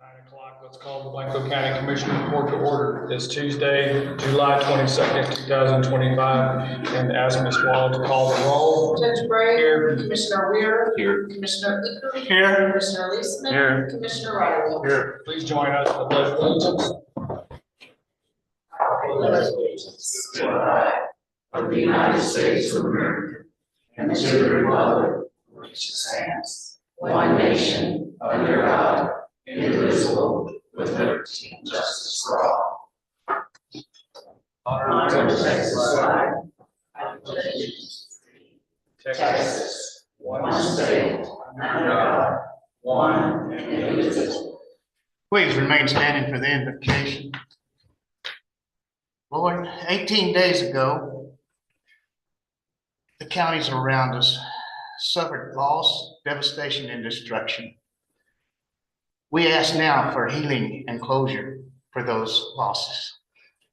9 o'clock. Let's call the Blanco County Commissioner Court to order. It's Tuesday, July 22nd, 2025. And ask Ms. Wall to call the roll. Judge Gray. Here. Commissioner Weir. Here. Commissioner Eaker. Here. Commissioner Leisman. Here. Commissioner Riley. Here. Please join us in the pledge of allegiance. Allegiance to the flag of the United States of America and to the republic which stands one nation under God, indivisible, with liberty and justice for all. Honor to the Texas flag. Texas, one state, under God, one and indivisible. Please remain standing for the invocation. Lord, 18 days ago, the counties around us suffered loss, devastation, and destruction. We ask now for healing and closure for those losses.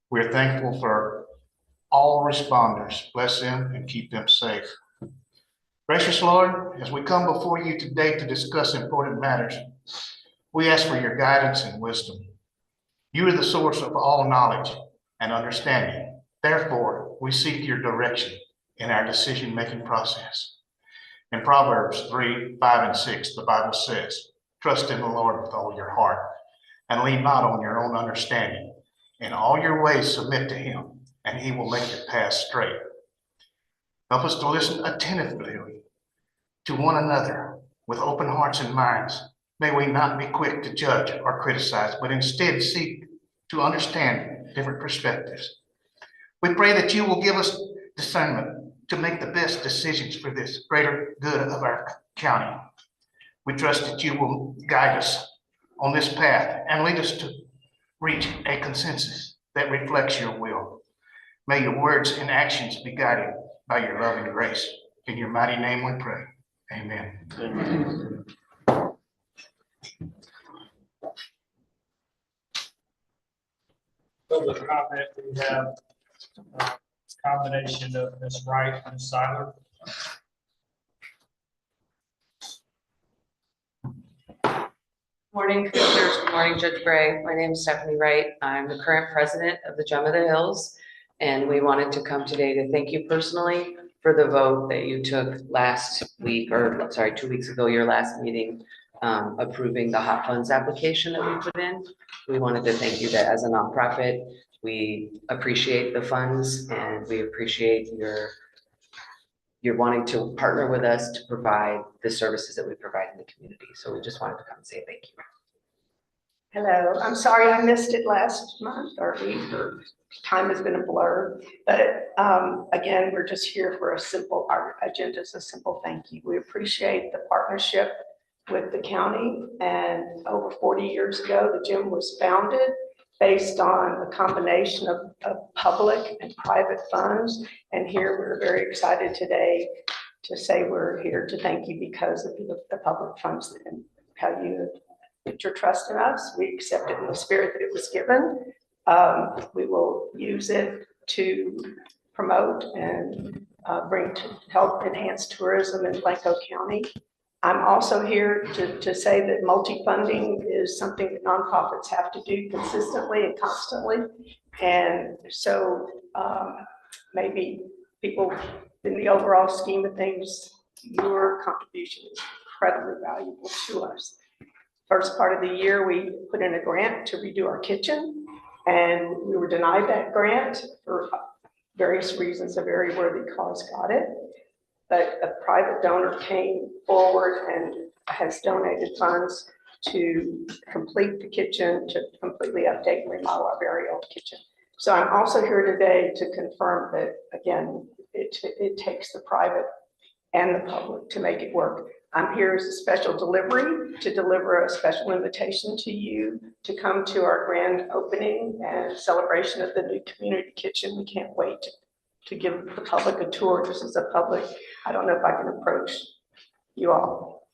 We're thankful for all responders. Bless them and keep them safe. Gracious Lord, as we come before you today to discuss important matters, we ask for your guidance and wisdom. You are the source of all knowledge and understanding. Therefore, we seek your direction in our decision-making process. In Proverbs 3, 5, and 6, the Bible says, trust in the Lord with all your heart and lean not on your own understanding. In all your ways submit to him, and he will make your path straight. Help us to listen attentively to one another with open hearts and minds. May we not be quick to judge or criticize, but instead seek to understand different perspectives. We pray that you will give us discernment to make the best decisions for this greater good of our county. We trust that you will guide us on this path and lead us to reach a consensus that reflects your will. May your words and actions be guided by your love and grace. In your mighty name we pray. Amen. Amen. Public comment, we have a combination of Ms. Wright and Ms. Seiler. Morning, Commissioners. Good morning, Judge Gray. My name is Stephanie Wright. I'm the current president of the Gem of the Hills, and we wanted to come today to thank you personally for the vote that you took last week, or sorry, 2 weeks ago, your last meeting, approving the hot funds application that we put in. We wanted to thank you that as a nonprofit, we appreciate the funds and we appreciate your wanting to partner with us to provide the services that we provide in the community. So we just wanted to come and say thank you. Hello, I'm sorry I missed it last month or week, or time has been a blur. But again, we're just here for our agenda is a simple thank you. We appreciate the partnership with the county, and over 40 years ago, the gym was founded based on a combination of public and private funds. And here we're very excited today to say we're here to thank you because of the public funds and how you put your trust in us. We accept it in the spirit that it was given. We will use it to promote and bring to help enhance tourism in Blanco County. I'm also here to say that multi-funding is something that nonprofits have to do consistently and constantly. And so maybe people, in the overall scheme of things, your contribution is incredibly valuable to us. First part of the year, we put in a grant to redo our kitchen, and we were denied that grant for various reasons. A very worthy cause got it. But a private donor came forward and has donated funds to complete the kitchen, to completely update and remodel our very old kitchen. So I'm also here today to confirm that, again, it takes the private and the public to make it work. I'm here as a special delivery to deliver a special invitation to you to come to our grand opening and celebration of the new community kitchen. We can't wait to give the public a tour. This is a public, I don't know if I can approach you all.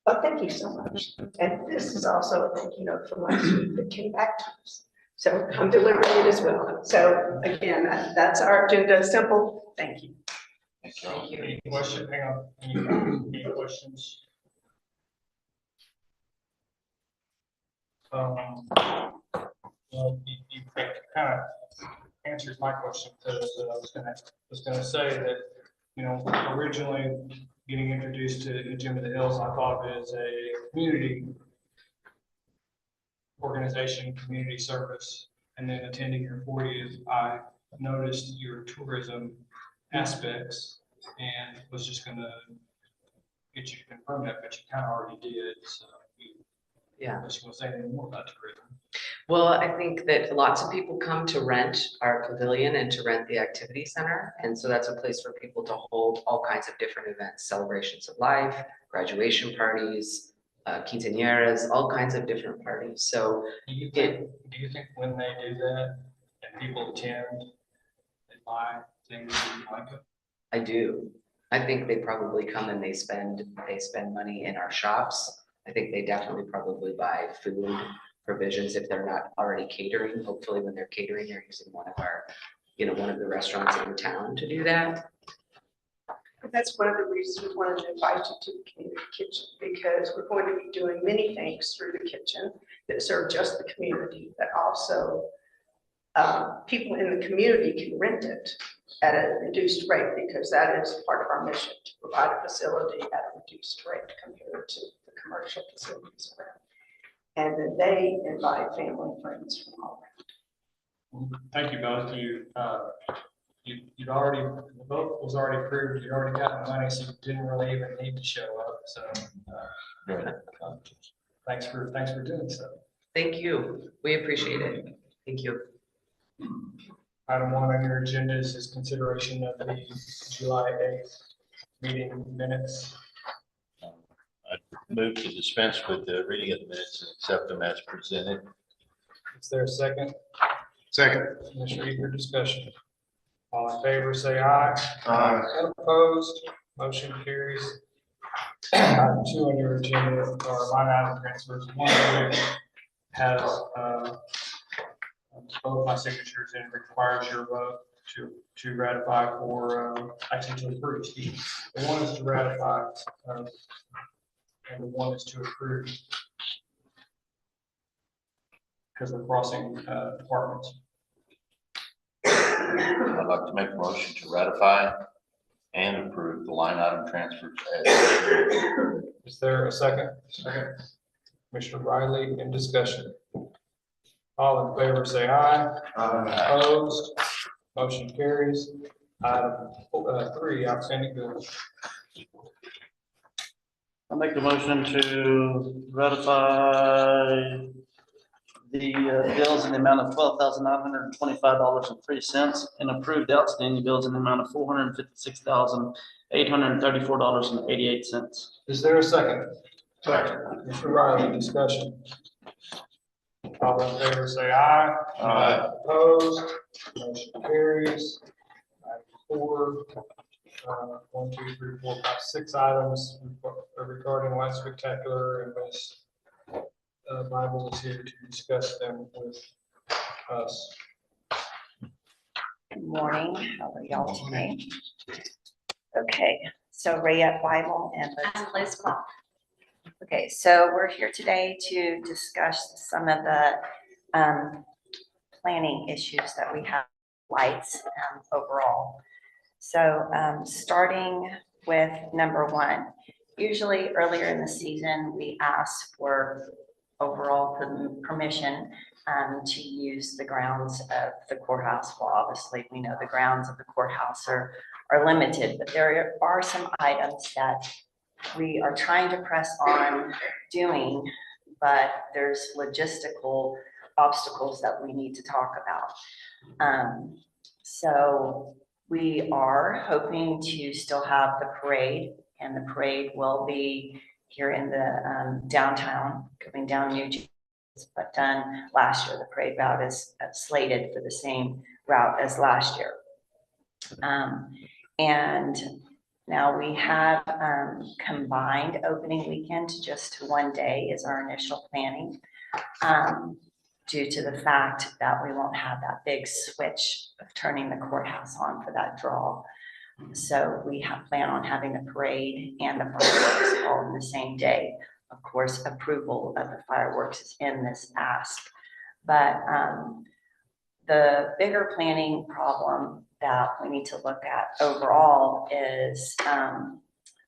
But thank you so much. And this is also a thank you note from last week that came back to us. So I'm delivering it as well. So again, that's our agenda. Simple. Thank you. Any questions? Hang on. Any questions? Well, you kind of answers my question, because I was gonna say that, you know, originally getting introduced to Gym of the Hills, I thought of it as a community organization, community service, and then attending your 40th, I noticed your tourism aspects and was just gonna get you to confirm that, but you kind of already did, so Yeah. unless you want to say anything more about tourism. Well, I think that lots of people come to rent our pavilion and to rent the activity center. And so that's a place for people to hold all kinds of different events, celebrations of life, graduation parties, quinceañeras, all kinds of different parties. So Do you think when they do that and people attend, they buy things like it? I do. I think they probably come and they spend money in our shops. I think they definitely probably buy food, provisions if they're not already catering. Hopefully when they're catering, they're using one of our, one of the restaurants in town to do that. That's one of the reasons we wanted to invite you to the community kitchen, because we're going to be doing many things through the kitchen that serve just the community, but also people in the community can rent it at a reduced rate, because that is part of our mission, to provide a facility at a reduced rate compared to the commercial facilities around. And then they invite family and friends from all around. Thank you both. You'd already, the vote was already approved. You already got the money, so you didn't really even need to show up. So thanks for doing so. Thank you. We appreciate it. Thank you. Item 1 on your agenda is consideration of the July 8th meeting minutes. I move to dispense with the reading of the minutes and accept them as presented. Is there a second? Second. Commissioner Eager, discussion. All in favor, say aye. Aye. Opposed, motion carries. Item 2 on your agenda are line item transfers. One of which has both my signatures and requires your vote to ratify for, actually to approve, excuse me. The one is to ratify, and the one is to approve. Because we're crossing departments. I'd like to make a motion to ratify and approve the line item transfers as. Is there a second? Second. Commissioner Riley, in discussion. All in favor, say aye. Opposed, motion carries. Item 3, outstanding bills. I'll make the motion to ratify the bills in the amount of $12,925.03 and approve the outstanding bills in the amount of $456,834.88. Is there a second? Second. Mr. Riley, discussion. All in favor, say aye. Aye. Opposed, motion carries. Item 4, 1, 2, 3, 4, 5, 6 items regarding Light Spectacular, and Miss Bible is here to discuss them with us. Good morning, how are y'all tonight? Okay, so Rayette Bible and Liz Clark. Okay, so we're here today to discuss some of the planning issues that we have, lights overall. So starting with number 1, usually earlier in the season, we ask for overall permission to use the grounds of the courthouse. Well, obviously, we know the grounds of the courthouse are limited, but there are some items that we are trying to press on doing, but there's logistical obstacles that we need to talk about. So we are hoping to still have the parade, and the parade will be here in the downtown, coming down New Jersey, but done last year. The parade route is slated for the same route as last year. And now we have combined opening weekend just to one day is our initial planning, due to the fact that we won't have that big switch of turning the courthouse on for that draw. So we plan on having the parade and the fireworks all in the same day, of course, approval of the fireworks is in this ask. But the bigger planning problem that we need to look at overall is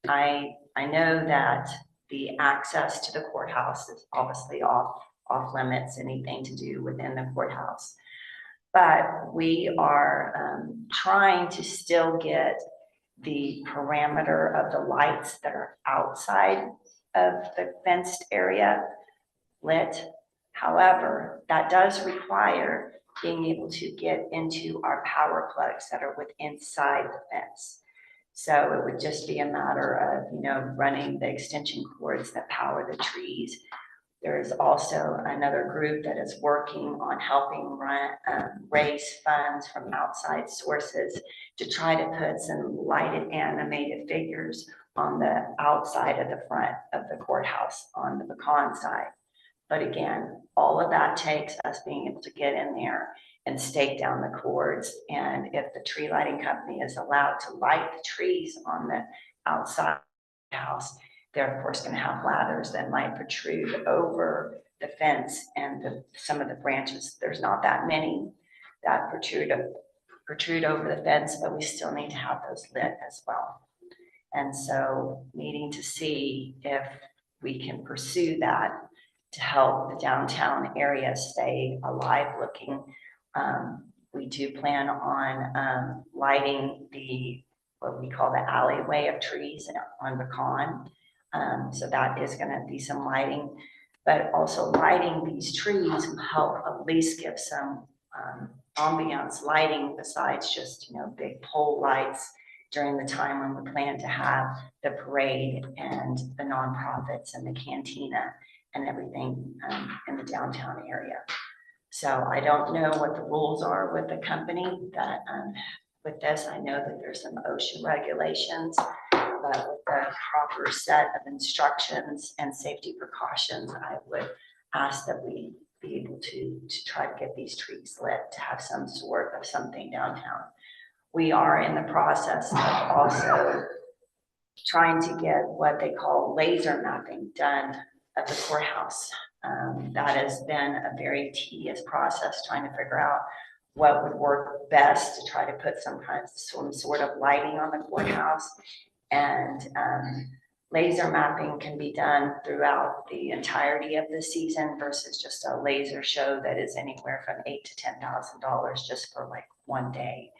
I know that the access to the courthouse is obviously off limits, anything to do within the courthouse. But we are trying to still get the parameter of the lights that are outside of the fenced area lit. However, that does require being able to get into our power plugs that are within inside the fence. So it would just be a matter of, running the extension cords that power the trees. There is also another group that is working on helping raise funds from outside sources to try to put some lighted animated figures on the outside of the front of the courthouse on the pecan side. But again, all of that takes us being able to get in there and stake down the cords. And if the tree lighting company is allowed to light the trees on the outside of the house, they're of course going to have ladders that might protrude over the fence and some of the branches. There's not that many that protrude over the fence, but we still need to have those lit as well. And so needing to see if we can pursue that to help the downtown area stay alive looking. We do plan on lighting what we call the alleyway of trees on Pecan. So that is going to be some lighting, but also lighting these trees will help at least give some ambiance lighting besides just, big pole lights during the time when we plan to have the parade and the nonprofits and the cantina and everything in the downtown area. So I don't know what the rules are with the company that with this. I know that there's some OSHA regulations, but with the proper set of instructions and safety precautions, I would ask that we be able to try to get these trees lit to have some sort of something downtown. We are in the process of also trying to get what they call laser mapping done at the courthouse. That has been a very tedious process, trying to figure out what would work best to try to put some sort of lighting on the courthouse. And laser mapping can be done throughout the entirety of the season versus just a laser show that is anywhere from $8,000 to $10,000 just for like one day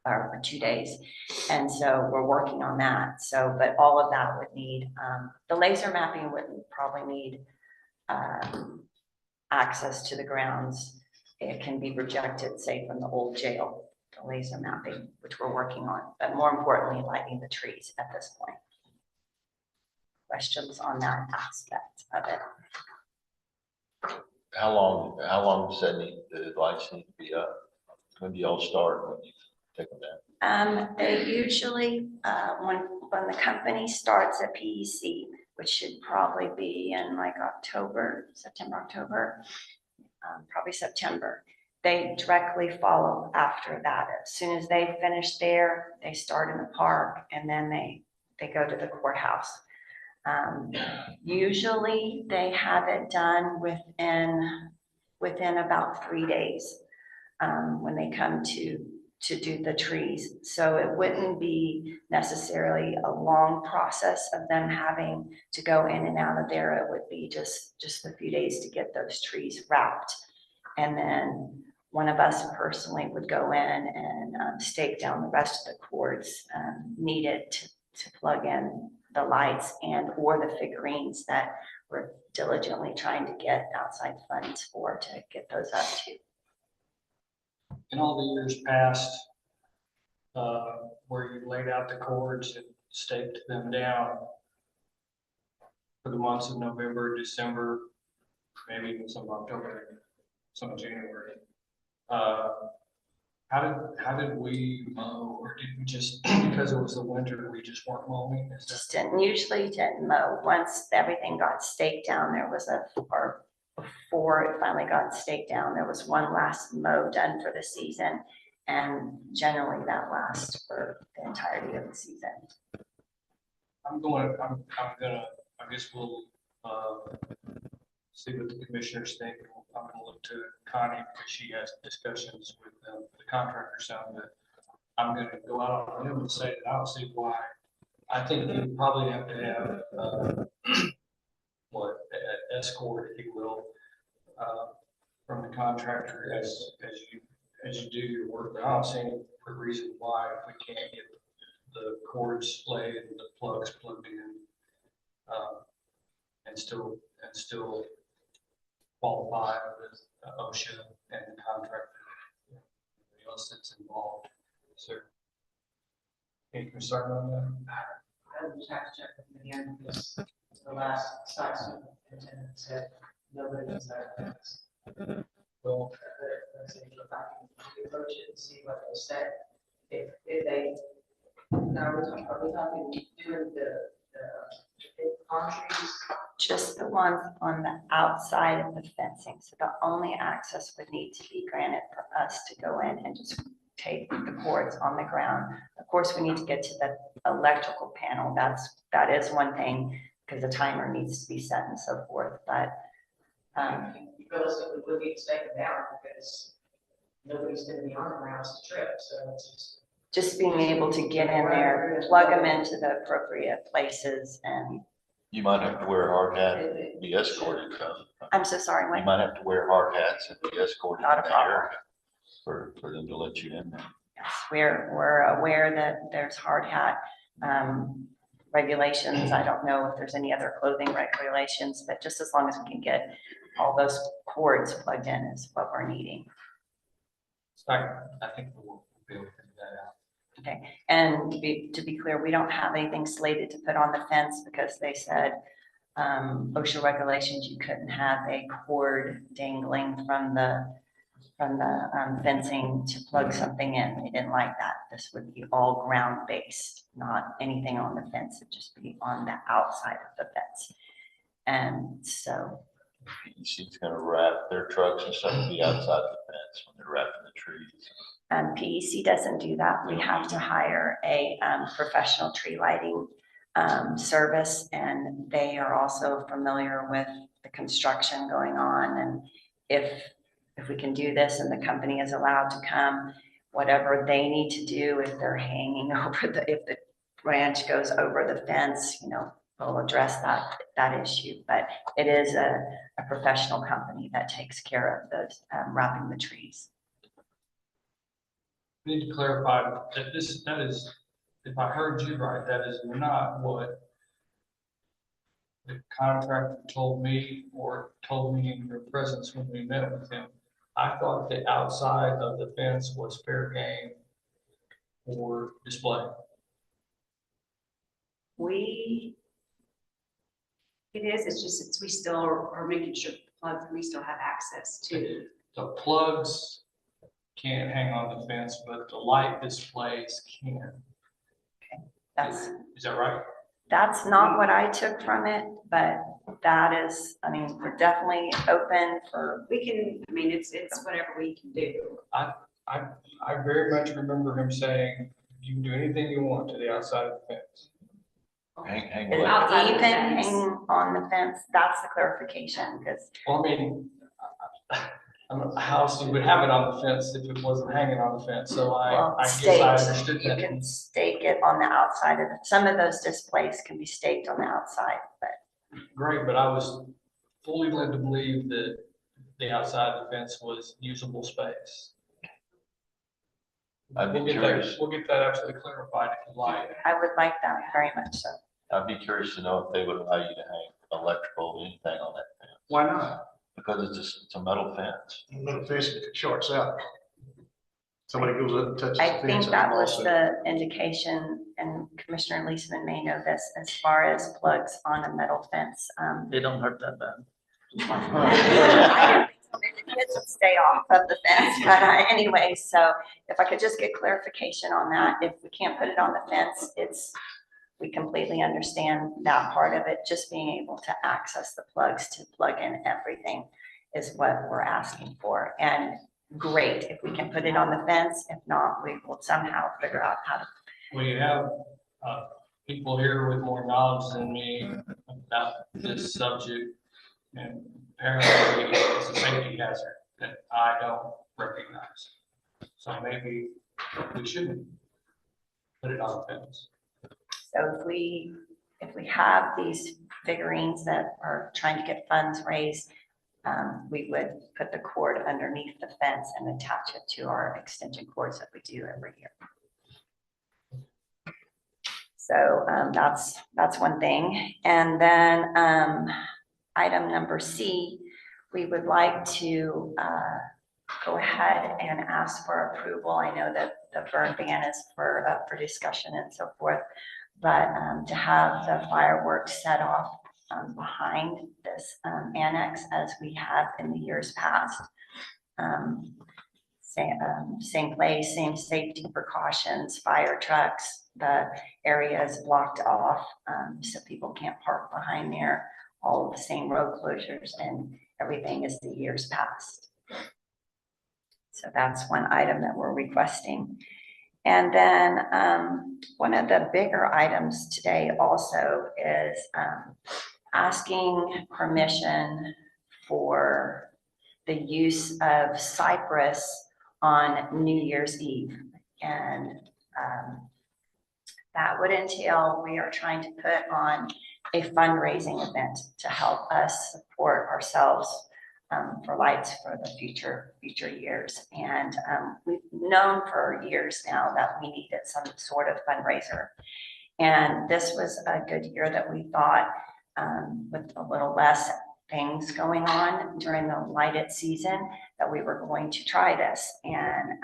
or 2 days. And so we're working on that. So, but all of that would need, the laser mapping would probably need access to the grounds. It can be projected, say, from the old jail, the laser mapping, which we're working on, but more importantly, lighting the trees at this point. Questions on that aspect of it? How long does the lights need to be up? When do y'all start? When you take them down? They usually, when the company starts at PEC, which should probably be in like September, October, probably September, they directly follow after that. As soon as they finish there, they start in the park and then they go to the courthouse. Usually they have it done within about 3 days when they come to do the trees. So it wouldn't be necessarily a long process of them having to go in and out of there. It would be just a few days to get those trees wrapped. And then one of us personally would go in and stake down the rest of the cords needed to plug in the lights and or the figurines that we're diligently trying to get outside funds for to get those up to. In all the years past, where you laid out the cords and staked them down for the months of November, December, maybe even some October, some January, how did we mow, or did we just, because it was the winter, we just weren't mowing? Just usually didn't mow. Once everything got staked down, or before it finally got staked down, there was one last mow done for the season. And generally that lasts for the entirety of the season. I guess we'll see what the commissioners think. I'm gonna look to Connie because she has discussions with the contractor sound that I'm gonna go out on him and say that I don't see why. I think you probably have to have, escort, if you will, from the contractor as you do your work. But I don't see any reason why if we can't get the cords laid and the plugs plugged in, and still qualify with OSHA and the contractor, everybody else that's involved. So, any concern on that? I would have to check with them again, because the last site superintendent said nobody was there. Well, Let's see, go back and approach it and see what they said. If they, now are we talking doing the big palm trees? Just the ones on the outside of the fencing. So the only access would need to be granted for us to go in and just take the cords on the ground. Of course, we need to get to the electrical panel. That is one thing, because the timer needs to be set and so forth, but Realistically, we need to take them down because nobody's gonna be on the grounds to trip, so it's just being able to get in there, plug them into the appropriate places, and You might have to wear a hard hat and be escorted. I'm so sorry, You Wayne. might have to wear hard hats and be escorted Not a in that problem. area for them to let you in there. Yes, we're aware that there's hard hat regulations. I don't know if there's any other clothing regulations, but just as long as we can get all those cords plugged in is what we're needing. I think we'll be able to figure that out. Okay, and to be clear, we don't have anything slated to put on the fence because they said OSHA regulations, you couldn't have a cord dangling from the fencing to plug something in. They didn't like that. This would be all ground based, not anything on the fence. It'd just be on the outside of the fence. And so, PEC's gonna wrap their trucks and stuff to be outside the fence when they're wrapping the trees. PEC doesn't do that. We have to hire a professional tree lighting service, and they are also familiar with the construction going on. And if we can do this and the company is allowed to come, whatever they need to do, if they're hanging over if the branch goes over the fence, we'll address that issue. But it is a professional company that takes care of those wrapping the trees. We need to clarify that that is, if I heard you right, that is not what the contractor told me or told me in your presence when we met with him. I thought the outside of the fence was fair game for display. It is, it's just, we still are making sure the plugs, we still have access to. The plugs can't hang on the fence, but the light displays can. Is that right? That's not what I took from it, but that is, we're definitely open for, We can, it's whatever we can do. I very much remember him saying, you can do anything you want to the outside of the fence. Hang is lights. Outside of the even fence. hanging on the fence. That's the clarification, because Well, I don't know how else you would have it on the fence if it wasn't hanging on the fence, so I guess I understood you that. can stake it on the outside of it. Some of those displays can be staked on the outside, but Great, but I was fully led to believe that the outside of the fence was usable space. I'd be We'll get curious. that, we'll get that absolutely clarified if you like. I would like that very much so. I'd be curious to know if they would allow you to hang electrical, anything on that fence. Why not? Because it's a metal fence. Little fish, if it shorts out. Somebody goes up and touches the I fence. think that was also- the indication, and Commissioner Leisman may know this, as far as plugs on a metal fence. They don't hurt that bad. I didn't think so. Maybe the kids would stay off of the fence, but anyway, so if I could just get clarification on that, if we can't put it on the fence, we completely understand that part of it. Just being able to access the plugs to plug in everything is what we're asking for. And great, if we can put it on the fence. If not, we will somehow figure out how to. We have people here with more knowledge than me about this subject, and apparently it's a safety hazard that I don't recognize. So maybe we shouldn't put it on fence. So if we have these figurines that are trying to get funds raised, we would put the cord underneath the fence and attach it to our extension cords that we do every year. So that's one thing. And then item number C, we would like to go ahead and ask for approval. I know that the burn ban is for discussion and so forth, but to have the fireworks set off behind this annex as we have in the years past. Same place, same safety precautions, fire trucks, the area is blocked off, so people can't park behind there, all of the same road closures and everything is the years past. So that's one item that we're requesting. And then one of the bigger items today also is asking permission for the use of cypress on New Year's Eve. And that would entail, we are trying to put on a fundraising event to help us support ourselves for lights for the future years. And we've known for years now that we needed some sort of fundraiser. And this was a good year that we thought with a little less things going on during the lighted season that we were going to try this. And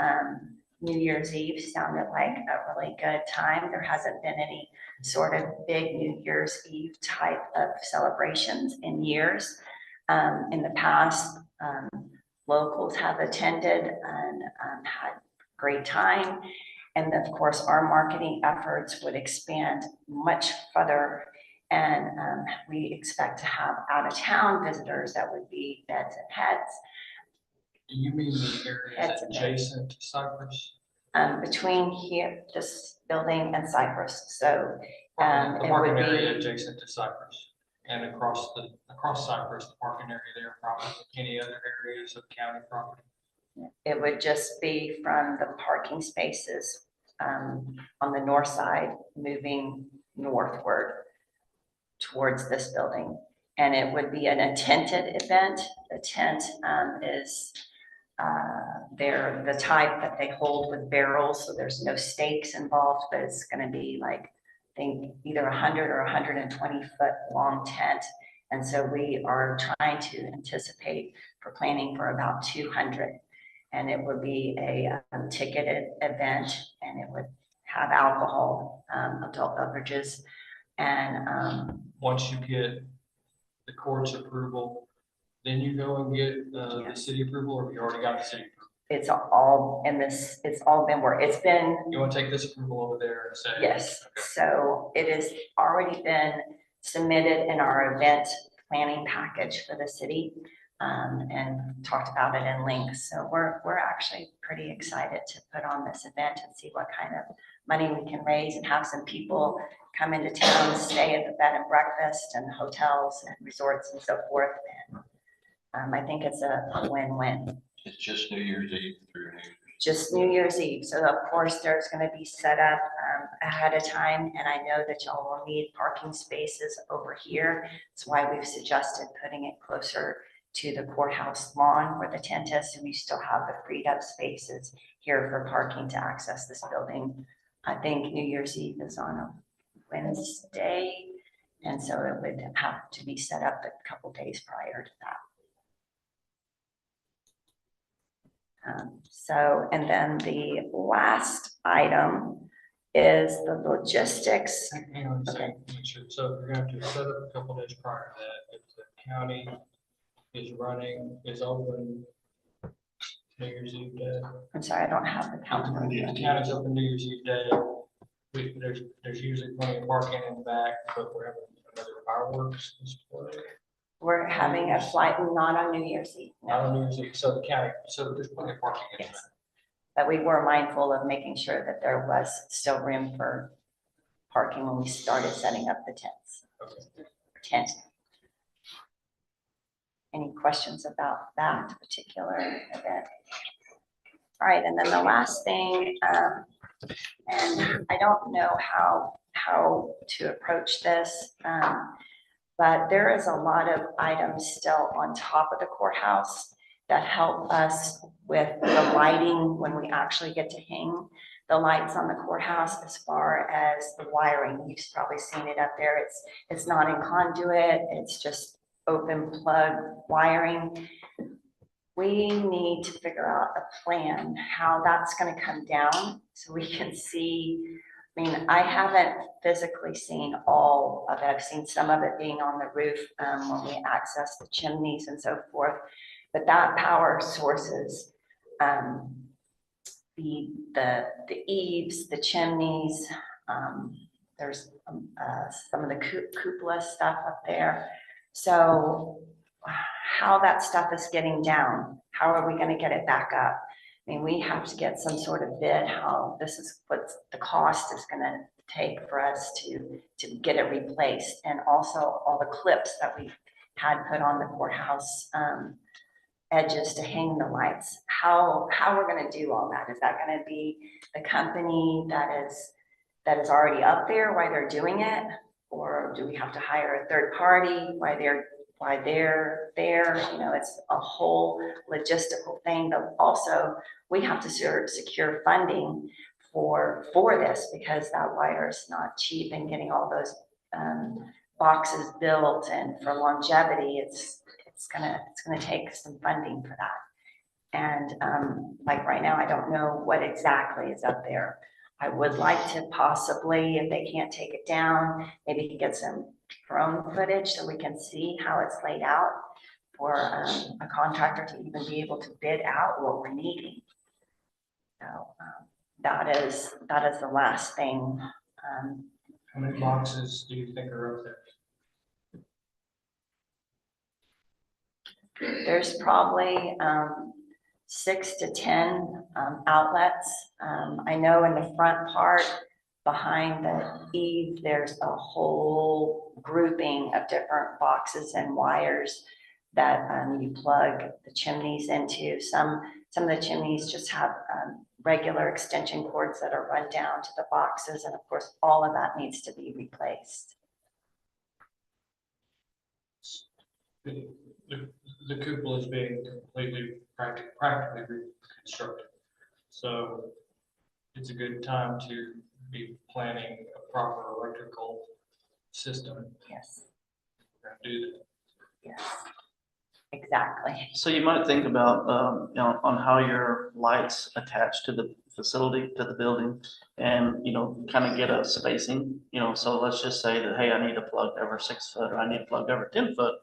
New Year's Eve sounded like a really good time. There hasn't been any sort of big New Year's Eve type of celebrations in years. In the past, locals have attended and had a great time. And of course, our marketing efforts would expand much further. And we expect to have out-of-town visitors that would be beds and heads. Do you mean the area Heads and adjacent to Cypress? Between here, this building and Cypress. So The it would parking area be, adjacent to Cypress and across Cypress, the parking area there, probably any other areas of county property. it would just be from the parking spaces on the north side, moving northward towards this building. And it would be an tented event. The tent is they're the type that they hold with barrels, so there's no stakes involved, but it's going to be like, I think, either 100 or 120-foot long tent. And so we are trying to anticipate for planning for about 200. And it would be a ticketed event, and it would have alcohol, adult beverages. And Once you get the court's approval, then you go and get the city approval, or you already got the city approval? it's all in this, it's all been worked. It's been, You want to take this approval over there and say? yes. Okay. So it has already been submitted in our event planning package for the city and talked about it in links. So we're actually pretty excited to put on this event and see what kind of money we can raise and have some people come into town, stay at the bed and breakfast and hotels and resorts and so forth. And I think it's a win-win. It's just New Year's Eve through New Year's. Just New Year's Eve. So of course, there's going to be set up ahead of time. And I know that y'all will need parking spaces over here. That's why we've suggested putting it closer to the courthouse lawn where the tent is. So we still have the freed up spaces here for parking to access this building. I think New Year's Eve is on a Wednesday. And so it would have to be set up a couple days prior to that. And then the last item is the logistics. Hang on a Okay. second, make sure. So you're gonna have to set up a couple days prior to that. If the county is open New Year's Eve day. I'm sorry, I don't have the calendar. If the county's open New Year's Eve day, there's usually plenty of parking in the back, but we're having another fireworks display. We're having a flight not on New Year's Eve. no. Not on New Year's Eve, so the county, so there's plenty of parking in the back. Yes. But we were mindful of making sure that there was still room for parking when we started setting up the tents. Okay. tint. Any questions about that particular event? All right, and then the last thing, and I don't know how to approach this, but there is a lot of items still on top of the courthouse that help us with the lighting when we actually get to hang the lights on the courthouse, as far as the wiring. You've probably seen it up there. It's not in conduit, it's just open plug wiring. We need to figure out a plan, how that's gonna come down so we can see. I mean, I haven't physically seen all of it. I've seen some of it being on the roof when we access the chimneys and so forth. But that power sources, the eaves, the chimneys, there's some of the cupola stuff up there. So how that stuff is getting down, how are we gonna get it back up? I mean, we have to get some sort of bid, how this is what the cost is gonna take for us to get it replaced. And also all the clips that we had put on the courthouse edges to hang the lights. How we're gonna do all that? Is that gonna be the company that is already up there while they're doing it? Or do we have to hire a third party while they're there? You know, it's a whole logistical thing, but also we have to secure funding for this, because that wire is not cheap, and getting all those boxes built, and for longevity, it's gonna take some funding for that. And like right now, I don't know what exactly is up there. I would like to possibly, if they can't take it down, maybe get some drone footage so we can see how it's laid out for a contractor to even be able to bid out what we're needing. So that is the last thing. How many boxes do you think are up there? There's probably 6 to 10 outlets. I know in the front part behind the eave, there's a whole grouping of different boxes and wires that you plug the chimneys into. Some of the chimneys just have regular extension cords that are run down to the boxes, and of course, all of that needs to be replaced. The cupola is being completely practically reconstructed. So it's a good time to be planning a proper electrical system. Yes, We're gonna do that. yes, exactly. So you might think about, you know, on how your lights attach to the facility, to the building, and, you know, kind of get a spacing, you know, so let's just say that, hey, I need a plug every 6 foot, or I need a plug every 10 foot.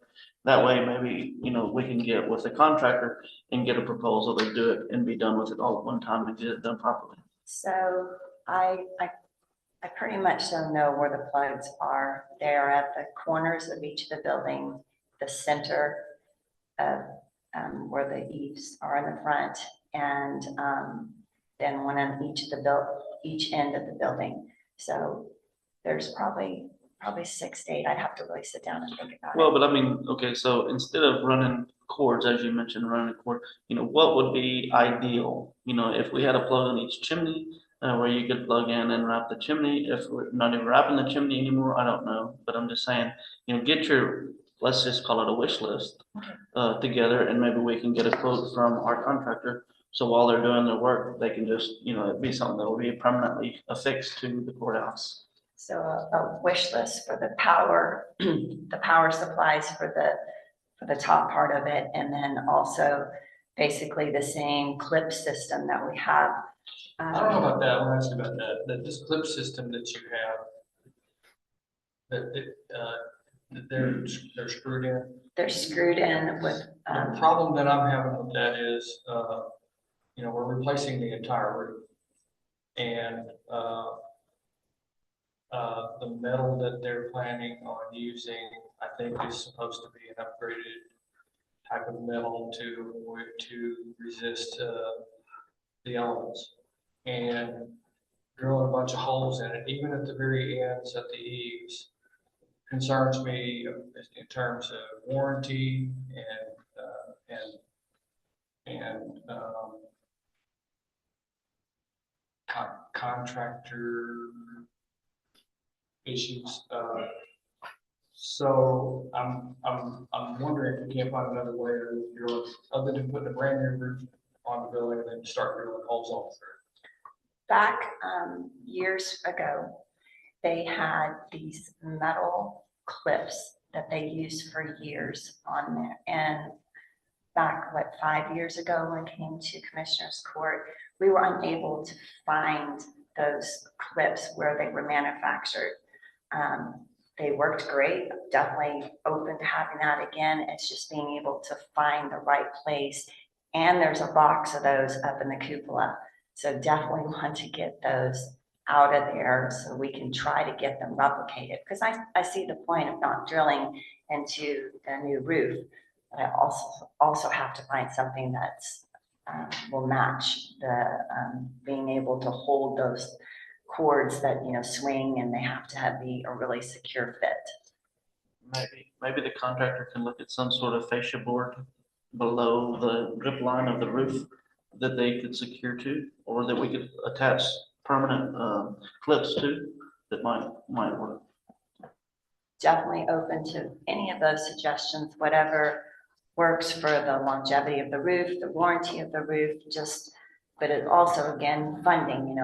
That way, maybe, you know, we can get with the contractor and get a proposal to do it and be done with it all at one time and get it done properly. So I pretty much don't know where the plugs are. They're at the corners of each of the building, the center of where the eaves are in the front, and then one on each end of the building. So there's probably 6 to 8. I'd have to really sit down and think about it. Well, but I mean, okay, so instead of running cords, as you mentioned, running a cord, you know, what would be ideal? You know, if we had a plug on each chimney, where you could plug in and wrap the chimney. If we're not even wrapping the chimney anymore, I don't know, but I'm just saying, you know, get your, let's just call it a wish list together, and maybe we can get a quote from our contractor. So while they're doing their work, they can just, you know, it'd be something that will be permanently affixed to the courthouse. So a wish list for the power, the power supplies for the top part of it, and then also basically the same clip system that we have. I don't know about that. I want to ask you about that this clip system that you have, that they're screwed in. They're screwed in with. The problem that I'm having with that is, you know, we're replacing the entire roof, and the metal that they're planning on using, I think, is supposed to be an upgraded type of metal to resist the elements, and drilling a bunch of holes in it, even at the very ends of the eaves, concerns me in terms of warranty contractor issues. So I'm wondering if we can't find another way other than putting a brand new roof on the building and then start drilling holes all through. Back years ago, they had these metal clips that they used for years on there. And back, 5 years ago, when it came to Commissioner's Court, we were unable to find those clips where they were manufactured. They worked great, definitely open to having that again. It's just being able to find the right place. And there's a box of those up in the cupola. So definitely want to get those out of there so we can try to get them replicated. Because I see the point of not drilling into the new roof, but I also have to find something that's will match the being able to hold those cords that, swing, and they have to be a really secure fit. Maybe the contractor can look at some sort of fascia board below the drip line of the roof that they could secure to, or that we could attach permanent clips to, that might work. Definitely open to any of those suggestions, whatever works for the longevity of the roof, the warranty of the roof, but it also, again, funding,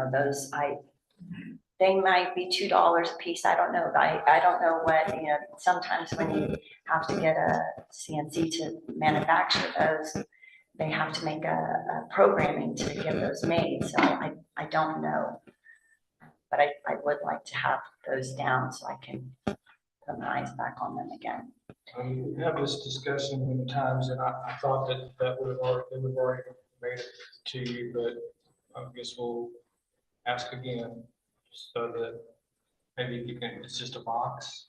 they might be $2 a piece. I don't know. I don't know what, sometimes when you have to get a CNC to manufacture those, they have to make a programming to get those made. So I don't know, but I would like to have those down so I can put my eyes back on them again. We have this discussion many times, and I thought that would have already made it to you, but I guess we'll ask again so that maybe you can, it's just a box.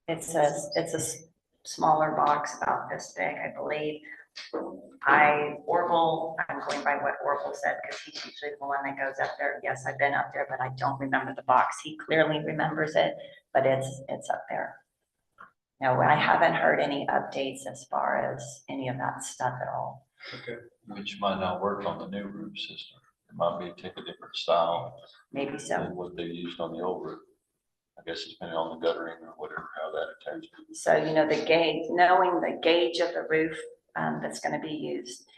It's a smaller box about this big, I believe. I'm going by what Orville said, because he's usually the one that goes up there. Yes, I've been up there, but I don't remember the box. He clearly remembers it, but it's up there. No, I haven't heard any updates as far as any of that stuff at all. Okay. Which might not work on the new roof system. It might be take a different style Maybe so. than what they used on the old roof. I guess it's depending on the guttering or whatever, how that attaches. So, the gauge, knowing the gauge of the roof that's going to be used,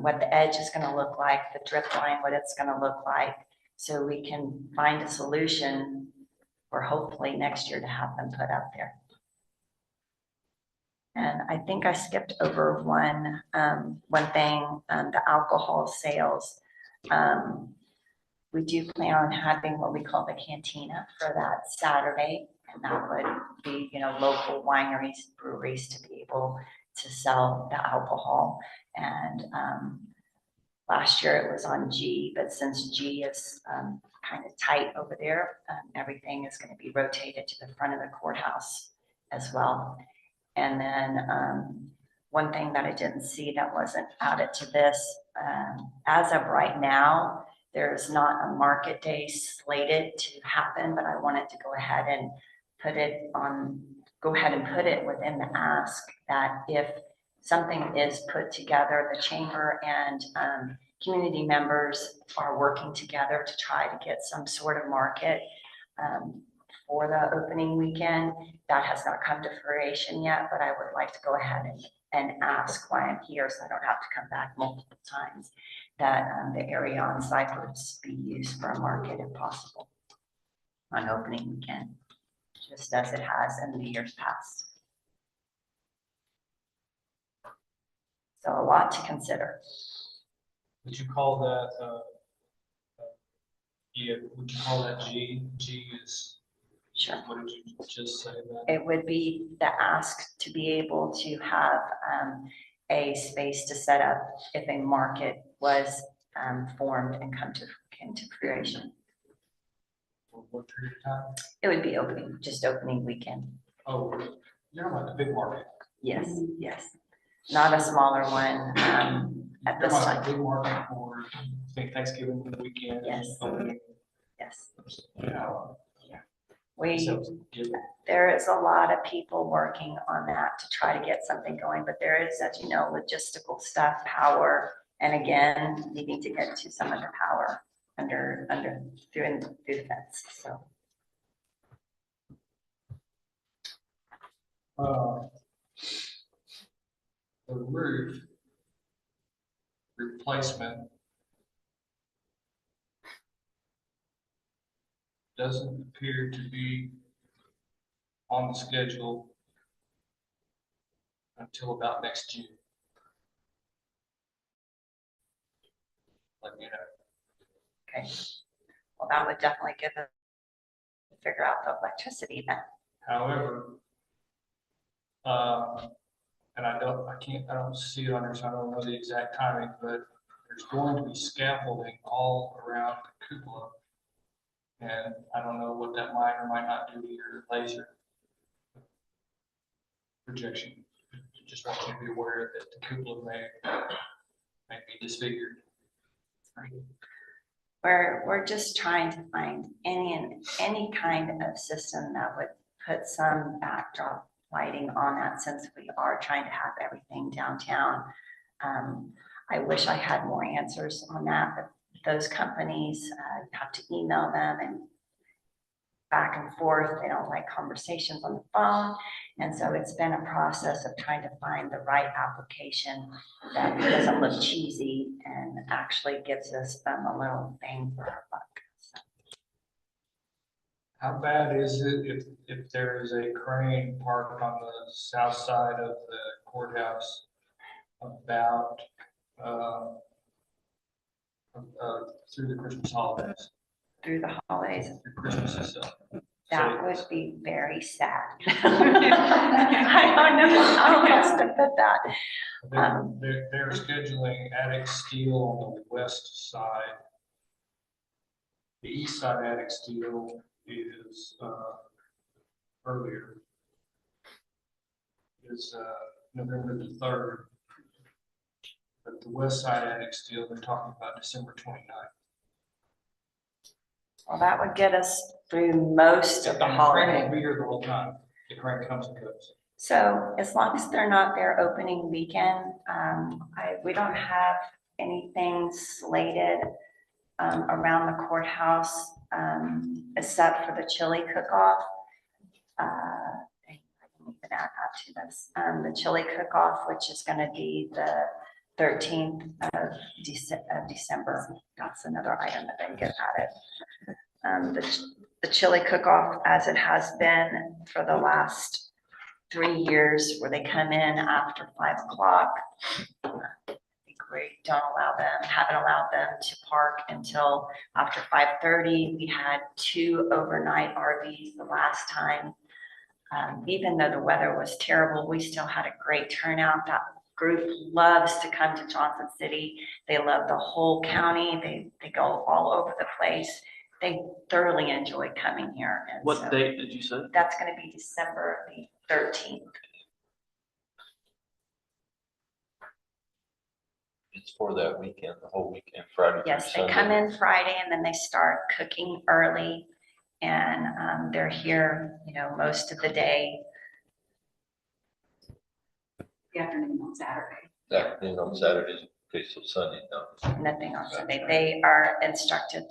what the edge is going to look like, the drip line, what it's going to look like, so we can find a solution for hopefully next year to have them put up there. And I think I skipped over one thing, the alcohol sales. We do plan on having what we call the cantina for that Saturday, and that would be, local wineries, breweries to be able to sell the alcohol. And last year it was on G, but since G is kind of tight over there, everything is going to be rotated to the front of the courthouse as well. And then one thing that I didn't see that wasn't added to this, as of right now, there's not a market day slated to happen, but I wanted to go ahead and put it within the ask that if something is put together, the chamber and community members are working together to try to get some sort of market for the opening weekend. That has not come to fruition yet, but I would like to go ahead and ask why I'm here, so I don't have to come back multiple times, that the area on site would be used for a market if possible on opening weekend, just as it has in the years past. So a lot to consider. Would you call that, would you call that G? G is, Sure. what did you just say that? It would be the ask to be able to have a space to set up if a market was formed and came to fruition. For what period of time? It would be opening weekend. Oh, you're talking about the big market. Yes, yes. Not a smaller one at this You're talking about time. the big market for Thanksgiving weekend. Yes. Opening. Yes. Yeah. There is a lot of people working on that to try to get something going, but there is, as you know, logistical stuff, power, and again, needing to get to some of the power through the fence, so. The roof replacement doesn't appear to be on the schedule until about next June. Let me know. Okay, well, that would definitely give us, figure out the electricity then. However, and I don't see it on there, so I don't know the exact timing, but there's going to be scaffolding all around the cupola. And I don't know what that might or might not do to your laser projection. Just want you to be aware that the cupola may be disfigured. We're just trying to find any kind of system that would put some backdrop lighting on that, since we are trying to have everything downtown. I wish I had more answers on that, but those companies, you have to email them and back and forth. They don't like conversations on the phone. And so it's been a process of trying to find the right application that doesn't look cheesy and actually gives us a little bang for our buck. So, How bad is it if there is a crane parked on the south side of the courthouse about through the Christmas holidays? through the holidays, Through Christmas itself. that would be very sad. I don't know how else to put that. They're scheduling attic steel on the west side. The east side attic steel is earlier. Is November the 3rd. But the west side attic steel, they're talking about December 29th. Well, that would get us through most of the And the crane holiday. will be here the whole time. The crane comes and goes. So as long as they're not there opening weekend, we don't have anything slated around the courthouse, except for the chili cook-off. I can even add that to this. The chili cook-off, which is gonna be the 13th of December. That's another item that didn't get added. The chili cook-off, as it has been for the last 3 years, where they come in after 5 o'clock. I think we haven't allowed them to park until after 5:30. We had 2 overnight RVs the last time. Even though the weather was terrible, we still had a great turnout. That group loves to come to Johnson City. They love the whole county. They go all over the place. They thoroughly enjoy coming here. And What so date did you say? that's going to be December the 13th. It's for that weekend, the whole weekend, Friday. Yes, through they come Sunday. in Friday and then they start cooking early, and they're here, most of the day. The afternoon on Saturday. Afternoon on Saturdays, okay, so Sunday, no. Nothing on Sunday. They are instructed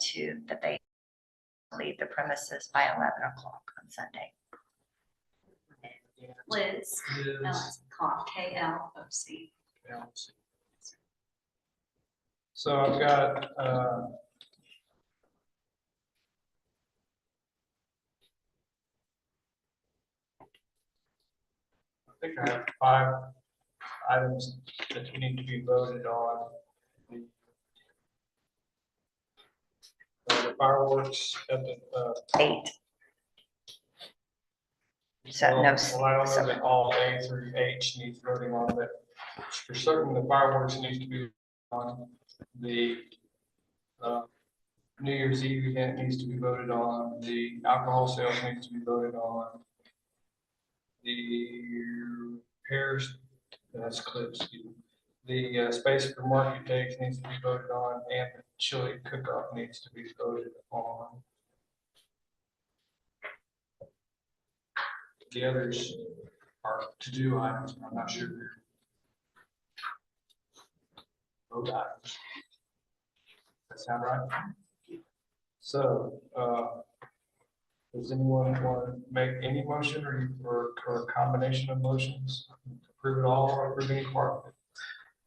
that they leave the premises by 11 o'clock on Sunday. Liz, KLOC. So I've got, I think I have 5 items that need to be voted on. The fireworks at the, 8. So no. well, I don't know that all A through H needs voting on, but for certain, the fireworks needs to be on. The New Year's Eve event needs to be voted on. The alcohol sales needs to be voted on. The repairs, that's clips. The space for market days needs to be voted on, and the chili cook-off needs to be voted on. the others are to-do items, I'm not sure. Vote items. That sound right? So, does anyone want to make any motion or a combination of motions? Approve it all or approve any part of it?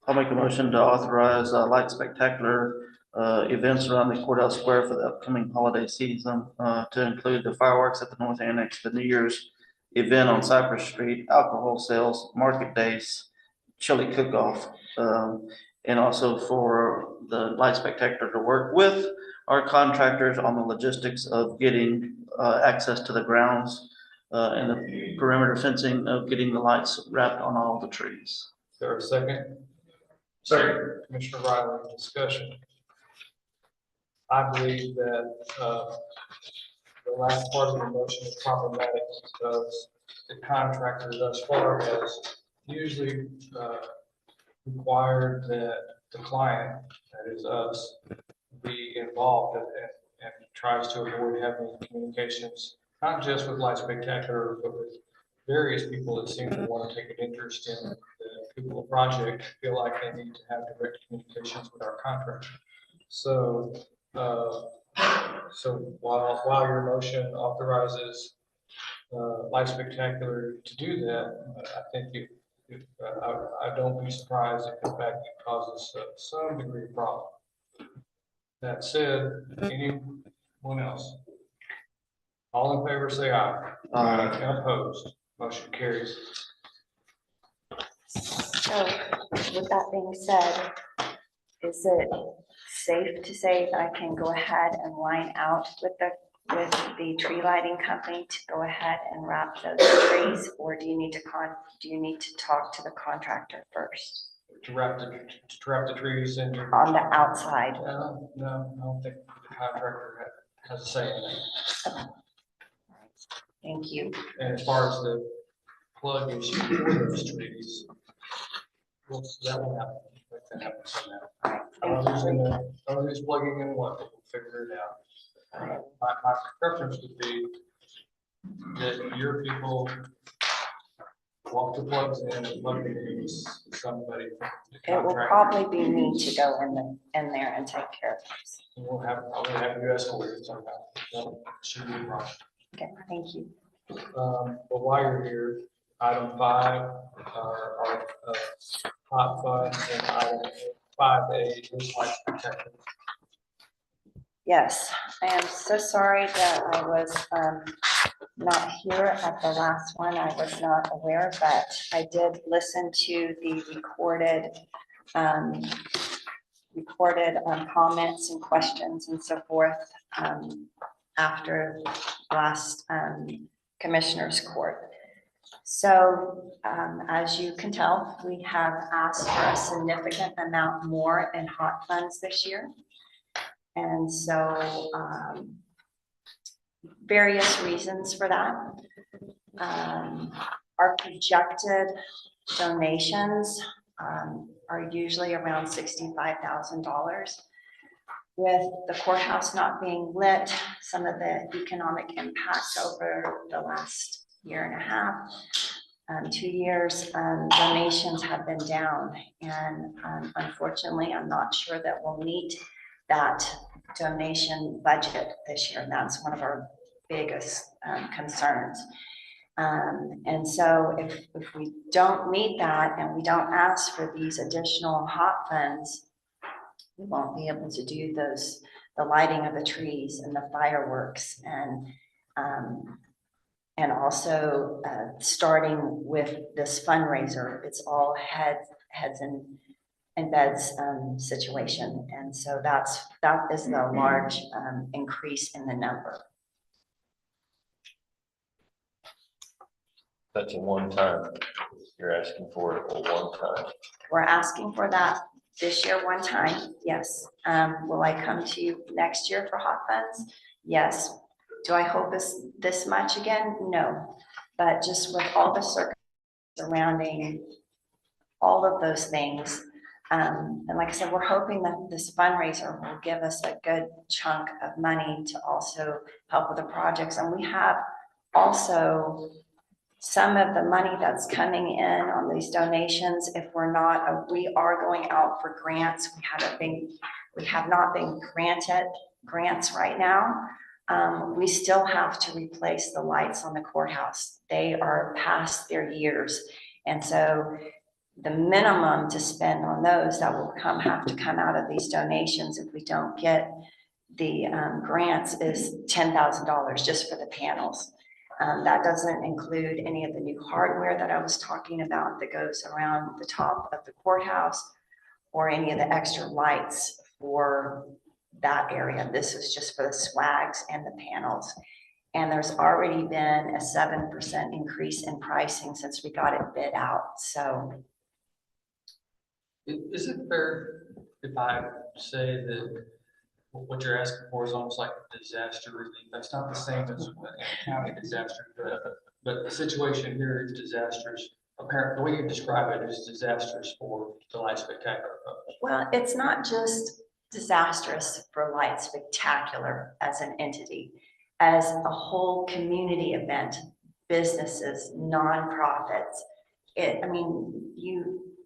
I'll make a motion to authorize light spectacular events around the courthouse square for the upcoming holiday season, to include the fireworks at the North Annex, the New Year's event on Cypress Street, alcohol sales, market days, chili cook-off, and also for the light spectacular to work with our contractors on the logistics of getting access to the grounds and the perimeter fencing of getting the lights wrapped on all the trees. Is there a second? Second. Commissioner Riley, discussion. I believe that the last part of the motion is problematic because the contractor thus far has usually required that the client, that is us, be involved and tries to avoid having communications, not just with Light Spectacular, but with various people that seem to want to take an interest in the Cupola project, feel like they need to have direct communications with our contractor. So, while your motion authorizes Light Spectacular to do that, I think I don't be surprised if in fact it causes some degree of problem. That said, anyone else? All in favor, say aye. Aye. And opposed, motion carries. So with that being said, is it safe to say that I can go ahead and line out with the tree lighting company to go ahead and wrap those trees? Or do you need to talk to the contractor first To wrap the trees in. on the outside? No, I don't think the contractor has a say in that. Thank you. And as far as the plug issue for those trees, well, that will happen. Let that happen somehow. I was just plugging in one, we'll figure it out. My preference would be that your people walk the plugs in and plug it in somebody from the It will contractor. probably be me to go in there and take care of this. And I'll have you escorted somehow. That shouldn't be a problem. Okay, thank you. But while you're here, item 5 are hot funds, and item 5A is Light Spectacular. Yes, I am so sorry that I was not here at the last one. I was not aware, but I did listen to the recorded comments and questions and so forth after last Commissioners Court. So as you can tell, we have asked for a significant amount more in hot funds this year. And so various reasons for that. Our projected donations are usually around $65,000. With the courthouse not being lit, some of the economic impacts over the last year and a half, 2 years, donations have been down. And unfortunately, I'm not sure that we'll meet that donation budget this year. And that's one of our biggest concerns. And so if we don't meet that and we don't ask for these additional hot funds, we won't be able to do the lighting of the trees and the fireworks and also starting with this fundraiser. It's all heads and beds situation. And so that is the large increase in the number. That's a one-time, you're asking for it a one-time. We're asking for that this year, one time, yes. Will I come to you next year for hot funds? Yes. Do I hope it's this much again? No. But just with all the circumstances surrounding all of those things, and like I said, we're hoping that this fundraiser will give us a good chunk of money to also help with the projects. And we have also some of the money that's coming in on these donations, if we're not, we are going out for grants. We have not been granted grants right now. We still have to replace the lights on the courthouse. They are past their years. And so the minimum to spend on those that will have to come out of these donations if we don't get the grants is $10,000 just for the panels. That doesn't include any of the new hardware that I was talking about that goes around the top of the courthouse or any of the extra lights for that area. This is just for the swags and the panels. And there's already been a 7% increase in pricing since we got it bid out. So Is it fair if I say that what you're asking for is almost like a disaster relief? That's not the same as a county disaster, but the situation here is disastrous. Apparently, the way you describe it is disastrous for the Light Spectacular. well, it's not just disastrous for Light Spectacular as an entity, as a whole community event, businesses, nonprofits.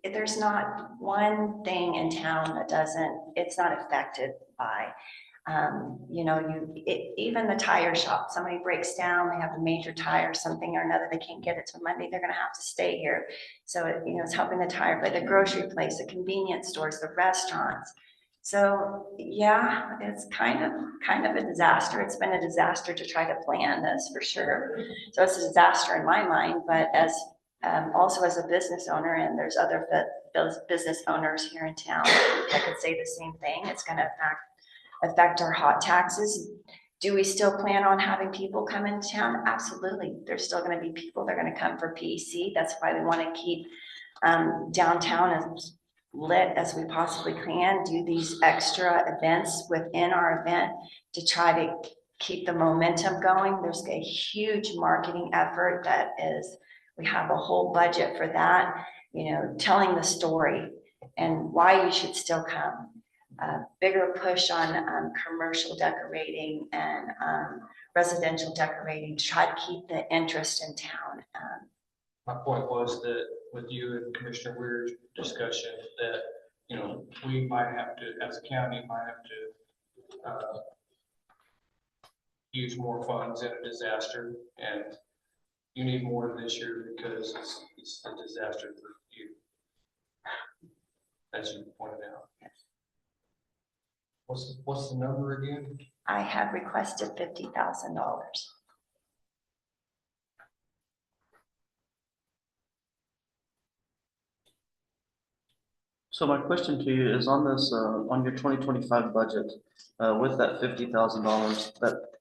There's not one thing in town that it's not affected by. Even the tire shop, somebody breaks down, they have a major tire, something or another, they can't get it till Monday, they're gonna have to stay here. So it's helping the tire, but the grocery place, the convenience stores, the restaurants. So yeah, it's kind of a disaster. It's been a disaster to try to plan this for sure. So it's a disaster in my mind, but also as a business owner, and there's other business owners here in town that could say the same thing. It's going to affect our hot taxes. Do we still plan on having people come into town? Absolutely. There's still going to be people that are going to come for PEC. That's why we want to keep downtown as lit as we possibly can, do these extra events within our event to try to keep the momentum going. There's a huge marketing effort we have a whole budget for that, telling the story and why you should still come. Bigger push on commercial decorating and residential decorating to try to keep the interest in town. My point was that with you and Commissioner Weir's discussion that, we might have to, as a county, use more funds in a disaster, and you need more this year because it's a disaster for you, as you pointed out. What's the number again? I have requested $50,000. So my question to you is on this, on your 2025 budget, with that $50,000, that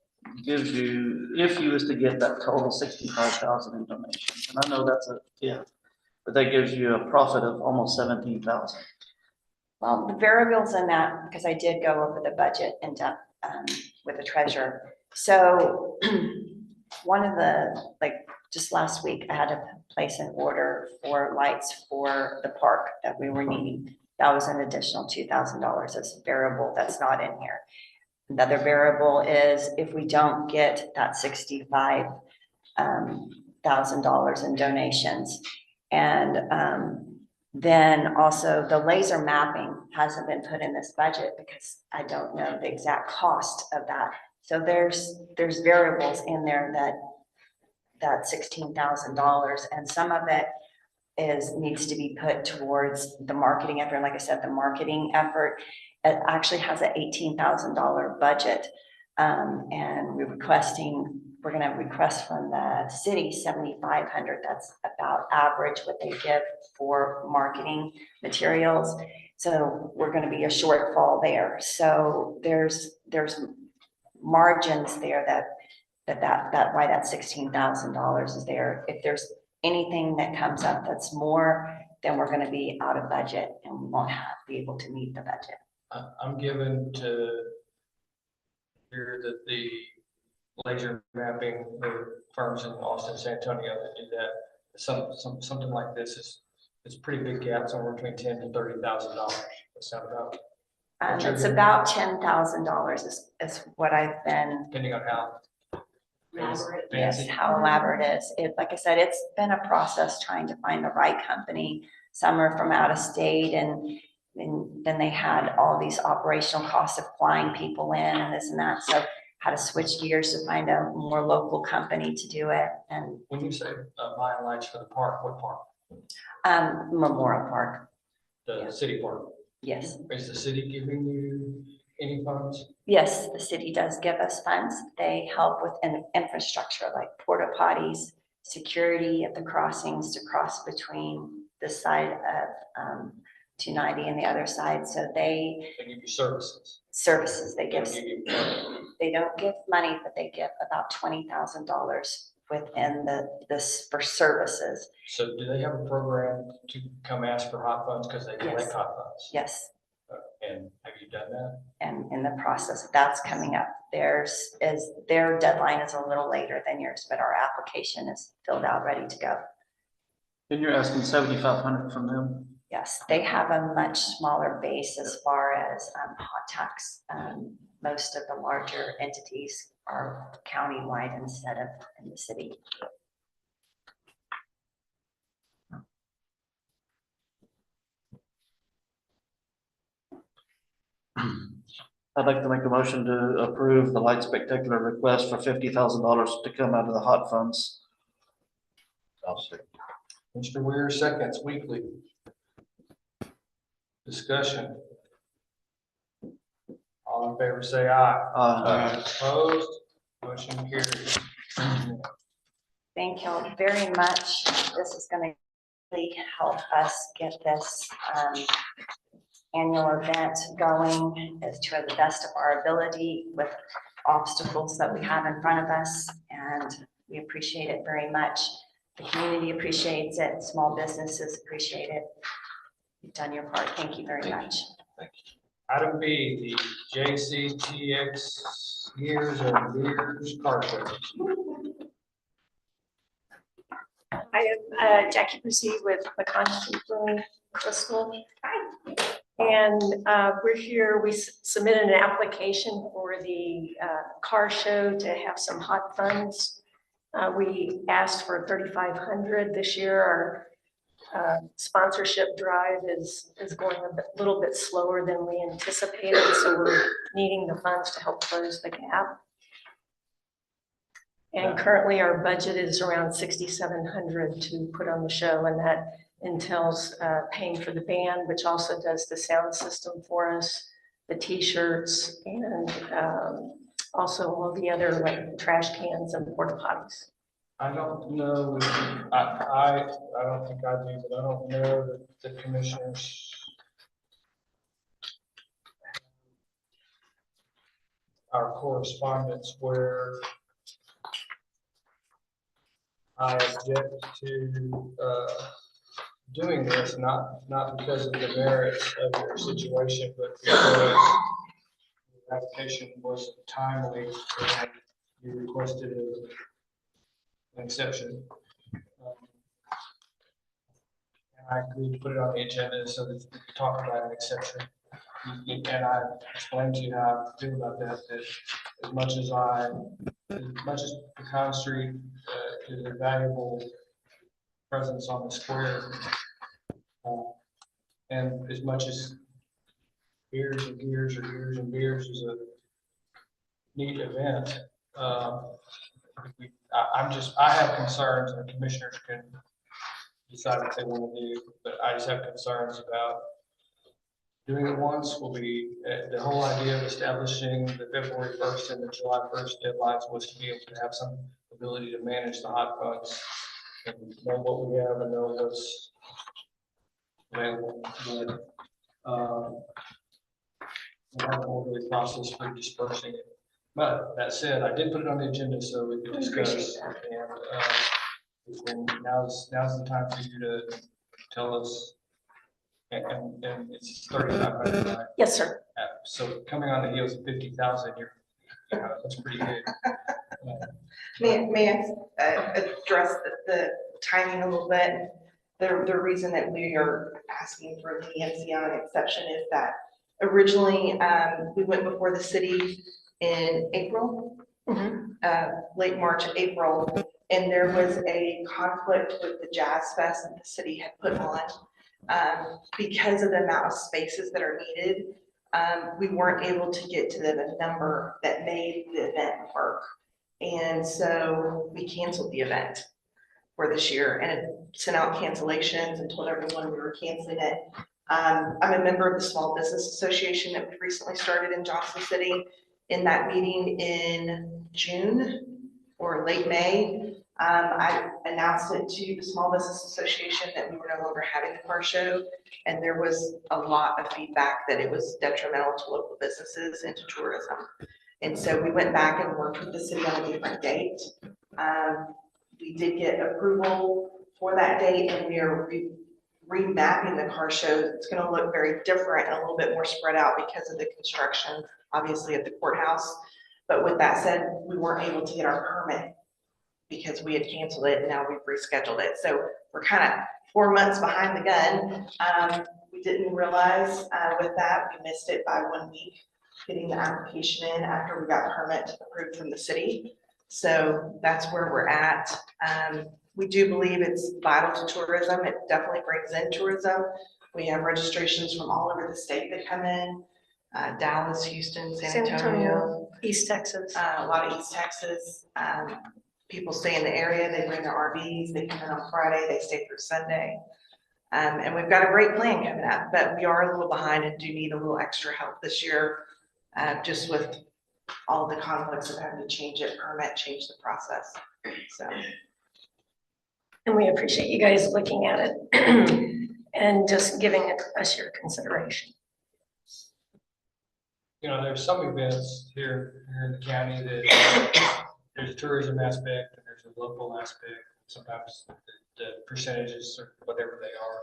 gives you, if you was to get that total 65,000 in donations, and I know that's but that gives you a profit of almost 17,000. Well, the variables in that, because I did go over the budget in depth with the treasurer. So one of just last week, I had to place an order for lights for the park that we were needing. That was an additional $2,000. That's a variable that's not in here. Another variable is if we don't get that $65,000 in donations. And then also the laser mapping hasn't been put in this budget because I don't know the exact cost of that. So there's variables in there that $16,000, and some of it needs to be put towards the marketing effort. Like I said, the marketing effort, it actually has an $18,000 budget. And we're going to request from the city $7,500. That's about average what they give for marketing materials. So we're going to be a shortfall there. So there's margins there that why that $16,000 is there. If there's anything that comes up that's more, then we're going to be out of budget and we won't be able to meet the budget. I'm given to hear that the laser mapping, the firms in Austin, San Antonio that do that, something like this is pretty big gap, somewhere between $10,000 to $30,000. That sound about? It's about $10,000 is what I've been. Depending on how Elaborate. Yes, Fancy. how elaborate it is. It, like I said, it's been a process trying to find the right company. Some are from out of state and then they had all these operational costs of flying people in and this and that. So had to switch gears to find a more local company to do it. And When you say buying lights for the park, what park? Memorial Park, The city park? yes. Is the city giving you any funds? Yes, the city does give us funds. They help with infrastructure like porta potties, security at the crossings to cross between the side of 290 and the other side. So They give you services. services, they They give, give you money. they don't give money, but they give about $20,000 within this for services. So do they have a program to come ask for hot funds because they collect Yes. hot funds? Yes, And have you done that? and in the process, that's coming up. Their deadline is a little later than yours, but our application is filled out, ready to go. And you're asking 7,500 from them? Yes, they have a much smaller base as far as hot tax. Most of the larger entities are countywide instead of in the city. I'd like to make a motion to approve the Light Spectacular request for $50,000 to come out of the hot funds. I'll second. Mr. Weir seconds weekly. Discussion. All in favor, say aye. Opposed? Motion carries. Thank you all very much. This is going to really help us get this annual event going as to the best of our ability with obstacles that we have in front of us. And we appreciate it very much. The community appreciates it. Small businesses appreciate it. You've done your part. Thank you very much. Item B, the JCTX Years and Beers Car Show. I am Jackie Proceed with McConaughey Brewing Crystal. And we're here, we submitted an application for the car show to have some hot funds. We asked for 3,500 this year. Our sponsorship drive is going a little bit slower than we anticipated, so we're needing the funds to help close the gap. And currently our budget is around 6,700 to put on the show, and that entails paying for the band, which also does the sound system for us, the t-shirts, and also all the other like trash cans and porta potties. I don't know, I don't think I do, but I don't know that the commissioners our correspondence where I object to doing this, not because of the merits of your situation, but because the application was timely and you requested an exception. And I agreed to put it on the agenda so that we could talk about an exception. And I explained to you how I feel about that, that as much as Pecan Street is a valuable presence on the square, and as much as Beers and Gears or Gears and Beers is a neat event, I have concerns, and the commissioners can decide what they want to do, but I just have concerns about doing it once. Will be the whole idea of establishing the February 1st and the July 1st deadlines was to be able to have some ability to manage the hot funds and know what we have and know what's available. We have an orderly process for dispersing it. But that said, I did put it on the agenda so we could discuss. And now's the time for you to tell us. And it's 3,500, right? Yes, sir. So coming on the heels of 50,000, that's pretty good. May I address the timing a little bit? The reason that we are asking for the NCI exception is that originally we went before the city in April late March, April, and there was a conflict with the Jazz Fest that the city had put on. Because of the amount of spaces that are needed, we weren't able to get to the number that made the event work. And so we canceled the event for this year and it sent out cancellations and told everyone we were canceling it. I'm a member of the Small Business Association that we recently started in Johnson City. In that meeting in June or late May, I announced it to the Small Business Association that we were no longer having the car show. And there was a lot of feedback that it was detrimental to local businesses and to tourism. And so we went back and worked with the city on a different date. We did get approval for that date and we are remapping the car show. It's going to look very different and a little bit more spread out because of the construction, obviously at the courthouse. But with that said, we weren't able to get our permit because we had canceled it and now we've rescheduled it. So we're kind of 4 months behind the gun. We didn't realize with that, we missed it by 1 week getting the application in after we got permit approved from the city. So that's where we're at. We do believe it's vital to tourism. It definitely brings in tourism. We have registrations from all over the state that come in. Dallas, Houston, San Antonio, East Texas. a lot of East Texas. People stay in the area, they bring their RVs, they come in on Friday, they stay through Sunday. And we've got a great plan coming up, but we are a little behind and do need a little extra help this year, just with all the conflicts of having to change it, permit, change the process, so. And we appreciate you guys looking at it and just giving us your consideration. You know, there's some events here in the county that there's a tourism aspect and there's a local aspect. Sometimes the percentages or whatever they are.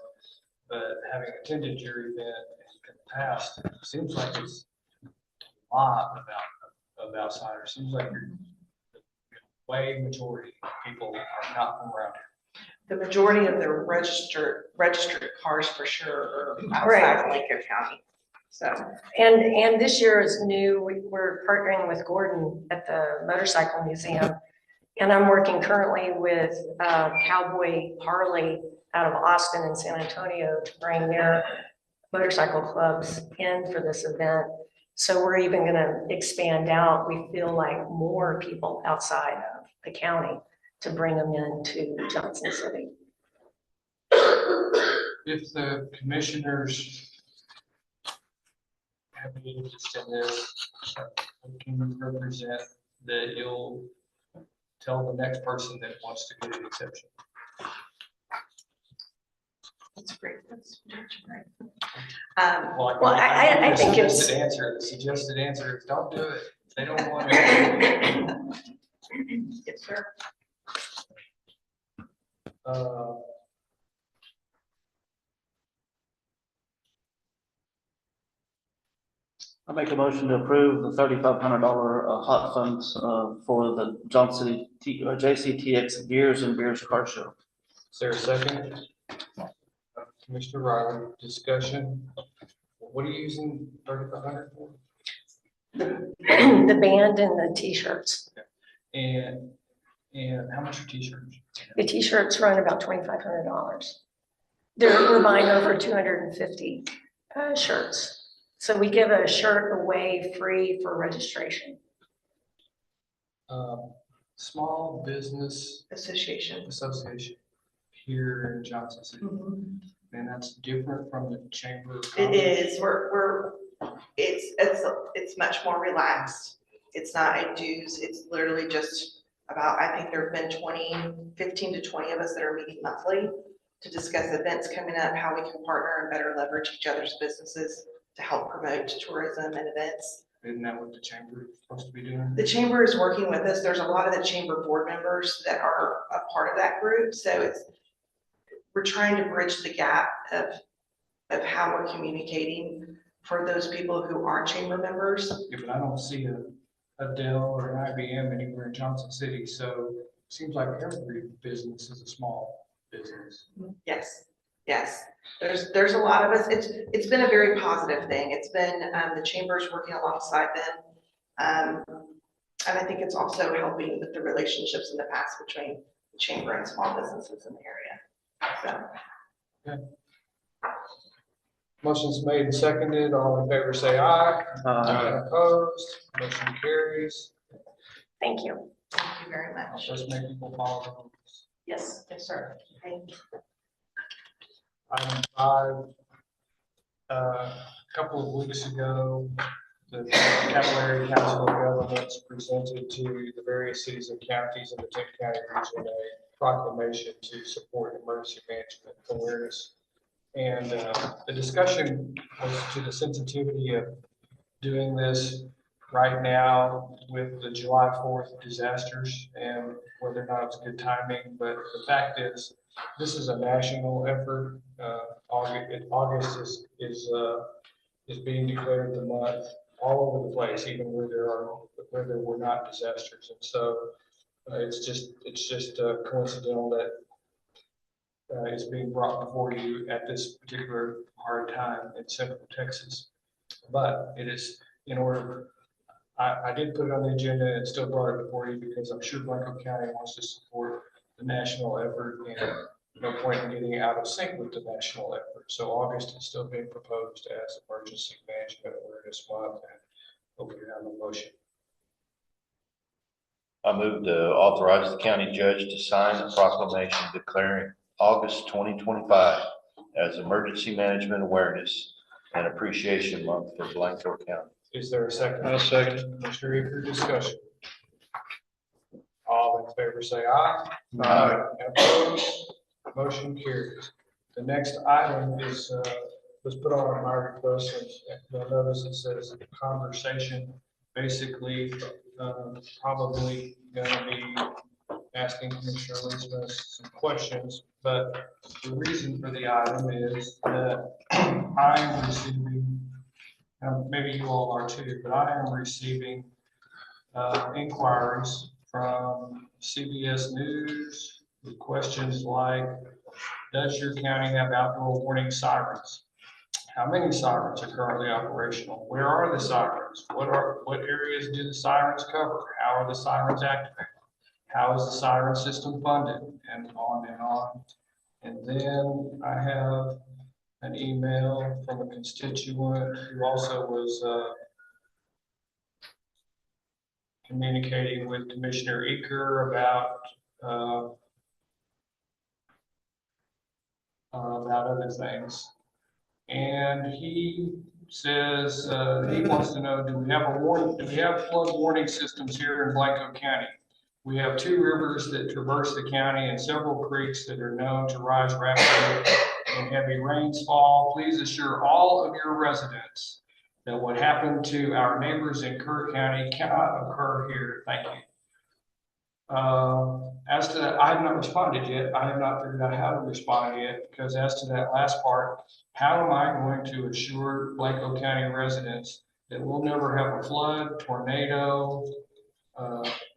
But having attended your event in the past, it seems like it's a lot of outsiders. Seems like you're the way majority of people are not from around here. The majority of the registered cars for sure are outside Right. of Lincoln County, so. And this year is new. We're partnering with Gordon at the Motorcycle Museum. And I'm working currently with Cowboy Harley out of Austin and San Antonio to bring their motorcycle clubs in for this event. So we're even gonna expand out. We feel like more people outside of the county to bring them into Johnson City. If the commissioners have any interest in this, can you represent that you'll tell the next person that wants to get an exception? That's great. That's great. Well, I think it's- The suggested answer is don't do it. They don't want to. Yes, sir. I make a motion to approve the $3,500 hot funds for the Johnson City JCTX Beers and Beers Car Show. Is there a second? Commissioner Riley, discussion. What are you using 3,500 for? The band and the t-shirts. And how much are t-shirts? The t-shirts run about $2,500. We're buying over 250 shirts. So we give a shirt away free for registration. Small Business Association. here in Johnson City. And that's different from the Chamber of It Commerce. is, it's much more relaxed. It's not a dues, it's literally just about, I think there've been 15 to 20 of us that are meeting monthly to discuss events coming up, how we can partner and better leverage each other's businesses to help promote tourism and events. Isn't that what the Chamber is supposed to be doing? The chamber is working with us. There's a lot of the chamber board members that are a part of that group. So we're trying to bridge the gap of how we're communicating for those people who aren't chamber members. Yeah, but I don't see a Dell or an IBM anywhere in Johnson City, so it seems like every business is a small business. Yes, yes. There's a lot of us. It's been a very positive thing. It's been the chambers working alongside them. And I think it's also helping with the relationships in the past between the chamber and small businesses in the area. So. Motion's made and seconded. All in favor, say aye. Opposed, motion carries. Thank you. Thank you very much. Let's make people follow the rules. Yes, yes, sir. Thank you. Item 5, a couple of weeks ago, the Capillary Council of Governments presented to the various cities and counties in the 10-county region a proclamation to support emergency management awareness. And the discussion was to the sensitivity of doing this right now with the July 4th disasters and whether or not it's good timing. But the fact is, this is a national effort. August is being declared the month all over the place, even where there were not disasters. And so it's just coincidental that is being brought before you at this particular hard time in Central Texas. But it is in order, I did put it on the agenda and still brought it before you because I'm sure Blanco County wants to support the national effort and no point in getting out of sync with the national effort. So August is still being proposed as Emergency Management Awareness Month, and hope you have a motion. I move to authorize the county judge to sign a proclamation declaring August 2025 as Emergency Management Awareness and Appreciation Month for Blanco County. Is there a second? I'll second. Commissioner Eager, discussion. All in favor say aye. Aye. Opposed? Motion carries. The next item is, was put on my request, and you'll notice it says conversation. Basically, probably gonna be asking Commissioner Leesman some questions, but the reason for the item is that I am receiving, maybe you all are too, but I am receiving inquiries from CBS News with questions like, does your county have outdoor warning sirens? How many sirens are currently operational? Where are the sirens? What areas do the sirens cover? How are the sirens activated? How is the siren system funded? And on and on. And then I have an email from a constituent who also was communicating with Commissioner Eaker about other things. And he says, he wants to know, do we have flood warning systems here in Blanco County? We have 2 rivers that traverse the county and several creeks that are known to rise rapidly when heavy rains fall. Please assure all of your residents that what happened to our neighbors in Kerr County cannot occur here. Thank you. As to that, I have not responded yet. I have not figured out how to respond yet, because as to that last part, how am I going to assure Blanco County residents that we'll never have a flood, tornado,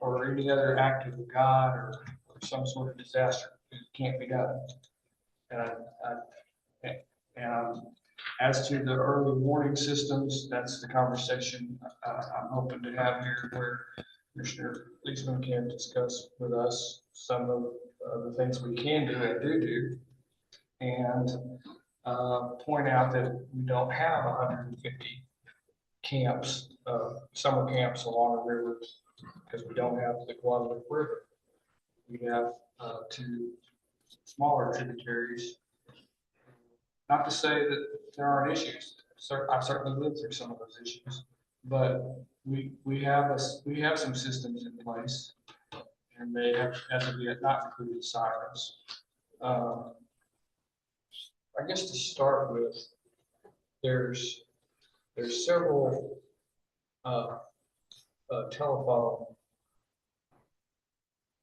or any other act of God or some sort of disaster? It can't be done. And as to the early warning systems, that's the conversation I'm hoping to have here, where Commissioner Leesman can discuss with us some of the things we can do and do, and point out that we don't have 150 camps, summer camps along the river, because we don't have the Guadalupe River. We have 2 smaller tributaries. Not to say that there aren't issues. I've certainly lived through some of those issues, but we have some systems in place, and they have, as of yet, not included sirens. I guess to start with, there's several telephone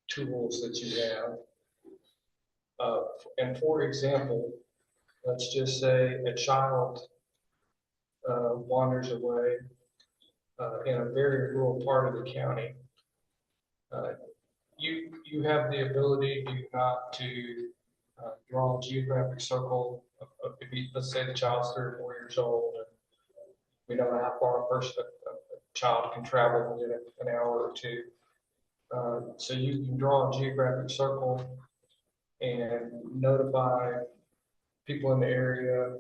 tools that you have, and for example, let's just say a child wanders away in a very rural part of the county. You have the ability, do you not, to draw a geographic circle of, let's say the child's 3 or 4 years old, and we don't know how far a child can travel within an hour or two. So you can draw a geographic circle and notify people in the area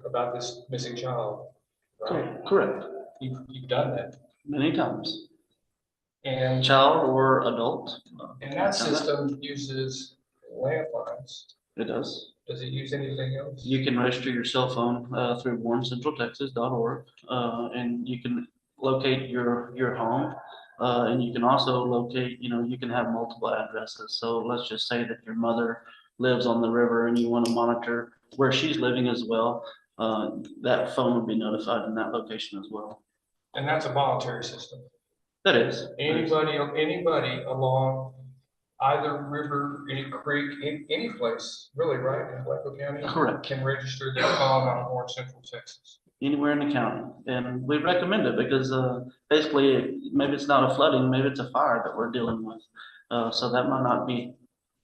about this missing child. Right? Correct, You've done that. many times, And child or adult. And that system uses landlines. It does. Does it use anything else? You can register your cell phone through warrencentraltexas.org, and you can locate your home. And you can also locate, you can have multiple addresses. So let's just say that your mother lives on the river and you want to monitor where she's living as well. That phone would be notified in that location as well. And that's a voluntary system. That is. Anybody along either river, any creek, any place, really, right, in Blanco County? Correct. Can register their phone on Warren Central Texas. Anywhere in the county. And we recommend it because basically, maybe it's not a flooding, maybe it's a fire that we're dealing with. So that might not be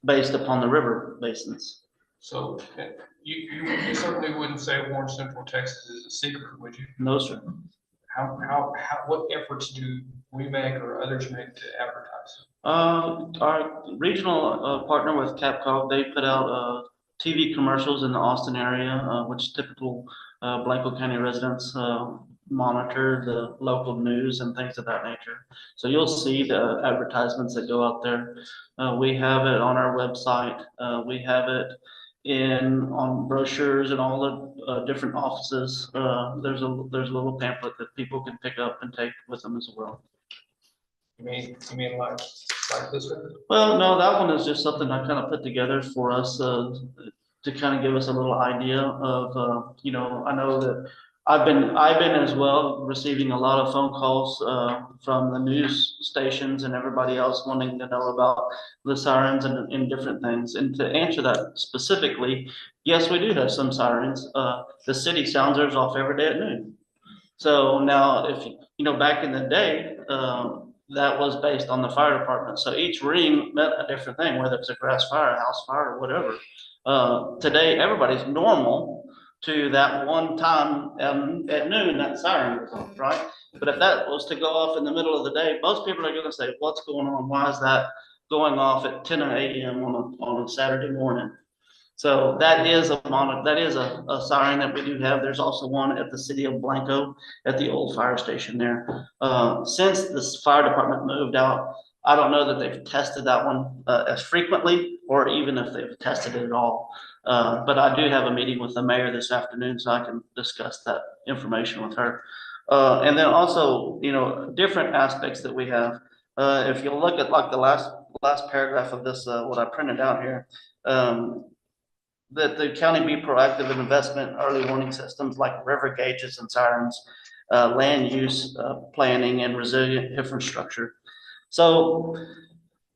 based upon the river basins. So you certainly wouldn't say Warren Central Texas is a secret, would you? No, sir. What efforts do we make or others make to advertise? Our regional partner with Capcom, they put out TV commercials in the Austin area, which typical Blanco County residents monitor the local news and things of that nature. So you'll see the advertisements that go out there. We have it on our website. We have it on brochures and all the different offices. There's a little pamphlet that people can pick up and take with them as well. You mean like this one? Well, no, that one is just something I kind of put together for us to kind of give us a little idea of, I know that I've been as well receiving a lot of phone calls from the news stations and everybody else wanting to know about the sirens and different things. And to answer that specifically, yes, we do have some sirens. The city sounds theirs off every day at noon. So now, if back in the day, that was based on the fire department. So each ring meant a different thing, whether it's a grass fire, a house fire, or whatever. Today, everybody's normal to that one time at noon, that siren goes off, right? But if that was to go off in the middle of the day, most people are going to say, what's going on? Why is that going off at 10 a.m. on a Saturday morning? So that is a siren that we do have. There's also one at the city of Blanco at the old fire station there. Since this fire department moved out, I don't know that they've tested that one as frequently or even if they've tested it at all. But I do have a meeting with the mayor this afternoon, so I can discuss that information with her. And then also, different aspects that we have. If you look at like the last paragraph of this, what I printed out here, that the county be proactive in investment, early warning systems like river gauges and sirens, land use planning and resilient infrastructure. So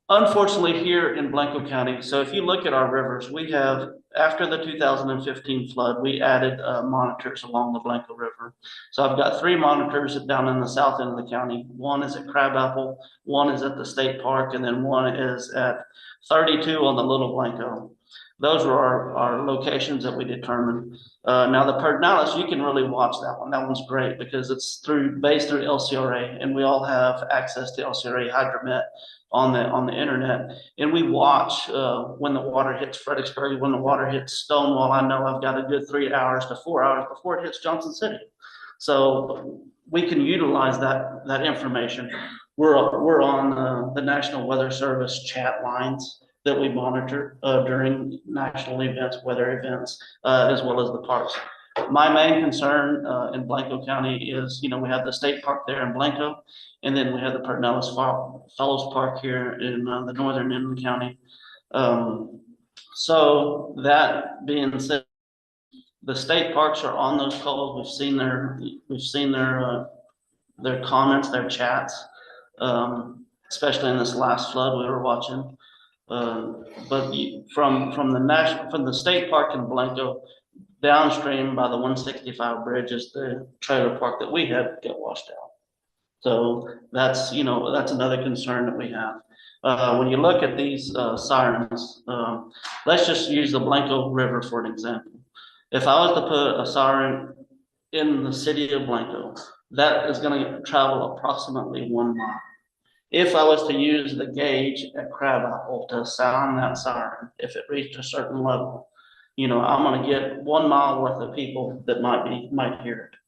unfortunately here in Blanco County, so if you look at our rivers, we have, after the 2015 flood, we added monitors along the Blanco River. So I've got 3 monitors down in the south end of the county. One is at Crabapple, one is at the state park, and then one is at 32 on the Little Blanco. Those were our locations that we determined. Now the Pedernales, you can really watch that one. That one's great because it's based through LCRA, and we all have access to LCRA Hydromet on the internet. And we watch when the water hits Fredericksburg, when the water hits Stonewall. I know I've got a good 3 hours to 4 hours before it hits Johnson City. So we can utilize that information. We're on the National Weather Service chat lines that we monitor during national events, weather events, as well as the parks. My main concern in Blanco County is, we have the state park there in Blanco, and then we have the Pedernales Fellows Park here in the northern end of the county. So that being said, the state parks are on those calls. We've seen their comments, their chats, especially in this last flood we were watching. But from the state park in Blanco downstream by the 165 bridge is the trailer park that we had get washed out. So that's another concern that we have. When you look at these sirens, let's just use the Blanco River for an example. If I was to put a siren in the city of Blanco, that is gonna travel approximately 1 mile. If I was to use the gauge at Crab Apple to sound that siren, if it reached a certain level, I'm gonna get 1 mile worth of people that might hear it.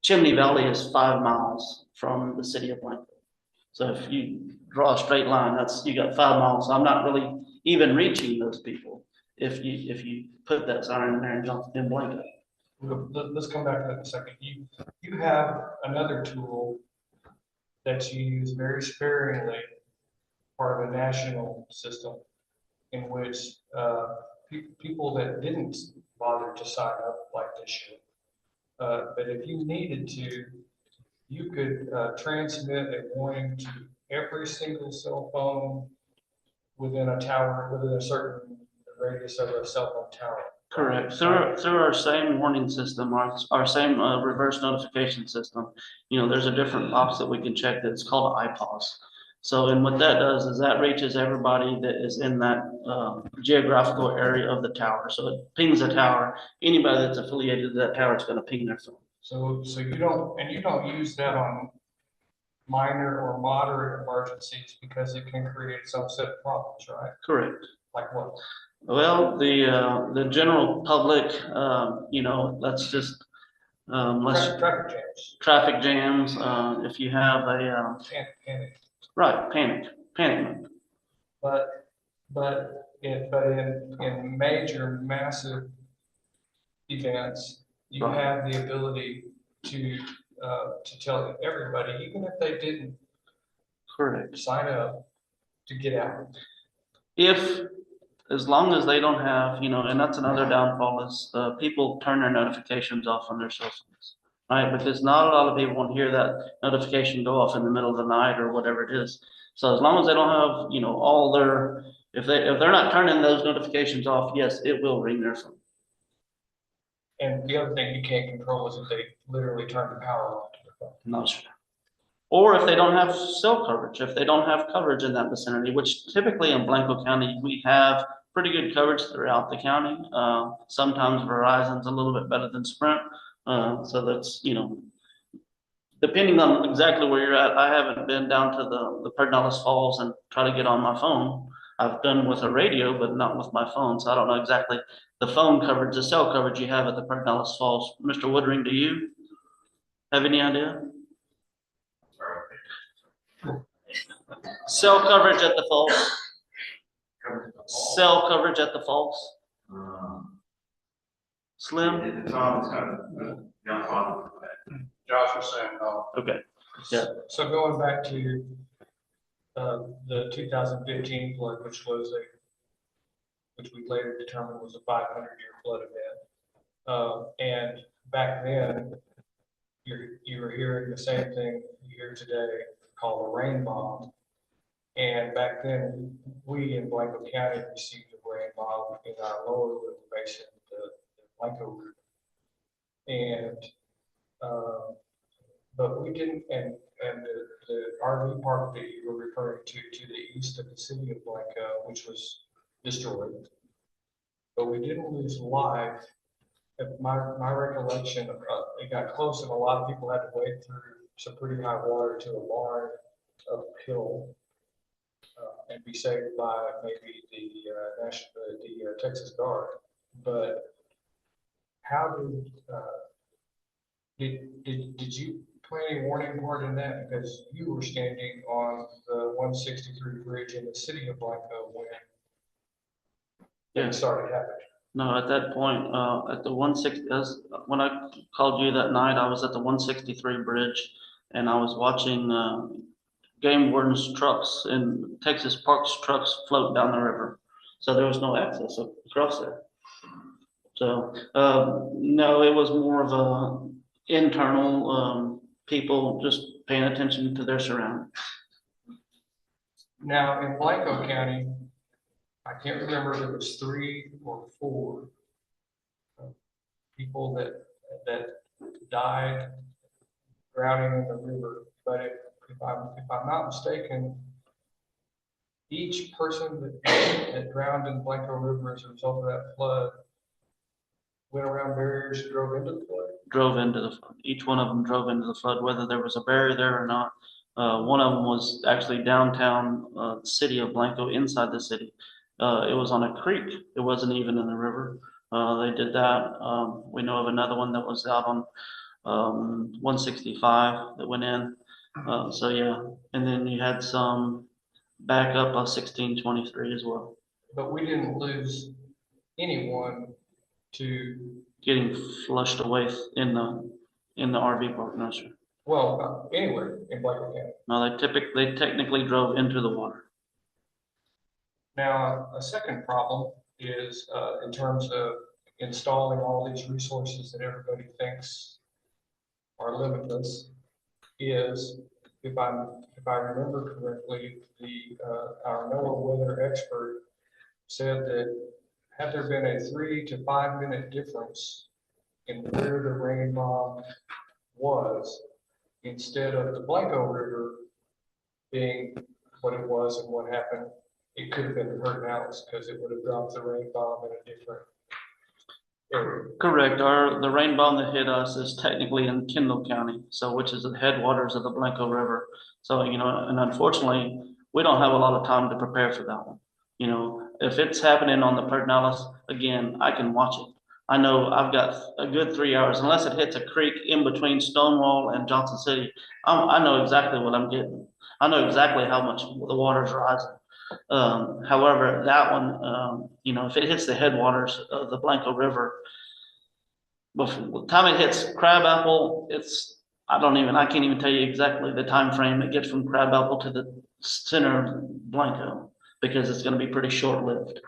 Chimney Valley is 5 miles from the city of Blanco. So if you draw a straight line, you got 5 miles. I'm not really even reaching those people if you put that siren in there in Blanco. Let's come back to that in a second. You have another tool that you use very sparingly, part of a national system, in which people that didn't bother to sign up like this should. But if you needed to, you could transmit a warning to every single cell phone within a tower, within a certain radius of a cell phone tower. Correct. Through our same warning system, our same reverse notification system, there's a different box that we can check that's called IPAWS. So, and what that does is that reaches everybody that is in that geographical area of the tower. So it pings the tower. Anybody that's affiliated to that tower is going to ping their phone. So you don't use that on minor or moderate emergencies because it can create some set of problems, right? Correct. Like what? Well, the general public, let's just traffic jams. If you have a Panic. right, panic mode. But in major massive events, you Right. have the ability to tell everybody, even if they didn't Correct. sign up, to get out. As long as they don't have, and that's another downfall is people turn their notifications off on their cell phones, right? Because not a lot of people want to hear that notification go off in the middle of the night or whatever it is. So as long as they don't have, all their, if they're not turning those notifications off, yes, it will ring their phone. And the other thing you can't control is if they literally turn the power on to the phone. No, sir. Or if they don't have cell coverage, if they don't have coverage in that vicinity, which typically in Blanco County, we have pretty good coverage throughout the county. Sometimes Verizon's a little bit better than Sprint. So that's, depending on exactly where you're at. I haven't been down to the Pedernales Falls and try to get on my phone. I've done with a radio, but not with my phone. So I don't know exactly the phone coverage, the cell coverage you have at the Pedernales Falls. Mr. Woodring, do you have any idea? Cell coverage at the falls? Cell coverage at the falls? Slim? Josh was saying no. Okay, yeah. So going back to the 2015 flood, which we later determined was a 500-year flood event. And back then, you were hearing the same thing you hear today called a rain bomb. And back then, we in Blanco County received a rain bomb in our lower river basin, the Blanco River. And but we didn't, and the RV park that you were referring to the east of the city of Blanco, which was destroyed. But we didn't lose life. My recollection, it got close and a lot of people had to wade through some pretty high water to a barn uphill and be saved by maybe the Texas Guard. But how did you play any warning part in that? Because you were standing on the 163 bridge in the city of Blanco when it started happening. No, at that point, at the 160, when I called you that night, I was at the 163 bridge and I was watching game wardens trucks and Texas Parks trucks float down the river. So there was no access across there. So, no, it was more of a internal, people just paying attention to their surroundings. Now, in Blanco County, I can't remember if it was 3 or 4 people that died drowning in the river. But if I'm not mistaken, each person that drowned in Blanco River as a result of that flood went around barriers and drove into the flood. drove into the flood. Each one of them drove into the flood, whether there was a barrier there or not. One of them was actually downtown, the city of Blanco, inside the city. It was on a creek. It wasn't even in the river. They did that. We know of another one that was out on 165 that went in. So yeah, and then you had some back up on 1623 as well, But we didn't lose anyone to, getting flushed away in the RV park. No, sir. well, anywhere in Blanco County. No, they technically drove into the water. Now, a second problem is in terms of installing all these resources that everybody thinks are limitless, is, if I remember correctly, our NOAA weather expert said that had there been a 3 to 5 minute difference in where the rain bomb was, instead of the Blanco River being what it was and what happened, it could have been the Pedernales, because it would have dropped the rain bomb in a different area. Correct. The rain bomb that hit us is technically in Kendall County, so which is the headwaters of the Blanco River. So, and unfortunately, we don't have a lot of time to prepare for that one. If it's happening on the Pedernales, again, I can watch it. I know I've got a good 3 hours, unless it hits a creek in between Stonewall and Johnson City. I know exactly what I'm getting. I know exactly how much the water's rising. However, that one, if it hits the headwaters of the Blanco River, before the time it hits Crabapple, I can't even tell you exactly the time frame it gets from Crabapple to the center of Blanco, because it's going to be pretty short-lived.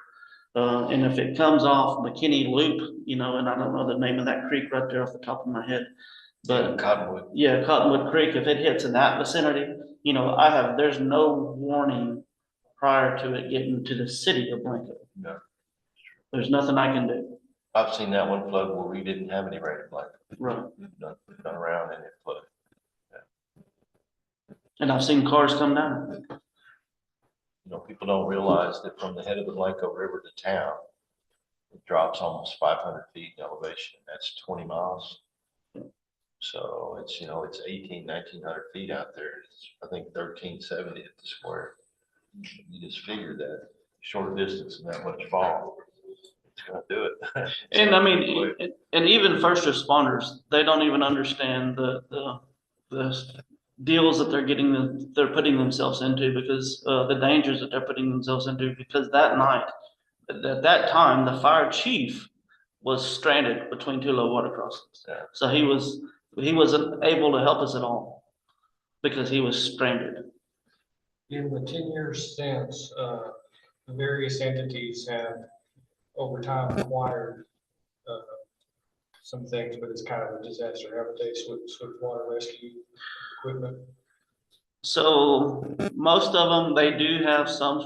And if it comes off McKinney Loop, and I don't know the name of that creek right there off the top of my head, but Cottonwood. yeah, Cottonwood Creek, if it hits in that vicinity, there's no warning prior to it getting to the city of Blanco. No. There's nothing I can do. I've seen that one flood where we didn't have any rain, like, Right. none around, and it flooded. And I've seen cars come down. People don't realize that from the head of the Blanco River to town, it drops almost 500 feet in elevation. That's 20 miles. So it's 1,900 feet out there. It's, I think, 1,370 at the square. You just figure that short distance and that much fall, it's gonna do it. And I mean, and even first responders, they don't even understand the deals that they're putting themselves into, because the dangers that they're putting themselves into, because that night, at that time, the fire chief was stranded between two low water crossings. Yeah. So he wasn't able to help us at all because he was stranded. In the 10 years since, the various entities have over time acquired some things, but it's kind of a disaster habitat, swift water rescue equipment. So most of them, they do have some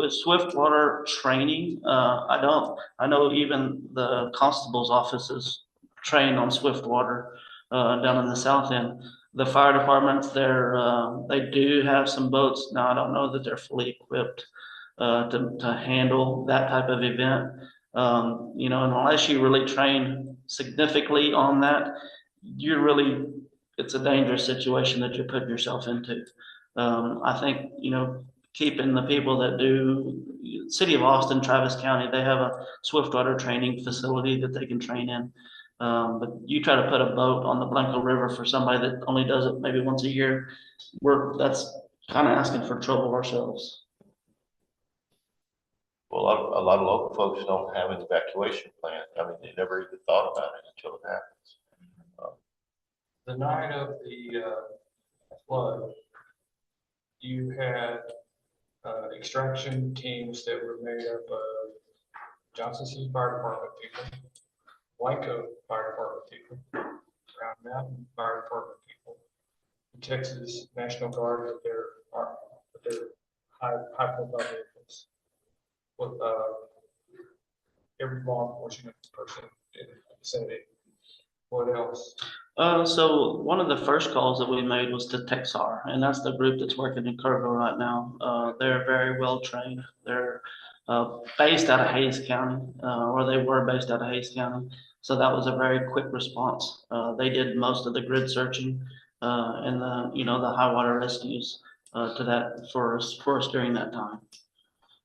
swift water training. I know even the constable's offices train on swift water down in the south end. The fire departments, they do have some boats. Now, I don't know that they're fully equipped to handle that type of event. And unless you really train significantly on that, it's a dangerous situation that you're putting yourself into. I think, keeping the people that do, City of Austin, Travis County, they have a swiftwater training facility that they can train in. But you try to put a boat on the Blanco River for somebody that only does it maybe once a year, that's kind of asking for trouble ourselves. Well, a lot of local folks don't have an evacuation plan. I mean, they never even thought about it until it happens. The night of the flood, you had extraction teams that were made up of Johnson City Fire Department people, Blanco Fire Department people, Round Mountain Fire Department people, the Texas National Guard with their high profile vehicles, with every law enforcement person in the vicinity. What else? So one of the first calls that we made was to Texar, and that's the group that's working in Kerrville right now. They're very well trained. They're based out of Hayes County, or they were based out of Hayes County. So that was a very quick response. They did most of the grid searching, and the, the high water rescues, to that for us during that time.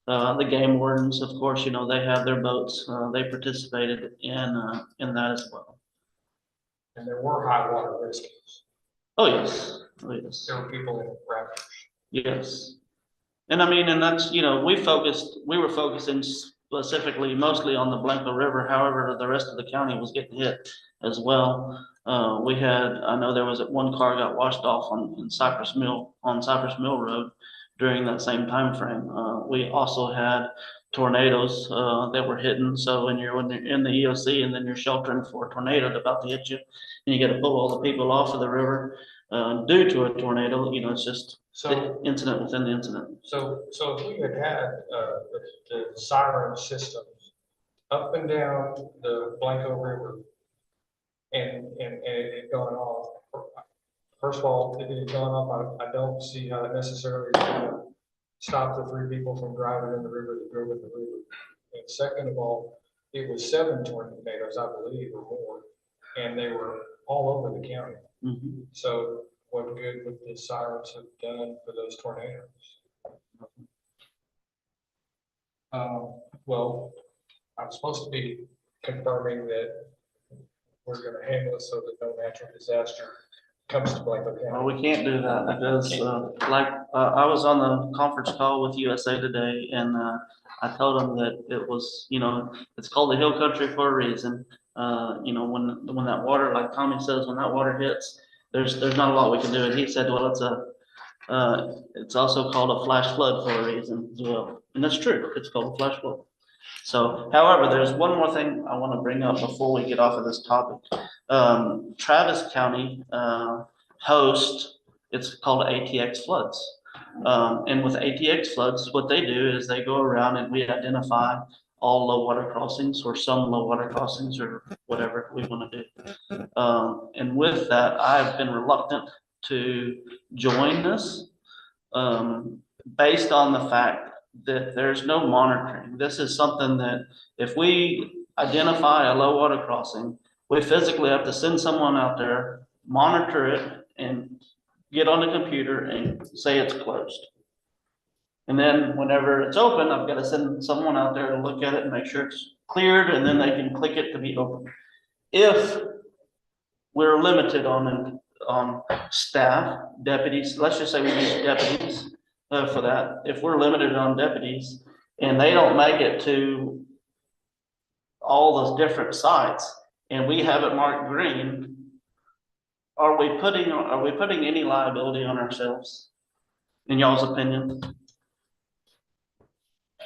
The game wardens, of course, they have their boats, they participated in that as well. And there were high water rescues. Oh, yes, oh, yes. There were people in rapids. Yes. And I mean, and that's, we were focusing specifically mostly on the Blanco River. However, the rest of the county was getting hit as well. I know there was one car got washed off on Cypress Mill Road during that same time frame. We also had tornadoes that were hitting. So when you're in the EOC and then you're sheltering for a tornado that's about to hit you, and you got to pull all the people off of the river due to a tornado, it's just the incident within the incident. So if we had the siren systems up and down the Blanco River and it had gone off, first of all, if it had gone off, I don't see how it necessarily stopped the 3 people from driving in the river that drove in the river. And second of all, it was 7 tornadoes, I believe, or more, and they were all over the county. Mhm. So what good would the sirens have done for those tornadoes? Well, I'm supposed to be confirming that we're gonna handle it so that no natural disaster comes to Blanco Well, County. we can't do that because, I was on the conference call with USA Today, and I told them that it was, it's called the Hill Country for a reason. When that water, like Tommy says, when that water hits, there's not a lot we can do. And he said, well, it's also called a flash flood for a reason as well. And that's true. It's called a flash flood. So, however, there's one more thing I want to bring up before we get off of this topic. Travis County hosts, it's called ATX floods. And with ATX floods, what they do is they go around and we identify all low water crossings or some low water crossings or whatever we want to do. And with that, I've been reluctant to join this based on the fact that there's no monitoring. This is something that if we identify a low water crossing, we physically have to send someone out there, monitor it, and get on the computer and say it's closed. And then whenever it's open, I've got to send someone out there to look at it and make sure it's cleared, and then they can click it to be open. If we're limited on staff, deputies, let's just say we use deputies for that. If we're limited on deputies and they don't make it to all those different sites and we have it marked green, are we putting any liability on ourselves, in y'all's opinion?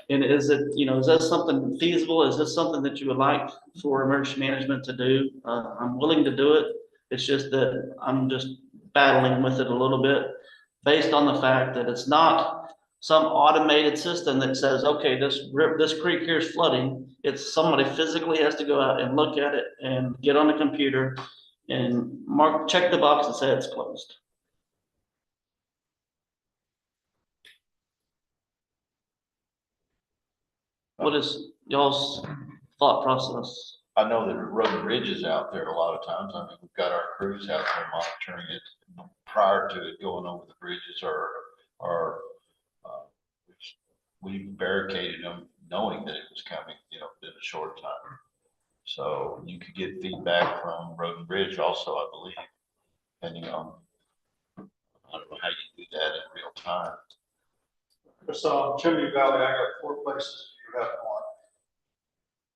And is it, is that something feasible? Is this something that you would like for emergency management to do? I'm willing to do it. It's just that I'm just battling with it a little bit based on the fact that it's not some automated system that says, okay, this creek here is flooding. It's somebody physically has to go out and look at it and get on the computer and check the box and say it's closed. What is y'all's thought process? I know that Road and Bridge is out there a lot of times. I mean, we've got our crews out there monitoring it prior to it going over the bridges or we barricaded them knowing that it was coming, in a short time. So you could get feedback from Road and Bridge also, I believe, depending on, I don't know how you do that in real time. So Chimney Valley, I got 4 places you have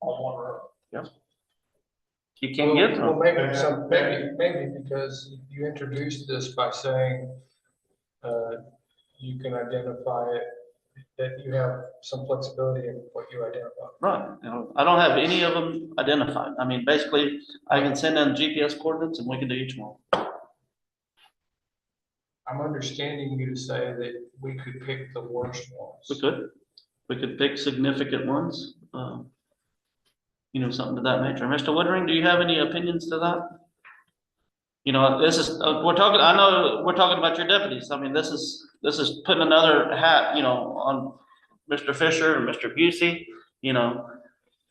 on one road. Yep. You can't get them. Well, maybe because you introduced this by saying you can identify it, that you have some flexibility in what you identify. Right. I don't have any of them identified. I mean, basically, I can send in GPS coordinates and we can do each one. I'm understanding you to say that we could pick the worst ones. We could pick significant ones, something to that nature. Mr. Woodring, do you have any opinions to that? This is, I know we're talking about your deputies. I mean, this is putting another hat, on Mr. Fisher and Mr. Busey,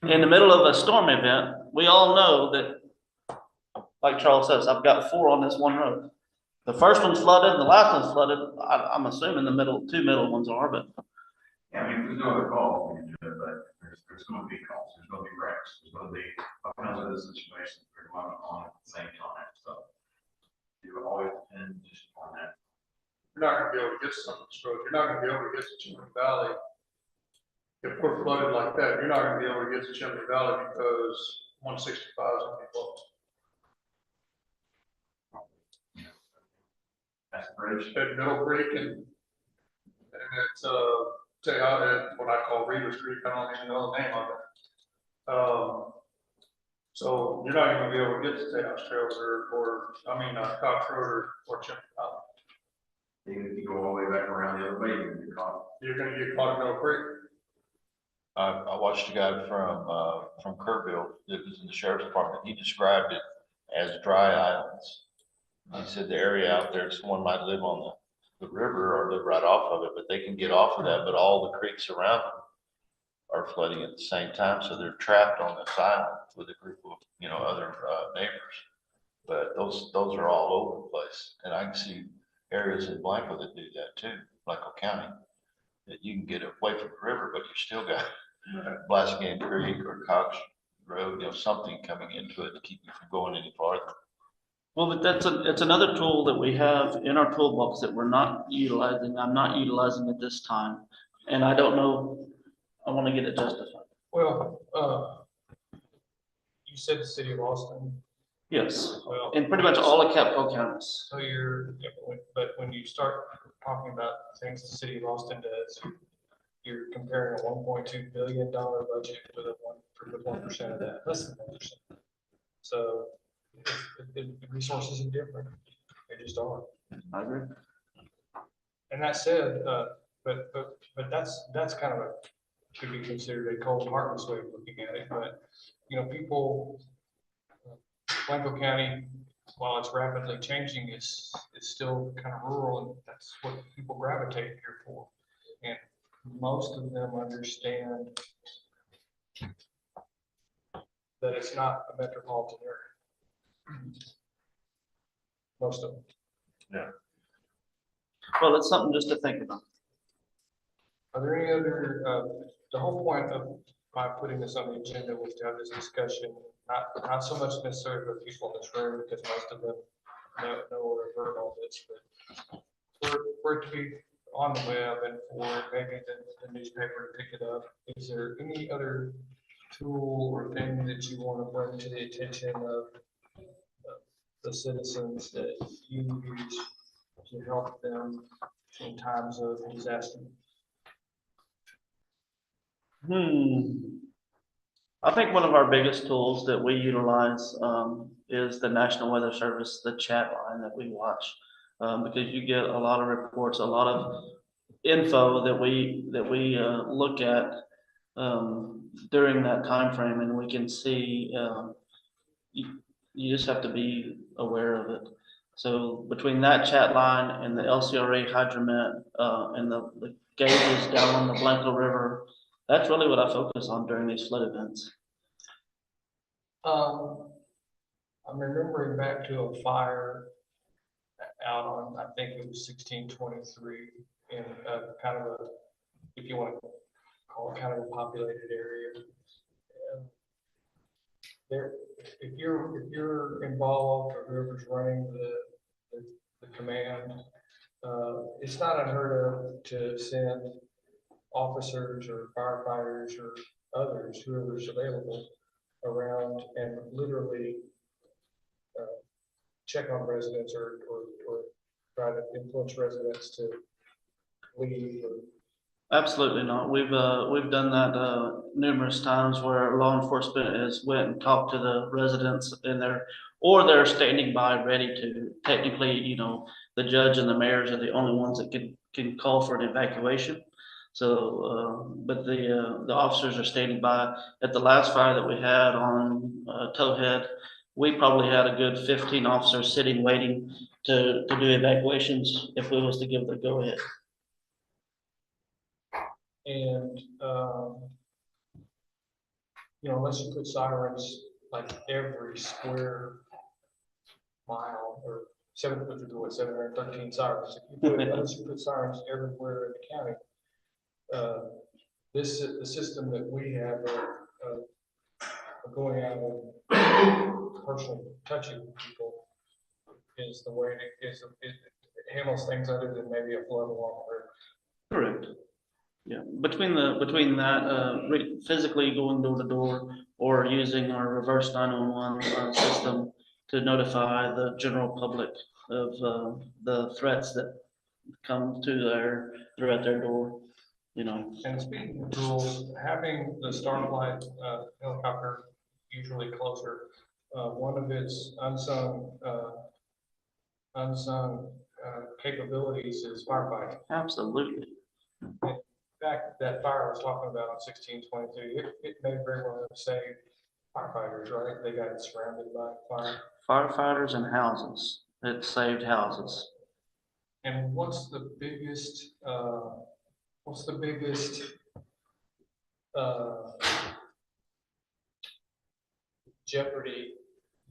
in the middle of a storm event, we all know that, like Charles says, I've got 4 on this one road. The first one's flooded, and the last one's flooded. I'm assuming the two middle ones are, but Yeah, I mean, there's no other call, but there's gonna be calls, there's gonna be wrecks, there's gonna be, because of the situation, pretty much on at the same time, so. You always depend just on that. You're not gonna be able to get some of this road, you're not gonna be able to get to Chimney Valley. If we're flooded like that, you're not gonna be able to get to Chimney Valley because 165 is gonna be closed. That's bridge. At Middle Creek and it's, tell you how, what I call Reader's Creek, I don't even know the name of it. So you're not even gonna be able to get to Tejas Trails Cox Road or Chimney Valley. Even if you go all the way back around the other way, you're gonna get caught. You're gonna get caught in Middle Creek. I watched a guy from Kerrville that was in the sheriff's department. He described it as dry islands. He said the area out there, someone might live on the river or live right off of it, but they can get off of that, but all the creeks around them are flooding at the same time, so they're trapped on this island with a group of, other neighbors. But those are all over the place, and I can see areas in Blanco that do that too, Blanco County, that you can get away from the river, but you still got Blaskin Creek or Cox Road, something coming into it to keep you from going any farther. well, but it's another tool that we have in our toolbox that we're not utilizing. I'm not utilizing at this time, and I don't know. I want to get it justified. Well, you said the city of Austin. Yes, Well, and pretty much all of Capco counties. So but when you start talking about things the city of Austin does, you're comparing a $1.2 billion budget with 1% of that, less than 1%. So the resources are different. They just are. I agree. And that said, but that's kind of could be considered a cold heartless way of looking at it. But people, Blanco County, while it's rapidly changing, is still kind of rural, and that's what people gravitate here for. And most of them understand that it's not a metropolitan area. Most of them. Yeah. Well, it's something just to think about. Are there any other, the whole point of my putting this on the agenda was to have this discussion, not so much necessarily for people in this room, because most of them know or have heard all this, but for it to be on the web and for maybe the newspaper to pick it up. Is there any other tool or thing that you want to bring to the attention of the citizens that you use to help them in times of disaster? I think one of our biggest tools that we utilize is the National Weather Service, the chat line that we watch, because you get a lot of reports, a lot of info that we look at during that time frame, and we can see. You just have to be aware of it. So between that chat line and the LCRA hydromet and the gauges down on the Blanco River, that's really what I focus on during these flood events. I'm remembering back to a fire out on, I think it was 1623 in kind of a, if you want to call it kind of a populated area. There, if you're involved or whoever's running the command, it's not unheard of to send officers or firefighters or others, whoever's available, around and literally check on residents or try to influence residents to leave. Absolutely not. We've done that numerous times where law enforcement has went and talked to the residents in there, or they're standing by ready to. Technically, the judge and the mayors are the only ones that can call for an evacuation. So, but the officers are standing by. At the last fire that we had on Towhead, we probably had a good 15 officers sitting waiting to do evacuations if we was to give the go ahead. And you know, unless you put sirens like every square mile or 713 sirens. Unless you put sirens everywhere in the county, the system that we have of going out and personally touching people is the way it is. It handles things other than maybe a flood along the river. Correct. Yeah, between that, physically going door to door or using our reverse 911 system to notify the general public of the threats that come through at their door, you know. And speaking of tools, having the Starflight helicopter usually closer, one of its unsung capabilities is firefighting. Absolutely. In fact, that fire I was talking about on 1622, it may very well have saved firefighters, right? They got surrounded by fire. Firefighters and houses. It saved houses. And what's the biggest jeopardy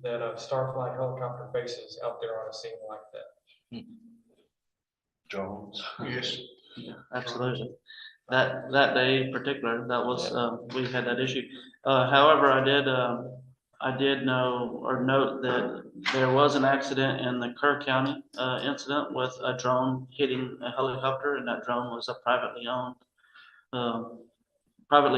that a Starflight helicopter faces out there on a scene like that? Drones. Yes. Yeah, absolutely. That day in particular, that was, we had that issue. However, I did know or note that there was an accident in the Kerr County, incident with a drone hitting a helicopter, and that drone was a privately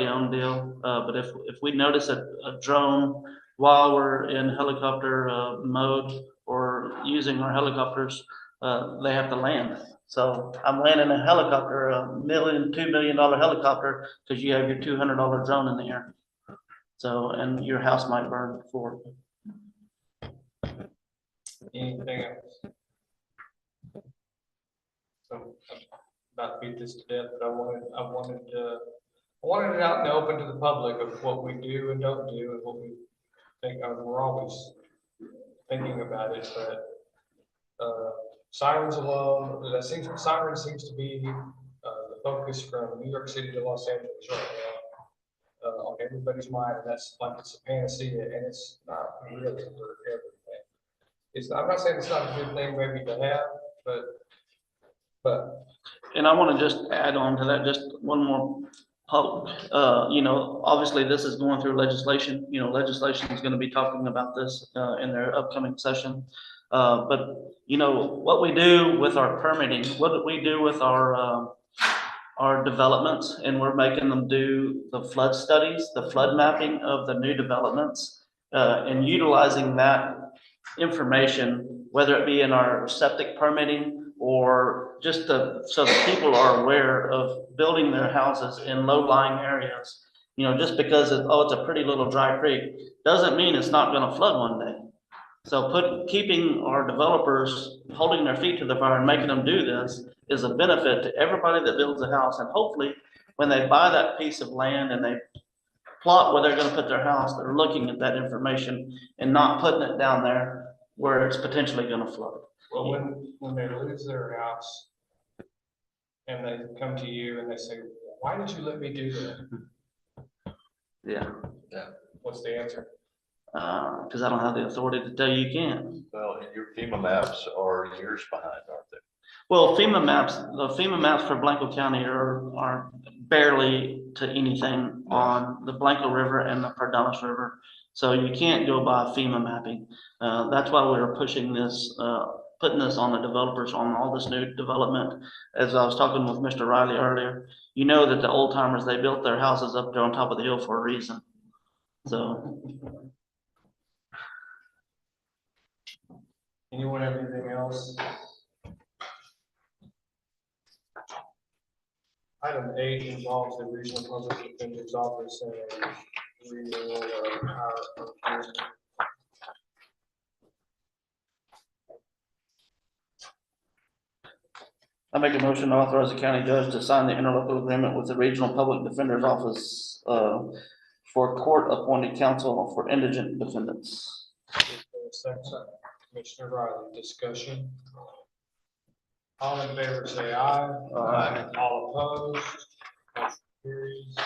owned deal. But if we notice a drone while we're in helicopter, mode or using our helicopters, they have to land. So I'm landing a helicopter, $2 million helicopter, because you have your $200 drone in the air. So, and your house might burn for it. Anything else? So I'm about to beat this to death, but I wanted it out in the open to the public of what we do and don't do and what we think. We're always thinking about it, but sirens alone, siren seems to be the focus from New York City to Los Angeles right now, on everybody's mind, and that's like it's a panacea, and it's not really for everything. I'm not saying it's not a good thing maybe to have, but. And I want to just add on to that, just one more poke. You know, obviously this is going through legislation. You know, legislation is going to be talking about this in their upcoming session. But you know, what we do with our permitting, what we do with our developments, and we're making them do the flood studies, the flood mapping of the new developments, and utilizing that information, whether it be in our septic permitting or just so that people are aware of building their houses in low-lying areas. You know, just because it's a pretty little dry creek, doesn't mean it's not gonna flood one day. So keeping our developers holding their feet to the fire and making them do this is a benefit to everybody that builds a house. And hopefully, when they buy that piece of land and they plot where they're gonna put their house, they're looking at that information and not putting it down there where it's potentially gonna flood. Well, when they lose their house and they come to you and they say, why did you let me do that? Yeah. What's the answer? Because I don't have the authority to tell you can't. Well, and your FEMA maps are years behind, aren't they? Well, the FEMA maps for Blanco County are barely to anything on the Blanco River and the Perdomo River. So you can't go by FEMA mapping. That's why we were pushing this, putting this on the developers on all this new development. As I was talking with Mr. Riley earlier, you know that the old timers, they built their houses up there on top of the hill for a reason. So. Anyone have anything else? Item 8 involves the Regional Public Defender's Office and a renewal of our. I make a motion to authorize the county judge to sign the interlocal agreement with the Regional Public Defender's Office for court-appointed counsel for indigent defendants. Second, Commissioner Riley, discussion. All in favor, say aye. Aye. All opposed, motion carries.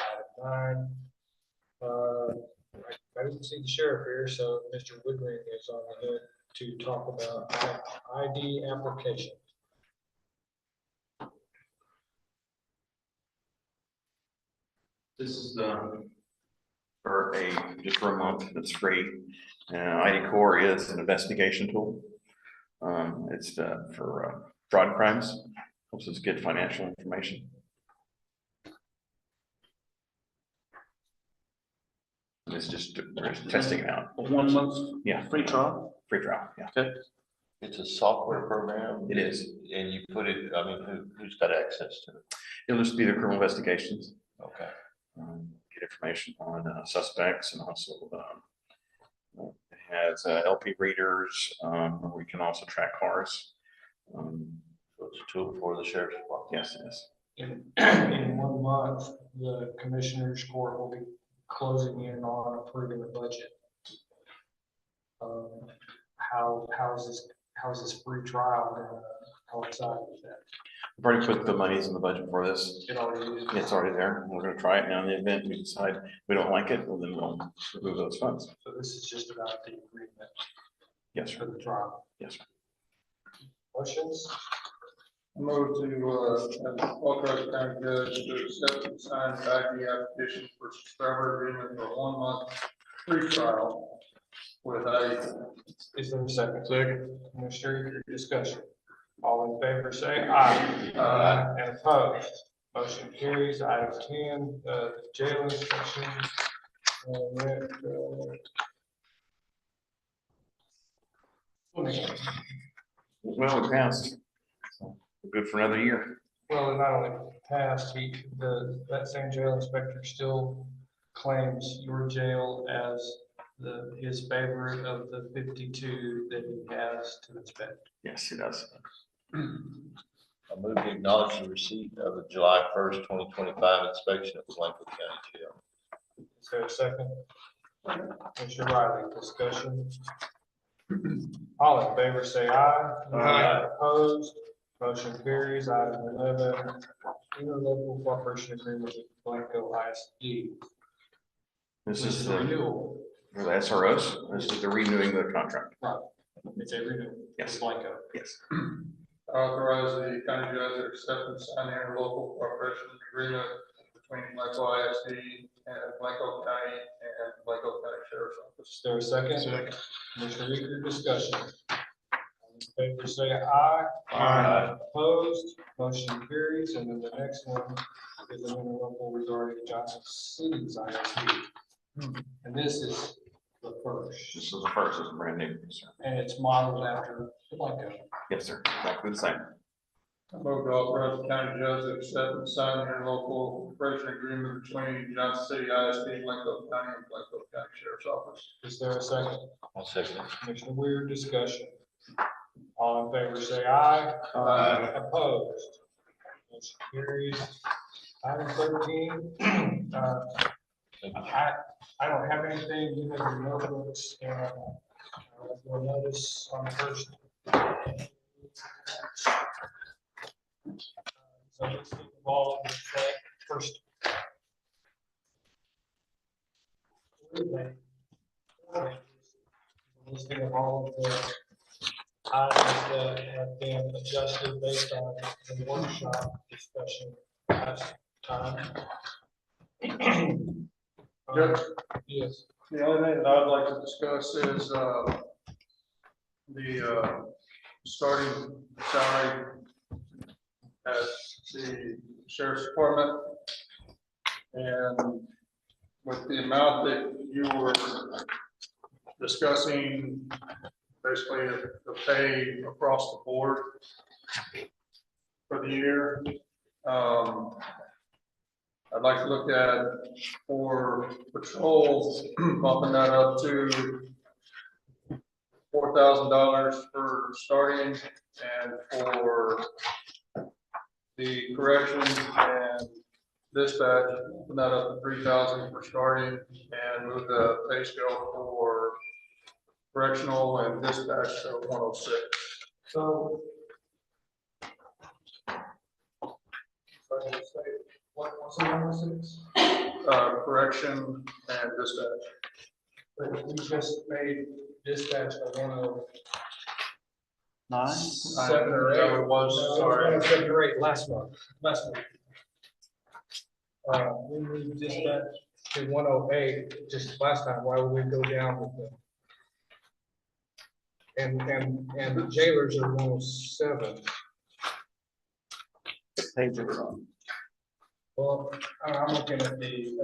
Item 9. I didn't see the sheriff here, so Mr. Woodring is on the hook to talk about ID application. This is just for a month, it's free. ID Core is an investigation tool. It's for fraud crimes, helps us get financial information. It's just we're just testing it out. 1 month Yeah, free trial. free trial, yeah. Okay. It's a software program. It is. And you put it, I mean, who's got access to it? It'll just be the criminal investigations. Okay. Get information on suspects, and also it has LP readers, where we can also track cars. So it's a tool for the sheriff's department. Yes, it is. In 1 month, the commissioners court will be closing in on approving the budget. How's this free trial gonna coincide with that? We've already put the monies in the budget for this. It already is. It's already there. We're gonna try it now. In the event we decide we don't like it, well, then we'll remove those funds. So this is just about the agreement Yes, sir. for the trial. Yes, sir. Questions? Move to, authorize the county judge to accept and sign the ID application for subscriber agreement for 1 month free trial with ID. Is there a second? Second. Commissioner, your discussion. All in favor, say aye. Aye. And opposed? Motion carries. Item 10, the jail inspection. Well, we passed. So we're good for another year. Well, it not only passed, that same jail inspector still claims your jail as his favorite of the 52 that he has to inspect. Yes, he does. I move to acknowledge the receipt of the July 1st, 2025 inspection of the Blanco County Jail. Is there a second? Mr. Riley, discussion. All in favor, say aye. Aye. Opposed? Motion carries. Item 11, interlocal cooperation agreement with Blanco ISD. This is the renewal. for the SROs. This is the renewing the contract. Right. It's a renewal. Yes. Blanco. Yes. Authorize the county judge to accept and sign the interlocal cooperation agreement between Blanco ISD and Blanco County and Blanco County Sheriff's Office. Is there a second? Second. Commissioner Reaper, discussion. All in favor, say aye. Aye. Opposed? Motion carries. And then the next one is an interlocal regarding Johnson City's ISD. And this is the first, This is the first. It's brand new. Sir. and it's modeled after Blanco. Yes, sir. Exactly the same. I move to authorize the county judge to accept and sign the interlocal cooperation agreement between Johnson City ISD, Blanco County, and Blanco County Sheriff's Office. Is there a second? I'll second it. Commissioner Weir, discussion. All in favor, say aye. Aye. Opposed? Motion carries. Item 13, I don't have anything, you have your notebooks, and you'll notice on the first. So let's get the ball in the first. Listing of all of the items that have been adjusted based on the workshop discussion last time. Judge? Yes. The only thing that I'd like to discuss is, the, starting salary at the sheriff's department. And with the amount that you were discussing, basically the pay across the board for the year, I'd like to look at for patrol, bumping that up to $4,000 for starting, and for the corrections and dispatch, putting that up to $3,000 for starting, and move the pay scale for correctional and dispatch to 106. So. What's the number 6? Correction and dispatch. But we just made dispatch a 107 or 8. It was, sorry. 107 or 8 last month. We moved dispatch to 108 just last time. Why would we go down with them? And the jailers are 107. Page it wrong. Well, I'm looking at the,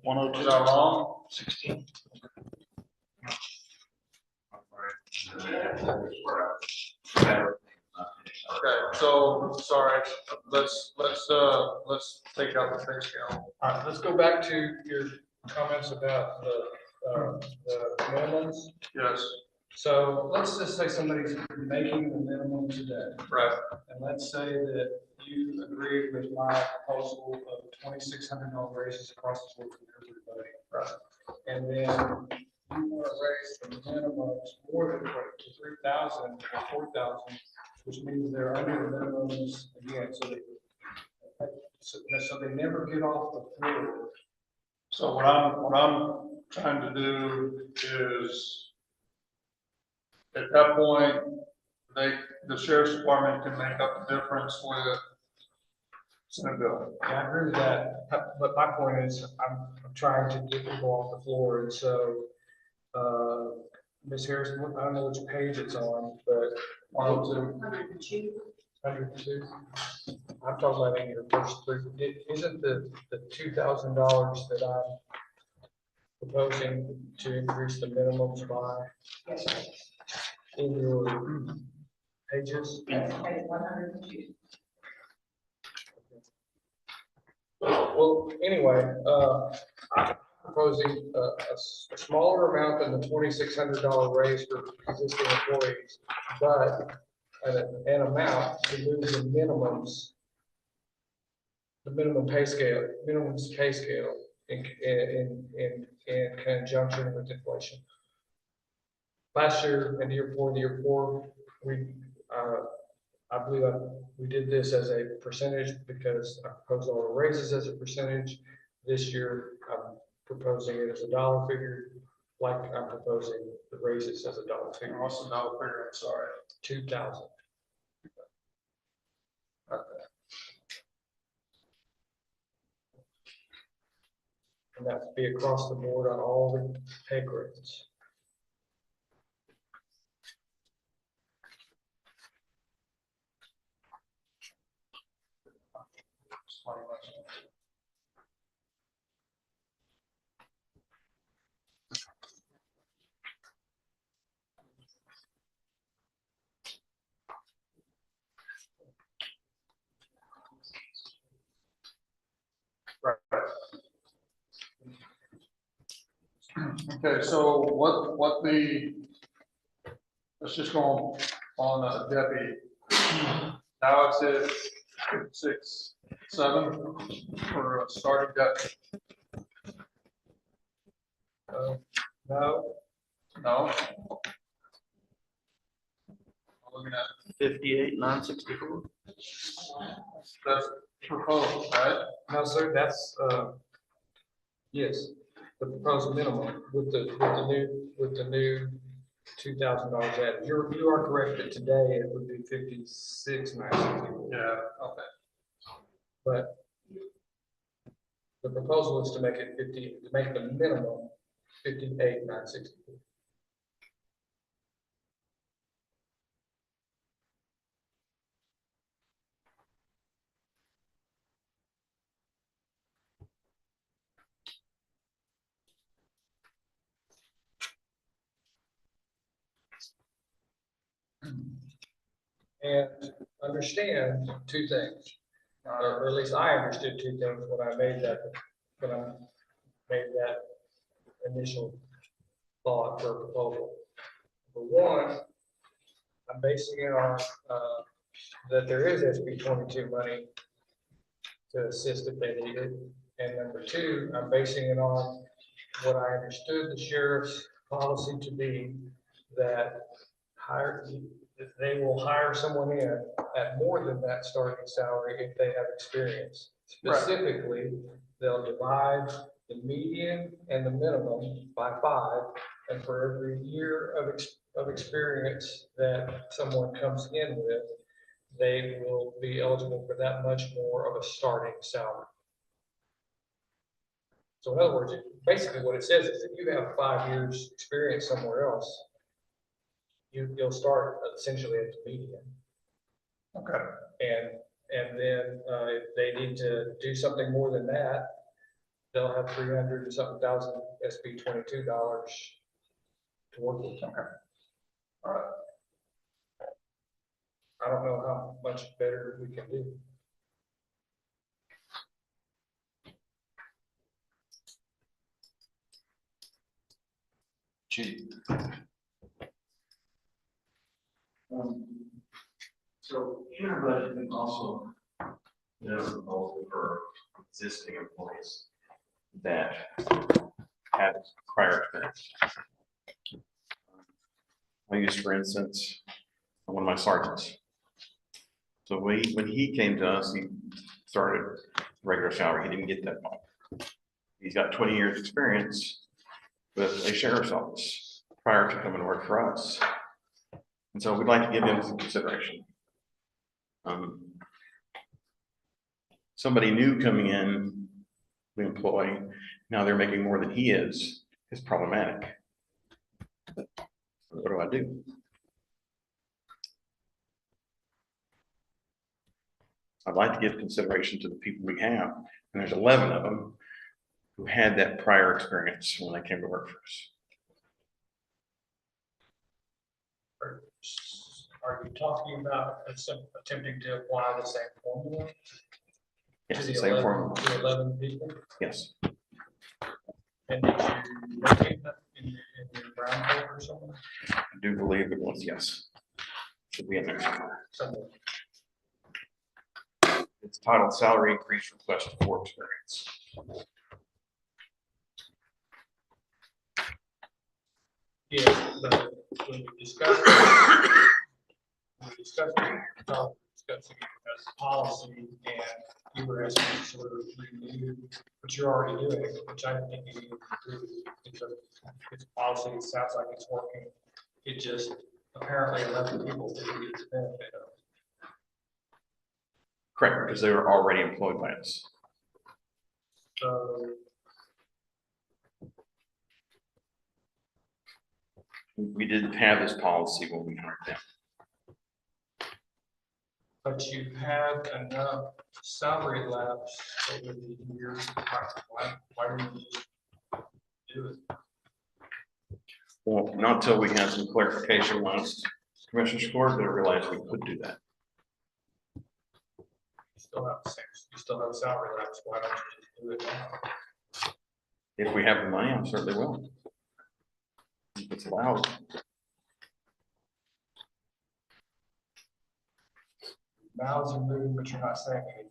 102. Is that wrong? 16. Okay, so, sorry, let's take out the pay scale. all right, let's go back to your comments about the minimums. Yes, So let's just say somebody's making the minimum today. right, And let's say that you agree with my proposal of $2,600 raises across the board for everybody. Right. And then you want to raise the minimums more than to 3,000 or 4,000, which means they're under the minimums again, so they never get off the floor. so what I'm trying to do is, at that point, the sheriff's department can make up the difference with Senate bill. Yeah, I agree with that, but my point is, I'm trying to get people off the floor, and so, Ms. Harrison, I don't know which page it's on, but. 102. 102. I'm talking about in your first three, isn't the $2,000 that I'm proposing to increase the minimums by in your pages? Well, anyway, I'm proposing a smaller amount than the $2,600 raise for existing employees, but an amount to move the minimums, the minimum pay scale in conjunction with inflation. Last year and the year before, we, I believe we did this as a percentage because I proposed all the raises as a percentage. This year, I'm proposing it as a dollar figure, like I'm proposing the raises as a dollar figure. What's the dollar figure? I'm sorry. 2,000. And that would be across the board on all the pay grades. Okay, so let's just go on a deputy. Now it's at 6.7 for a starting deputy. No, No? I'm looking at, 58,964. that's proposed, right? no, sir, that's, yes, the proposed minimum with the new $2,000 added. You are correct that today it would be 56,964. Yeah, okay. But the proposal is to make it 50, to make the minimum 58,964. And understand two things, or at least I understood two things when I made that initial thought for a proposal. Number one, I'm basing it on that there is SB 22 money to assist if they need it. And number two, I'm basing it on what I understood the sheriff's policy to be, that they will hire someone in at more than that starting salary if they have experience. Right. Specifically, they'll divide the median and the minimum by 5, and for every year of experience that someone comes in with, they will be eligible for that much more of a starting salary. So in other words, basically what it says is if you have 5 years experience somewhere else, you'll start essentially at the median. Okay. And then, if they need to do something more than that, they'll have 300 and something thousand SB $22 to work with. Okay. All right. I don't know how much better we can do. Chief. So in our budget, we also, there's a proposal for existing employees that have prior experience. I use, for instance, one of my sergeants. So when he came to us, he started regular salary. He didn't get that much. He's got 20 years experience with a sheriff's office prior to coming to work for us. And so we'd like to give him some consideration. Somebody new coming in, the employee, now they're making more than he is problematic. What do I do? I'd like to give consideration to the people we have, and there's 11 of them who had that prior experience when they came to work for us. Are you talking about attempting to apply the same formula? Yes, To the the same 11 formula. To 11 people? Yes. And did you locate that in your brown paper or something? I do believe it was, yes. Should be in there somewhere. Something. It's titled Salary Increase Request for Experience. Yeah, but when we discussed discussing it as policy, and you were asking to sort of review what you're already doing, which I think you need to do. It's policy, it sounds like it's working. It just apparently 11 people didn't get the benefit of it. Correct, because they were already employed by us. So We didn't have this policy when we hired them. but you had enough salary lapse over the years. Why didn't you just do it? Well, not until we had some clarification last Commissioner's Court, that I realized we could do that. You still have the same, you still have salary lapse. Why don't you just do it now? If we have the money, I certainly will. If it's allowed. Mouths are moving, but you're not saying anything.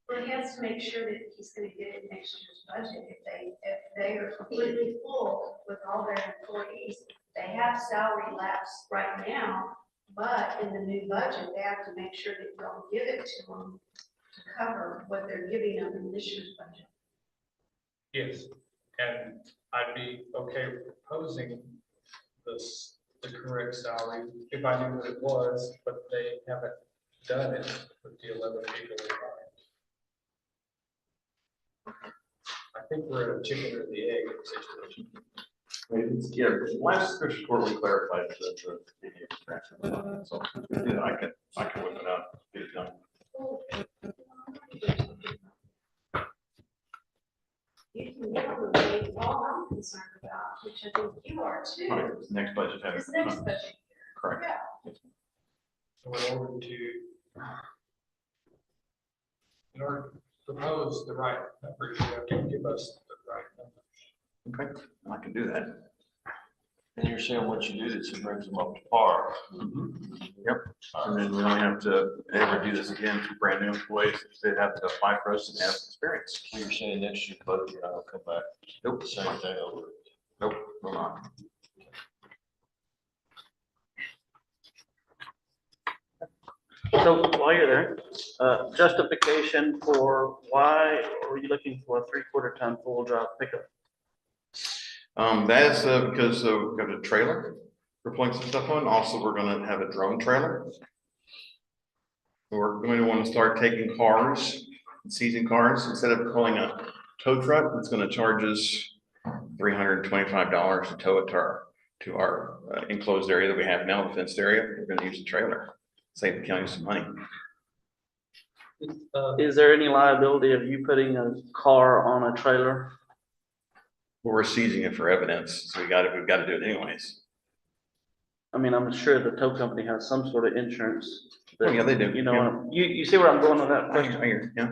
Well, he has to make sure that he's gonna get it next year's budget. If they are completely full with all their employees, they have salary lapse right now, but in the new budget, they have to make sure that you don't give it to them to cover what they're giving them in this year's budget. Yes, and I'd be okay with proposing the correct salary if I knew what it was, but they haven't done it with the 11 people in mind. I think we're in a chicken or the egg situation. Yeah, last Commissioner's Court, we clarified the so yeah, I can whip it up, get it done. You can get on the way, all I'm concerned about, which I think you are too, Right, next budget. is next budget. Correct. Yeah. So in order to propose the right numbers, you have to give us the right numbers. Okay, I can do that. And you're saying once you do this, it brings them up to par. Yep, and then we only have to ever do this again for brand new employees, they have to apply for us and have experience. So you're saying next year's budget, you're not gonna come back, Nope. the same thing over. Nope, we're not. So So while you're there, justification for why are you looking for a 3/4 ton full drive pickup? That is because we've got a trailer we're pulling some stuff on. Also, we're gonna have a drone trailer. We're going to want to start taking cars, seizing cars, instead of calling a tow truck, it's gonna charge us $325 to tow it to our enclosed area that we have now, the fenced area. We're gonna use the trailer, save the county some money. Is there any liability of you putting a car on a trailer? We're seizing it for evidence, so we've got to do it anyways. I mean, I'm sure the tow company has some sort of insurance. Oh, yeah, they do. You know, Yeah. you see where I'm going with that I question? hear, yeah.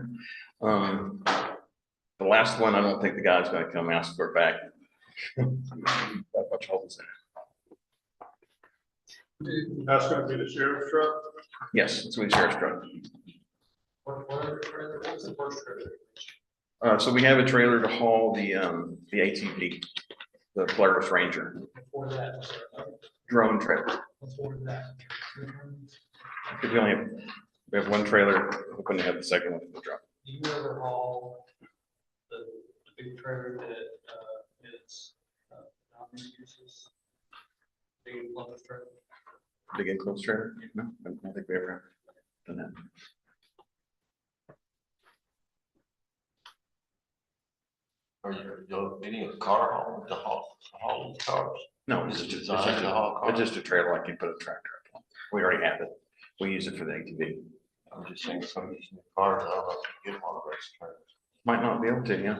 The last one, I don't think the guy's gonna come ask for it back. That much hope is in it. That's gonna be the sheriff's truck? Yes, it's with the sheriff's truck. What's the first trailer? So we have a trailer to haul the ATV, the Polaris Ranger Before that, drone trailer. before that. Because we have one trailer, we're going to have the second one for the drone. Do you ever haul the big trailer that is non uses? Big enclosed trailer? Big enclosed trailer? No, I don't think we ever done that. Are you getting a car home to haul cars? No, Is it's it just, designed to haul cars? it's just a trailer like you put a tractor up on. We already have it. We use it for the ATV. I'm just saying, some of these new cars, I don't know if you get one of those trailers. Might not be able to, yeah.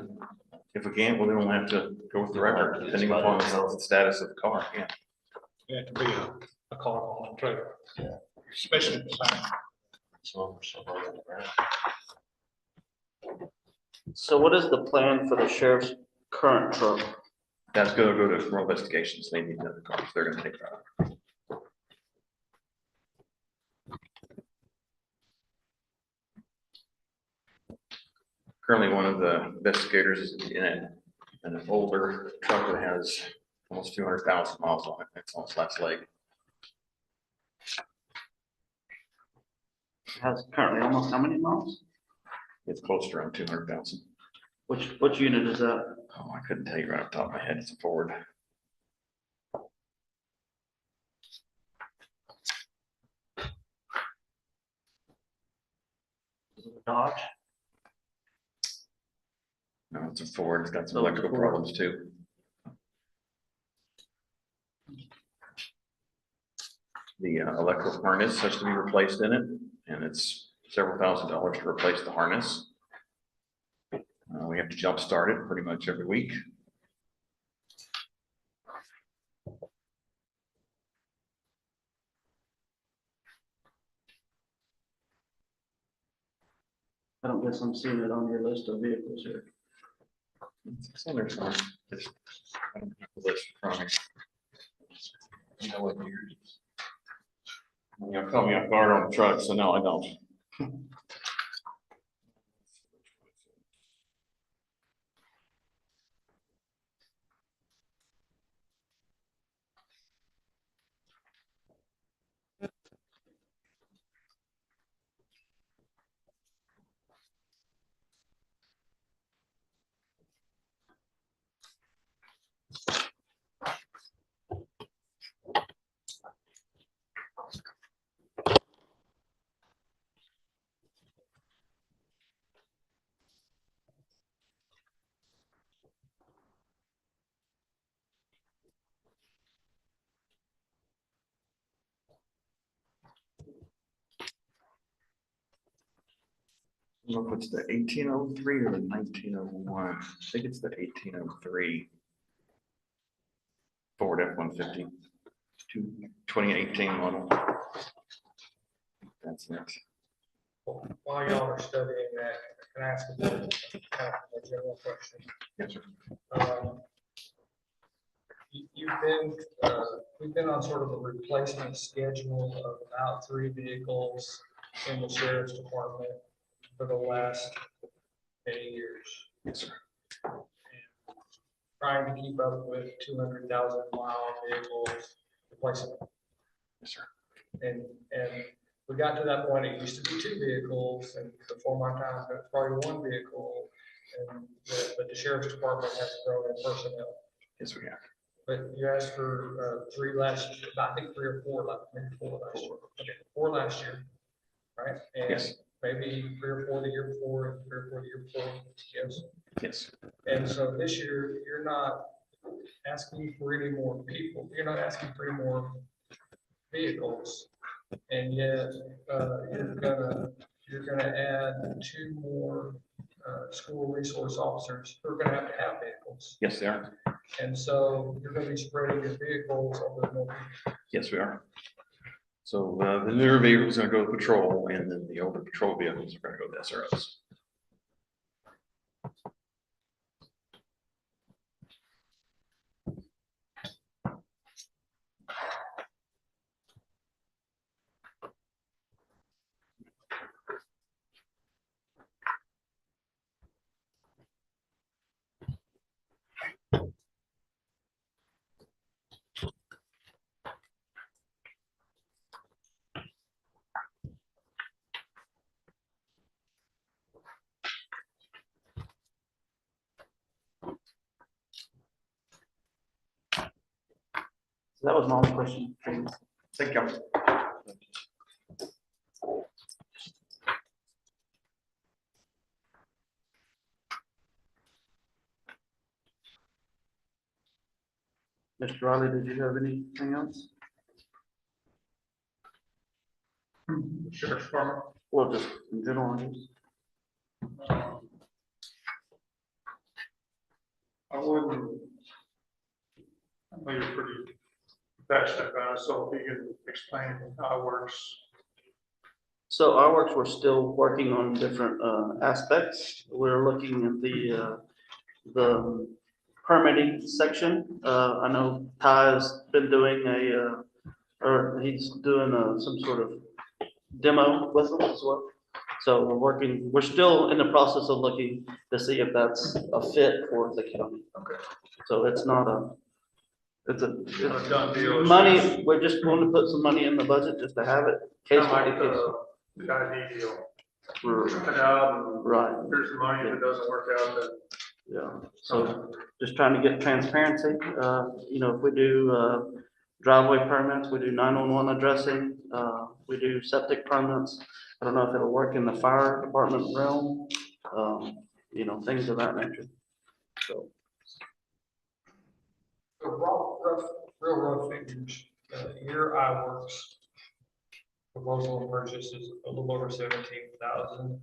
If we can't, well, then we'll have to go with the record, depending upon the status of the car, yeah. Yeah, it could be a car hauling trailer. Yeah. Especially the time. Some of them are somewhere in the ground. So what is the plan for the sheriff's current truck? That's gonna go to rural investigations. They need the cars. They're gonna take that. Currently, one of the investigators is in an older truck that has almost 200,000 miles on it. It's on its last leg. Has currently almost how many miles? It's close to around 200,000. Which unit is that? Oh, I couldn't tell you right off the top of my head. It's a Ford. Dodge? No, it's a Ford. It's got some Oh, it's a electrical Ford. problems too. The electrical harness has to be replaced in it, and it's several $1,000s to replace the harness. We have to jump start it pretty much every week. I don't guess I'm seeing it on your list of vehicles here. It's on there somewhere. I don't have the list in front of me. You know what year it is? You'll call me off guard on the truck, so no, I don't. I don't know if it's the 1803 or the 1901. I think it's the 1803 Ford F-150, 2018 model. That's it. While y'all are studying that, can I ask a general question? Yes, sir. We've been on sort of a replacement schedule of about 3 vehicles in the sheriff's department for the last 8 years. Yes, sir. And trying to keep up with 200,000 mile vehicles replacement. Yes, sir. And we got to that point, it used to be 2 vehicles, and before my time, it was probably 1 vehicle. But the sheriff's department has grown in personnel. Yes, we have. But you asked for 3 last, I think 3 or 4, maybe 4 last year. Okay, 4 last year, right? And Yes. maybe 3 or 4 the year before, and 3 or 4 the year before, yes. Yes. And so this year, you're not asking for any more people, you're not asking for any more vehicles. And yet, you're gonna add 2 more school resource officers who are gonna have vehicles. Yes, they are. And so you're gonna be spreading your vehicles over more people. Yes, we are. So the newer vehicles are gonna go to patrol, and then the older patrol vehicles are gonna go to SROs. That was my only question. Thank you. Mr. Riley, did you have anything else? Sheriff's Department. Well, just in general, I guess. I wouldn't. I know you're pretty passionate about it, so if you can explain how it works. So our works, we're still working on different aspects. We're looking at the permitting section. I know Ty's been doing or he's doing some sort of demo with them as well. So we're still in the process of looking to see if that's a fit for the county. Okay. So it's not it's a done deal. money, we're just going to put some money in the budget just to have it. Kind of like the ID deal. Check it out, and Right. here's the money. If it doesn't work out, then. Yeah, so just trying to get transparency, if we do driveway permits, we do 911 addressing, we do septic permits. I don't know if it'll work in the fire department realm, things of that nature. So. So real rough figures, your iWorks proposal and purchase is a little over 17,000.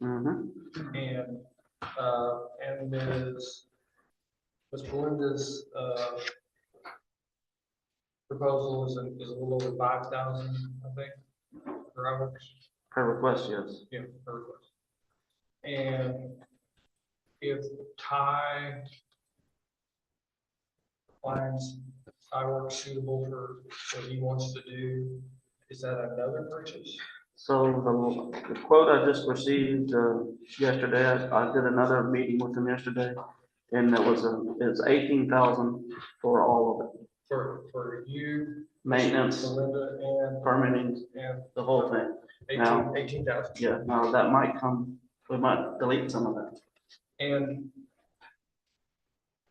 Mhm. And Ms. Belinda's proposal is a little over 5,000, I think, for iWorks. Per request, yes. Yeah, per request. And if Ty finds iWorks suitable for what he wants to do, is that another purchase? So the quote I just received yesterday, I did another meeting with him yesterday, and it's 18,000 for all of it. For you, Maintenance, Belinda, and permitting, and the whole thing. Now- 18,000. Yeah, now that might come, we might delete some of that. And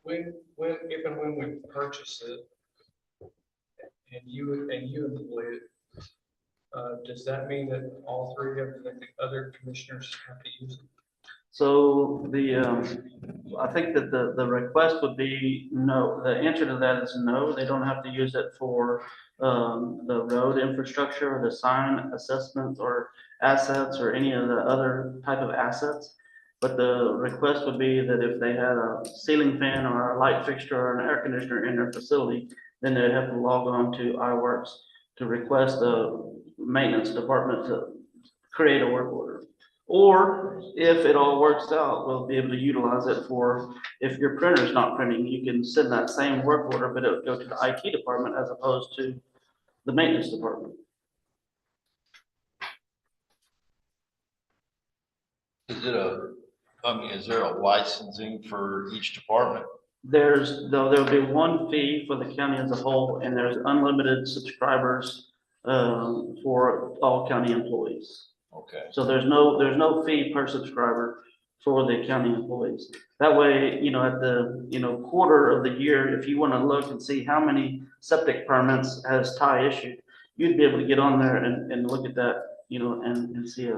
if and when we purchase it, and you employ it, does that mean that all 3 of the other commissioners have to use it? So I think that the request would be no, the answer to that is no, they don't have to use it for the road infrastructure, or the sign assessments or assets or any of the other type of assets. But the request would be that if they had a ceiling fan or a light fixture or an air conditioner in their facility, then they'd have to log on to iWorks to request the maintenance department to create a work order. Or if it all works out, we'll be able to utilize it for, if your printer's not printing, you can send that same work order, but it would go to the IT department as opposed to the maintenance department. Is there a licensing for each department? There'll be one fee for the county as a whole, and there's unlimited subscribers for all county employees. Okay. So there's no fee per subscriber for the county employees. That way, at the, quarter of the year, if you want to look and see how many septic permits has Ty issued, you'd be able to get on there and look at that, and see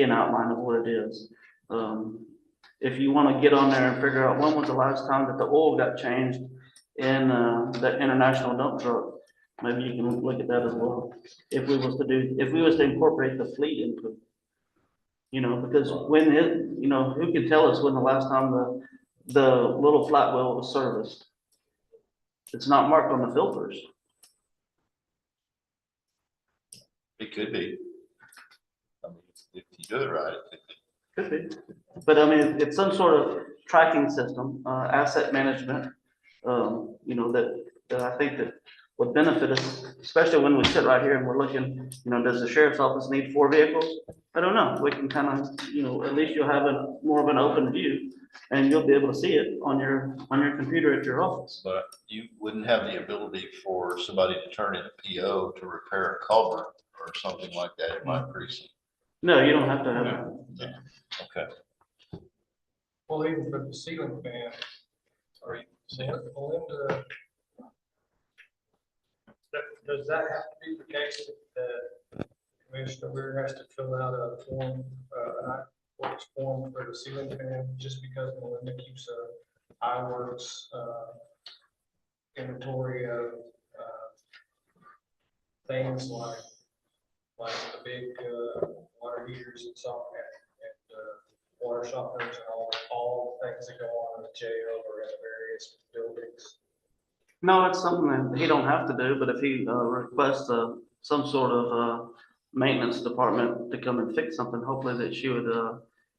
an outline of what it is. If you want to get on there and figure out when was the last time that the oil got changed in the international dump truck, maybe you can look at that as well. If we was to incorporate the fleet input. Because who can tell us when the last time the little flat wheel was serviced? It's not marked on the filters. It could be. I mean, if you do it right, it could be. Could be. But I mean, it's some sort of tracking system, asset management, that I think that would benefit us, especially when we sit right here and we're looking, does the sheriff's office need 4 vehicles? I don't know. We can kind of, at least you'll have more of an open view and you'll be able to see it on your computer at your office. But you wouldn't have the ability for somebody to turn in a PO to repair a culvert or something like that in my precinct. No, you don't have to have it. Yeah. Okay. Well, even for the ceiling fan, are you saying, Melinda, does that have to be the case that Commissioner Weir has to fill out a form, works form for the ceiling fan, just because Melinda keeps a iWorks inventory of things like the big water heaters and so and water softeners and all the things that go on in the jail or in the various buildings. No, it's something that he don't have to do, but if he requests some sort of maintenance department to come and fix something, hopefully that she would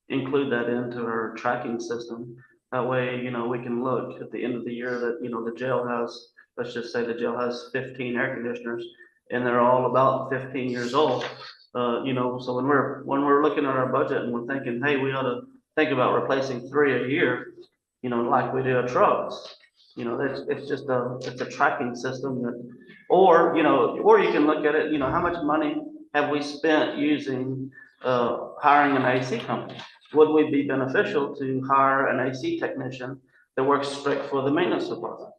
include that into her tracking system. That way, we can look at the end of the year that, the jail has, let's just say the jail has 15 air conditioners and they're all about 15 years old. So when we're looking at our budget and we're thinking, hey, we ought to think about replacing 3 a year, like we do at trucks. It's just a tracking system that, or you can look at it, how much money have we spent using, hiring an AC company? Would we be beneficial to hire an AC technician that works straight for the maintenance department?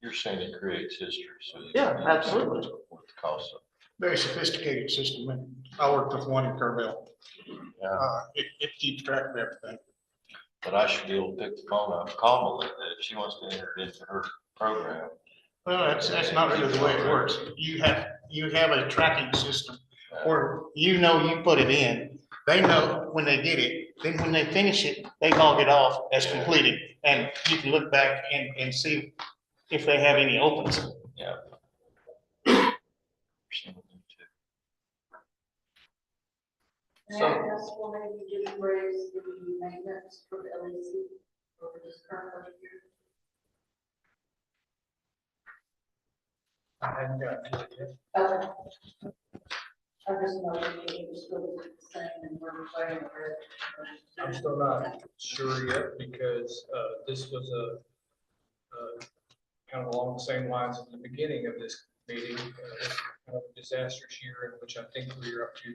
You're saying it creates history, so. Yeah, absolutely. What the cost of. Very sophisticated system. And I worked with one in Kerrville. Yeah. It keeps track of everything. But I should be able to pick the phone up, call Melinda if she wants to enter into her program. Well, that's not really the way it works. You have a tracking system where you put it in. They know when they get it, then when they finish it, they log it off as completed. And you can look back and see if they have any opens. Yeah. May I ask why you didn't raise the maintenance for the LEC over this current budget year? I hadn't got to it yet. Okay. I just noticed it was still the same and we're playing with it. I'm still not sure yet because this was a kind of along the same lines at the beginning of this meeting, kind of a disastrous year in which I think we are up to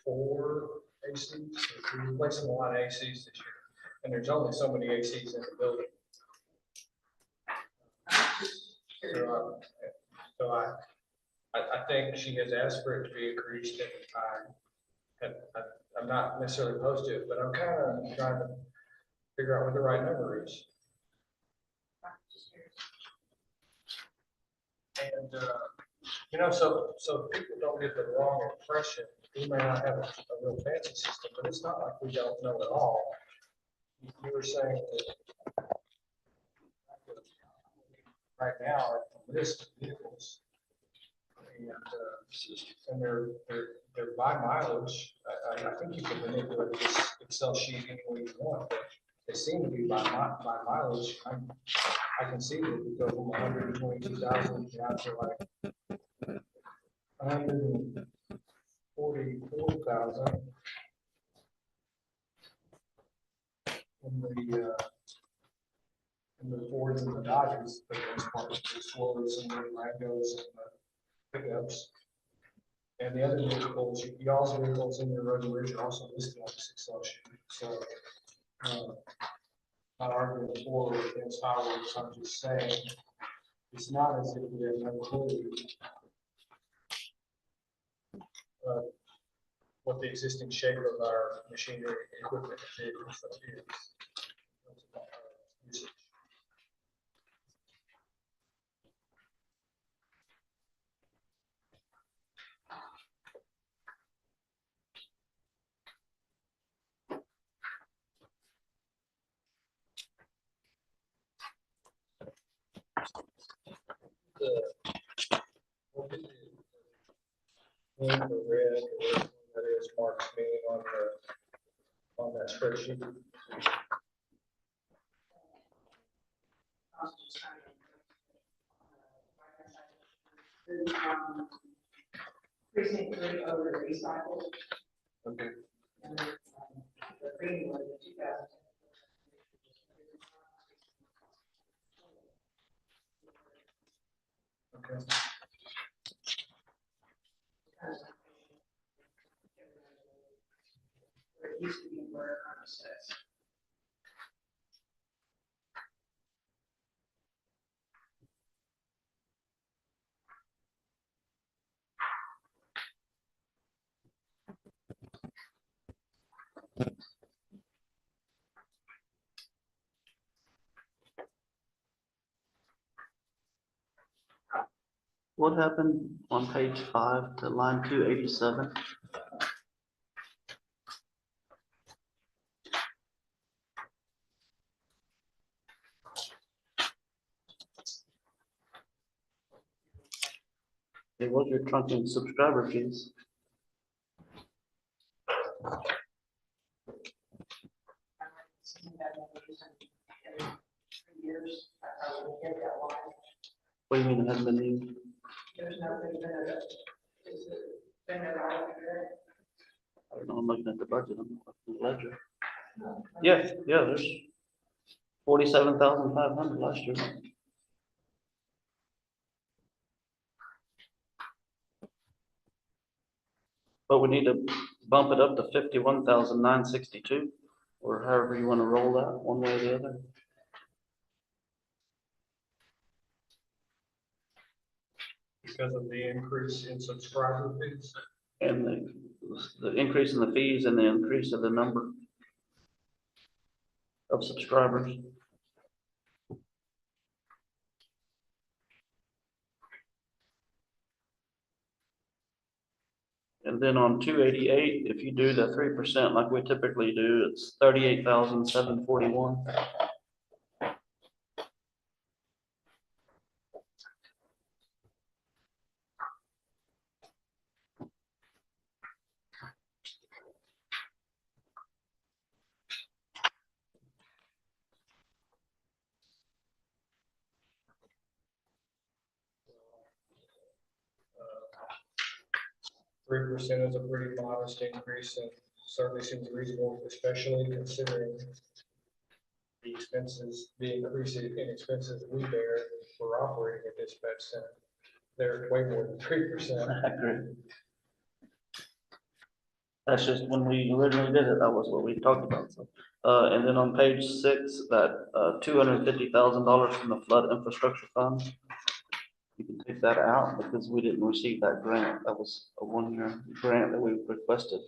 4 ACs. We're replacing a lot of ACs this year, and there's only so many ACs in the building. So I think she has asked for it to be increased, and I'm not necessarily opposed to it, but I'm kind of trying to figure out what the right number is. And, so people don't get the wrong impression. We may not have a real fancy system, but it's not like we don't know it all. You were saying that right now, at the list of vehicles, and they're by mileage. I think you can manipulate this Excel sheet any way you want, but they seem to be by mileage. I can see that we go from 122,000 down to like 144,000 in the Fords and the Dodges, but the Fords and the Wrangos and the pickups. And the other vehicles, y'all's vehicles in your road and bridge are also listed on this Excel sheet, so. Not arguing for or against fireworks, I'm just saying, it's not as if we have no clue. What the existing shape of our machinery, equipment, and vehicles is. Usage. The red, or whatever that is, marks meaning on that spreadsheet. Precinct 3 over the recycle. Okay. And then, the green one, the 2010. Okay. Where it used to be where it says. What happened on page 5 to line 287? It was your trunking subscriber fees. Years, I would get that one. What do you mean it hasn't been used? There's nothing there. Is it been around there? I don't know, I'm looking at the budget, I'm looking at the ledger. Yeah, there's 47,500 last year. But we need to bump it up to 51,962, or however you want to roll that, one way or the other. Because of the increase in subscriber fees. And the increase in the fees and the increase of the number of subscribers. And then on 288, if you do the 3% like we typically do, it's 38,741. $3 is a pretty modest increase and certainly seems reasonable, especially considering the expenses, the increase in expenses we bear for operating a dispatch center. They're way more than 3%. I agree. That's just when we originally did it, that was what we talked about. So, and then on page 6, that $250,000 from the flood infrastructure fund. You can take that out because we didn't receive that grant. That was a 1-year grant that we requested.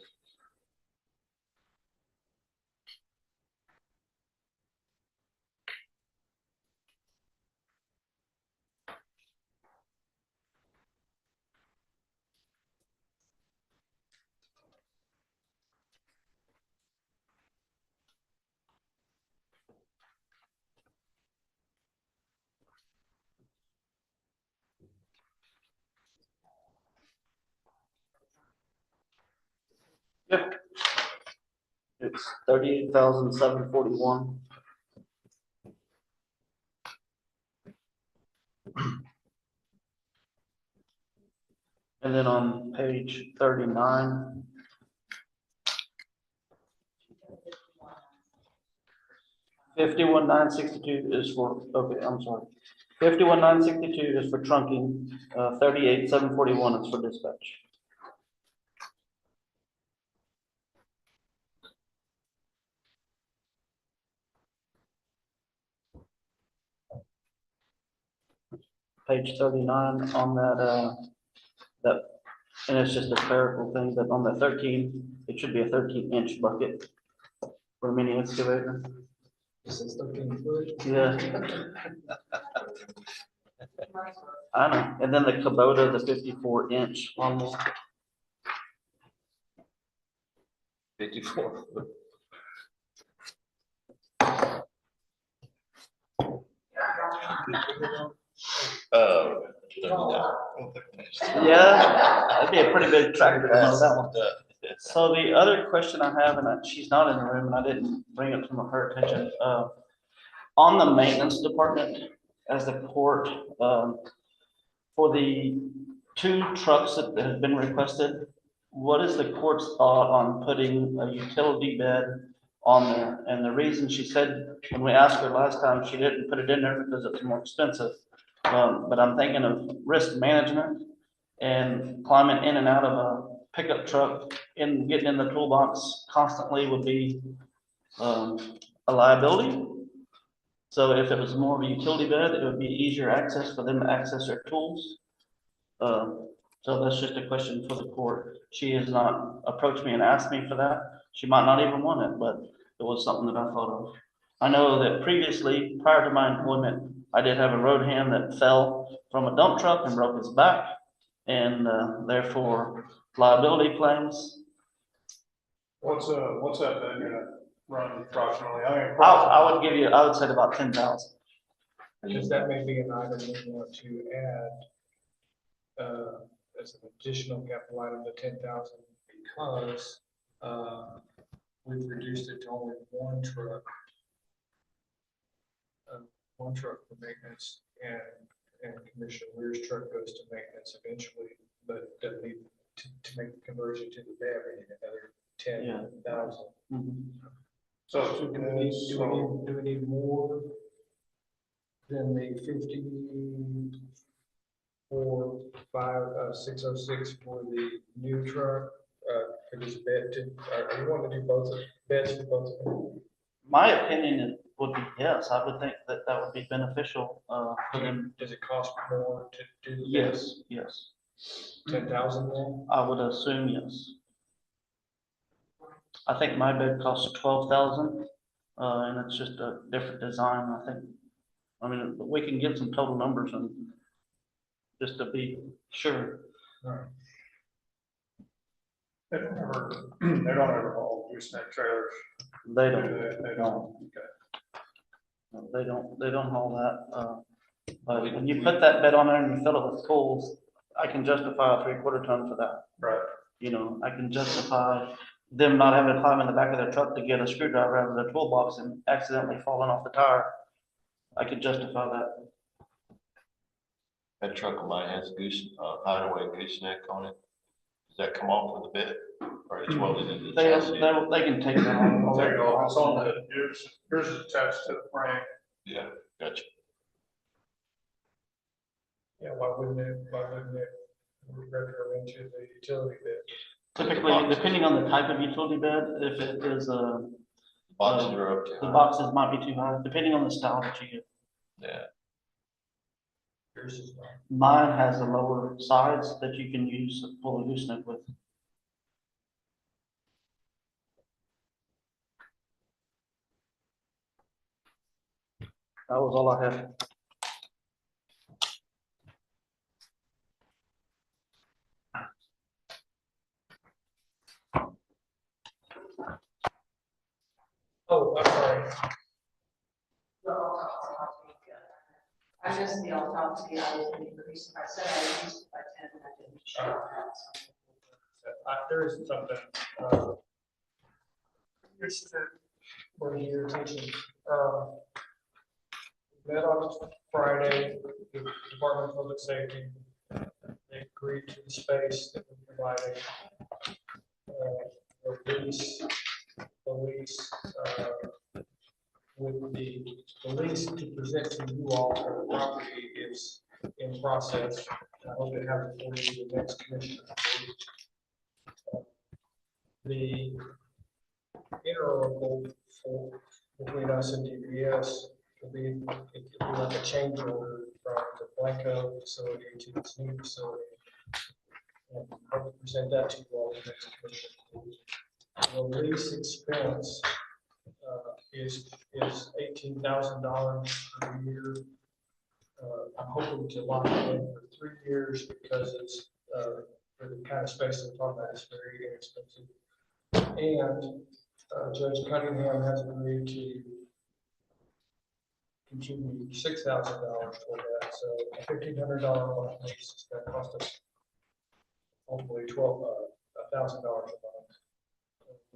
Yep. It's 38,741. And then on page 39. $51,962 is for, okay, I'm sorry. 51,962 is for trunking, 38,741 is for dispatch. Page 39 on that, and it's just a clerical thing, but on the 13, it should be a 13-inch bucket for a mini excavator. This is 13 foot. Yeah. I know, and then the Kubota, the 54-inch lawnmower. 54. Yeah, that'd be a pretty big tractor to mow that one. So the other question I have, and she's not in the room, and I didn't bring it to her attention, on the maintenance department as the court, for the 2 trucks that have been requested, what is the court's thought on putting a utility bed on there? And the reason she said, when we asked her last time, she didn't put it in there because it's more expensive. But I'm thinking of risk management and climbing in and out of a pickup truck and getting in the toolbox constantly would be a liability. So if it was more of a utility bed, it would be easier access for them to access their tools. So that's just a question for the court. She has not approached me and asked me for that. She might not even want it, but it was something that I thought of. I know that previously, prior to my employment, I did have a road hand that fell from a dump truck and broke his back, and therefore liability claims. What's that bed gonna run approximately? I would give you, I would say about 10,000. Because that may be an item we want to add as an additional capital item to 10,000 because we've reduced it to only 1 truck. 1 truck for maintenance and Commissioner Weir's truck goes to maintenance eventually, but it doesn't need to make the conversion to the bed, we need another 10,000. So Do we need more than the 606 for the new truck? For this bed, are you wanting to do both beds for both of them? My opinion would be yes. I would think that that would be beneficial for them. Does it cost more to do the Yes, yes. 10,000 more? I would assume yes. I think my bed costs 12,000, and it's just a different design. I think. I mean, we can get some total numbers and just to be sure. Right. They don't ever haul gooseneck trailers. They don't. They don't. Okay. They don't haul that. But when you put that bed on there and you fill it with coals, I can justify a 3/4 ton for that. Right. You know, I can justify them not having to climb in the back of their truck to get a screwdriver out of their toolbox and accidentally falling off the tire. I could justify that. That truck of mine has hideaway gooseneck on it. Does that come off with the bed or it's welded into the chassis? They can take that off. Take it off. It's on the, yours is attached to the frame. Yeah, gotcha. Yeah, why wouldn't it retro into the utility bed? Typically, depending on the type of utility bed, if it is Boxes are up to. the boxes might be too high, depending on the style that you get. Yeah. Yours is not. Mine has the lower sides that you can use to pull a gooseneck with. That was all I had. Oh, I'm sorry. I just the autopsy, I was increased, I said I increased it by 10, and I didn't show that. There is something, just to bring to your attention. Met on Friday, the Department of Public Safety, they agreed to the space that we're providing. The lease, with the lease to present to you all for the property is in process. I hope to have it for you the next commission. The interlocal for between us and DPS will be, it could be like a change order from the Blanco facility to this new facility. And I hope to present that to you all in the next commission. The lease expense is $18,000 per year. I'm hoping to lock it in for 3 years because it's for the kind of space that we're talking about, it's very inexpensive. And Judge Cunningham has agreed to contribute $6,000 toward that. So a $1,500 month lease is going to cost us hopefully $1,000 a month.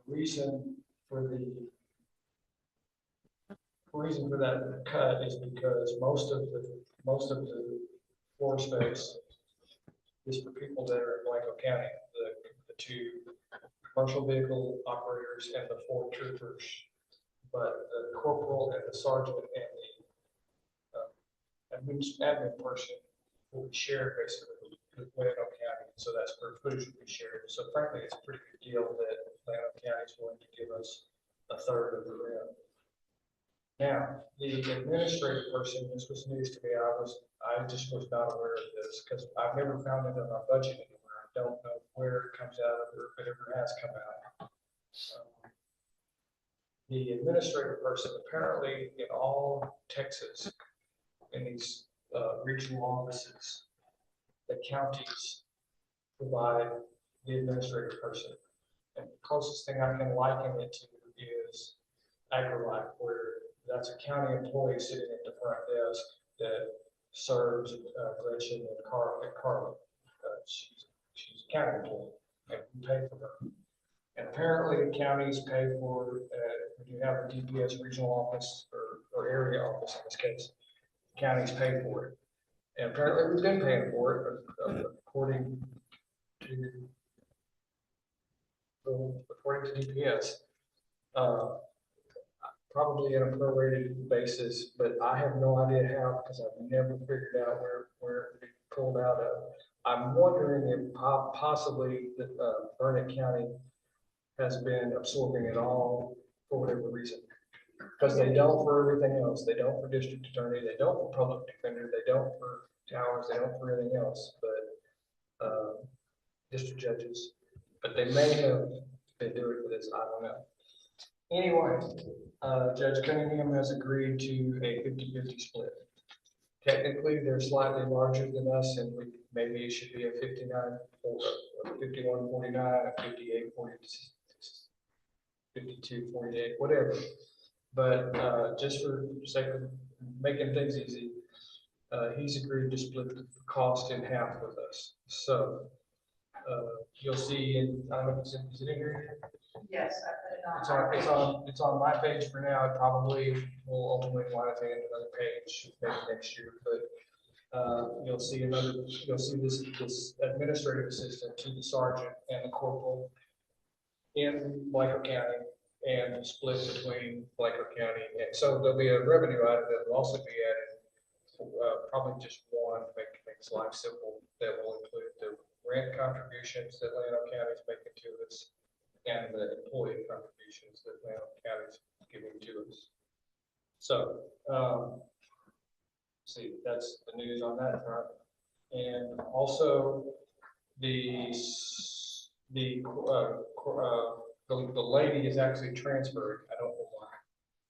The reason for that cut is because most of the floor space is for people that are in Blanco County, the 2 commercial vehicle operators and the 4 troopers. But the corporal and the sergeant and the admin person will be shared basically with Plano County. So that's where footage will be shared. So frankly, it's a pretty good deal that Plano County is willing to give us a third of the rent. Now, the administrative person, this was news to me. I just was not aware of this because I've never found it in our budget anywhere. I don't know where it comes out of or if it ever has come out. The administrative person, apparently in all Texas, in these regional offices, the counties provide the administrative person. And the closest thing I can liken it to is AgriLife, where that's a county employee sitting at the front desk that serves Gretchen and Carla. She's a county employee, and we pay for her. And apparently the counties pay for, when you have a DPS regional office or area office in this case, counties pay for it. And apparently we've been paying for it according to DPS. Probably on a prorated basis, but I have no idea how because I've never figured out where it pulled out of. I'm wondering if possibly that Burnett County has been absorbing it all for whatever reason. Because they don't for everything else. They don't for district attorney, they don't for public defender, they don't for towers, they don't for anything else, but district judges. But they may have been doing it for this, I don't know. Anyway, Judge Cunningham has agreed to a 50-50 split. Technically, they're slightly larger than us, and maybe it should be a 51-49, a 58-40, 52-48, whatever. But just for the sake of making things easy, he's agreed to split the cost in half with us. So you'll see, I don't know, is it in here? Yes, I put it on. It's on my page for now. It probably will ultimately wind up in another page maybe next year, but you'll see this administrative assistant to the sergeant and the corporal in Blanco County and split between Blanco County. And so there'll be a revenue item that will also be added, probably just one to make things life simple, that will include the rent contributions that Llano County is making to us and the employee contributions that Llano County is giving to us. So, see, that's the news on that front. And also the lady is actually transferred. I don't know why,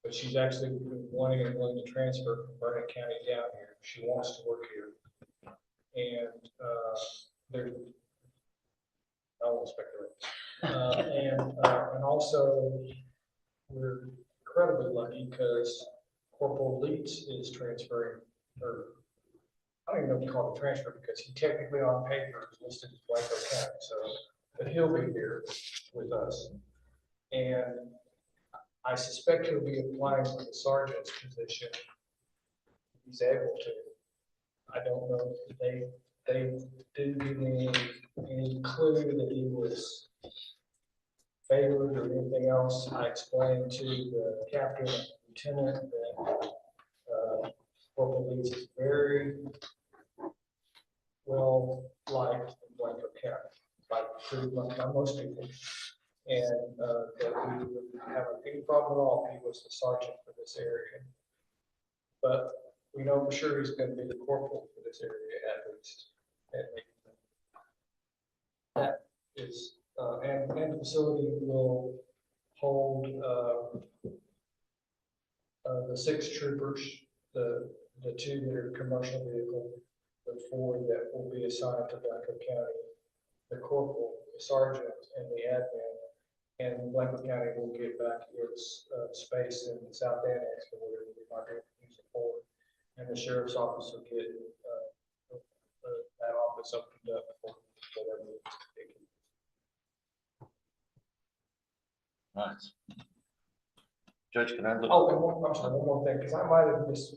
but she's actually wanting and willing to transfer from Burnett County down here. She wants to work here. And there's, I won't speculate. And also we're incredibly lucky because Corporal Leeds is transferring, or I don't even know if you call it a transfer because he technically on paper is listed as Blanco County. So, but he'll be here with us. And I suspect he'll be applying for the sergeant's position if he's able to. I don't know if they didn't give me any clue that he was favored or anything else. I explained to the captain and lieutenant that Corporal Leeds is very well liked in Blanford County by most people. And that we would have any problem at all if he was the sergeant for this area. But we know for sure he's going to be the corporal for this area at least. That is, and the facility will hold the 6 troopers, the 2 that are commercial vehicle, the 4 that will be assigned to Blanford County, the corporal, the sergeant, and the admin. And Blanford County will get back its space in the South Annex for whatever we might be able to use it for. And the sheriff's office will get that office opened up for whatever. Nice. Judge, can I look? Oh, and I'm sorry, one more thing, because I might have missed.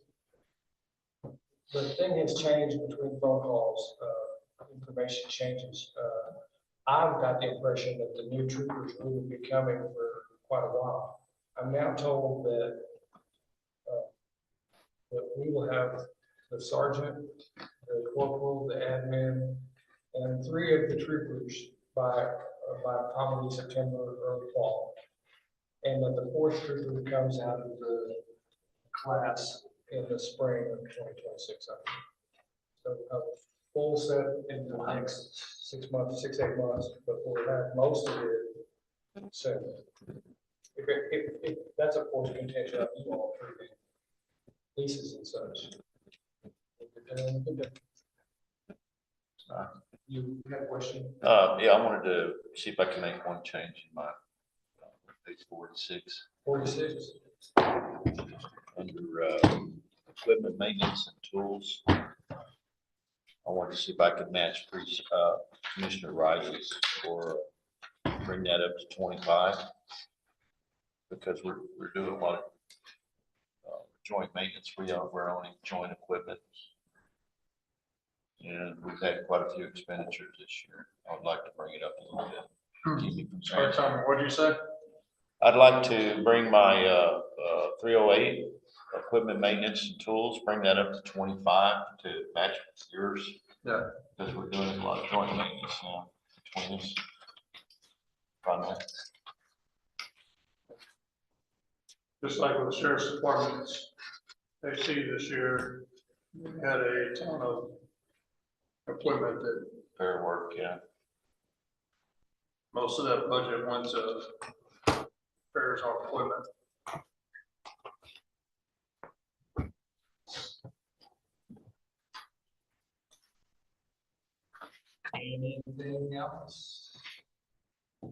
The thing has changed between phone calls, information changes. I've got the impression that the new troopers will be coming for quite a while. I'm now told that that we will have the sergeant, the corporal, the admin, and 3 of the troopers by probably September or early fall. And that the 4th trooper comes out of the class in the spring of 2026. So a full set in the next 6 months, 6-8 months, but we'll have most of it soon. If that's a force contention of you all approving leases and such. You have a question? Yeah, I wanted to see if I can make one change in my page 46. 46. Under equipment maintenance and tools. I wanted to see if I could match Commissioner Rice's or bring that up to 25. Because we're doing a lot of joint maintenance. We're owning joint equipment. And we've had quite a few expenditures this year. I would like to bring it up a little bit. Keep me from Sorry, Tommy, what did you say? I'd like to bring my 308 equipment maintenance and tools, bring that up to 25 to match yours. Yeah. Because we're doing a lot of joint maintenance now between us. Primarily. Just like with the sheriff's departments, they see this year, we had a ton of equipment that Fair work, yeah. most of that budget went to repairs on equipment. Anything else?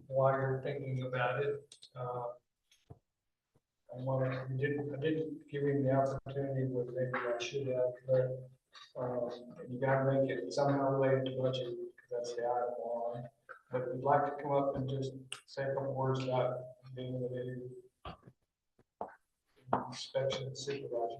While you're thinking about it, I didn't give him the opportunity, what maybe I should have, but you gotta make it somehow related to budget, because that's the item on. But we'd like to come up and just say a couple words about being the new inspection supervisor.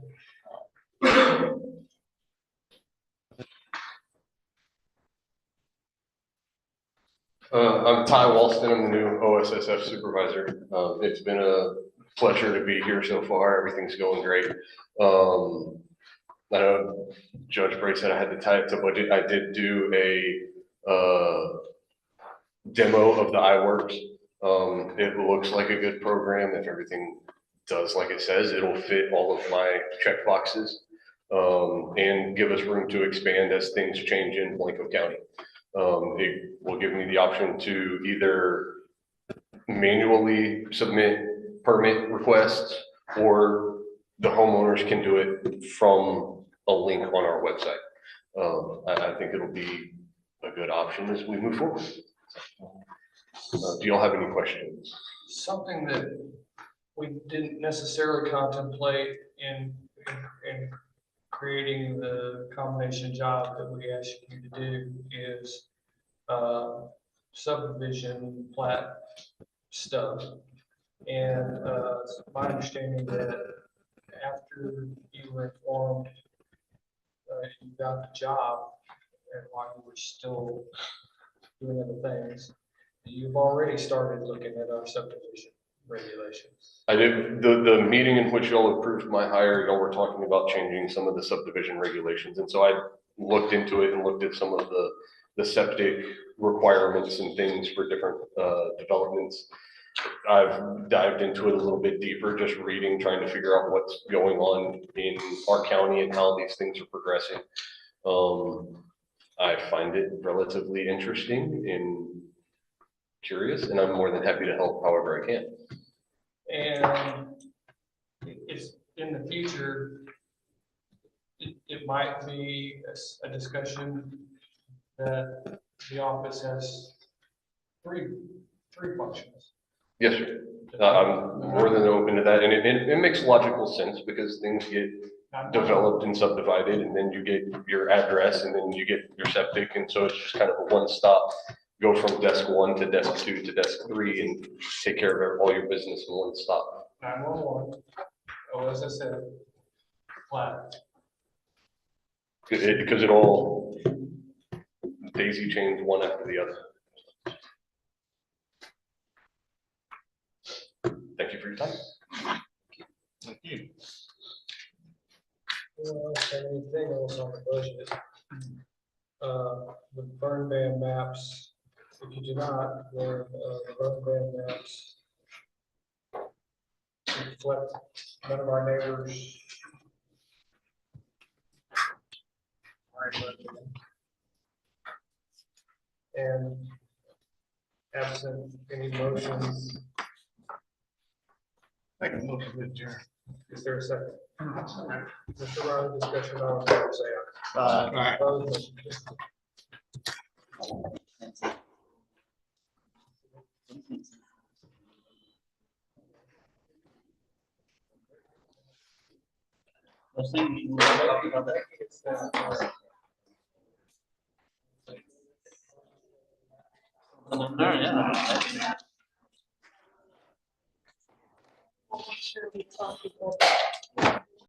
I'm Ty Walston. I'm the new OSSF supervisor. It's been a pleasure to be here so far. Everything's going great. I know Judge Bray said I had to tie it to budget. I did do a demo of the iWorks. It looks like a good program. If everything does like it says, it'll fit all of my check boxes and give us room to expand as things change in Blanco County. It will give me the option to either manually submit permit requests, or the homeowners can do it from a link on our website. I think it'll be a good option as we move forward. Do y'all have any questions? Something that we didn't necessarily contemplate in creating the combination job that we asked you to do is subdivision plat stuff. And it's my understanding that after you were informed you got the job, and while you were still doing other things, you've already started looking at our subdivision regulations. I did, the meeting in which y'all approved my hire, y'all were talking about changing some of the subdivision regulations. And so looked into it and looked at some of the septic requirements and things for different developments. I've dived into it a little bit deeper, just reading, trying to figure out what's going on in our county and how these things are progressing. I find it relatively interesting and curious, and I'm more than happy to help however I can. And it's in the future, it might be a discussion that the office has three functions. Yes, sir. I'm more than open to that, and it makes logical sense because things get developed and subdivided, and then you get your address, and then you get your septic, and so it's just kind of a one-stop, go from desk 1 to desk 2 to desk 3, and take care of all your business in one stop. 911, oh, as I said, flat. Because it all daisy chains one after the other. Thank you for your time. Thank you. Anything else on the budget? The burn ban maps, if you do not, the burn ban maps reflect none of our neighbors. And absent any motions. Make a motion to adjourn. Is there a second? Mr. Ryan, discussion on the favor, say aye. Aye. Opposed, motion carries. I was thinking we were talking about that. Yeah. We'll make sure we tell people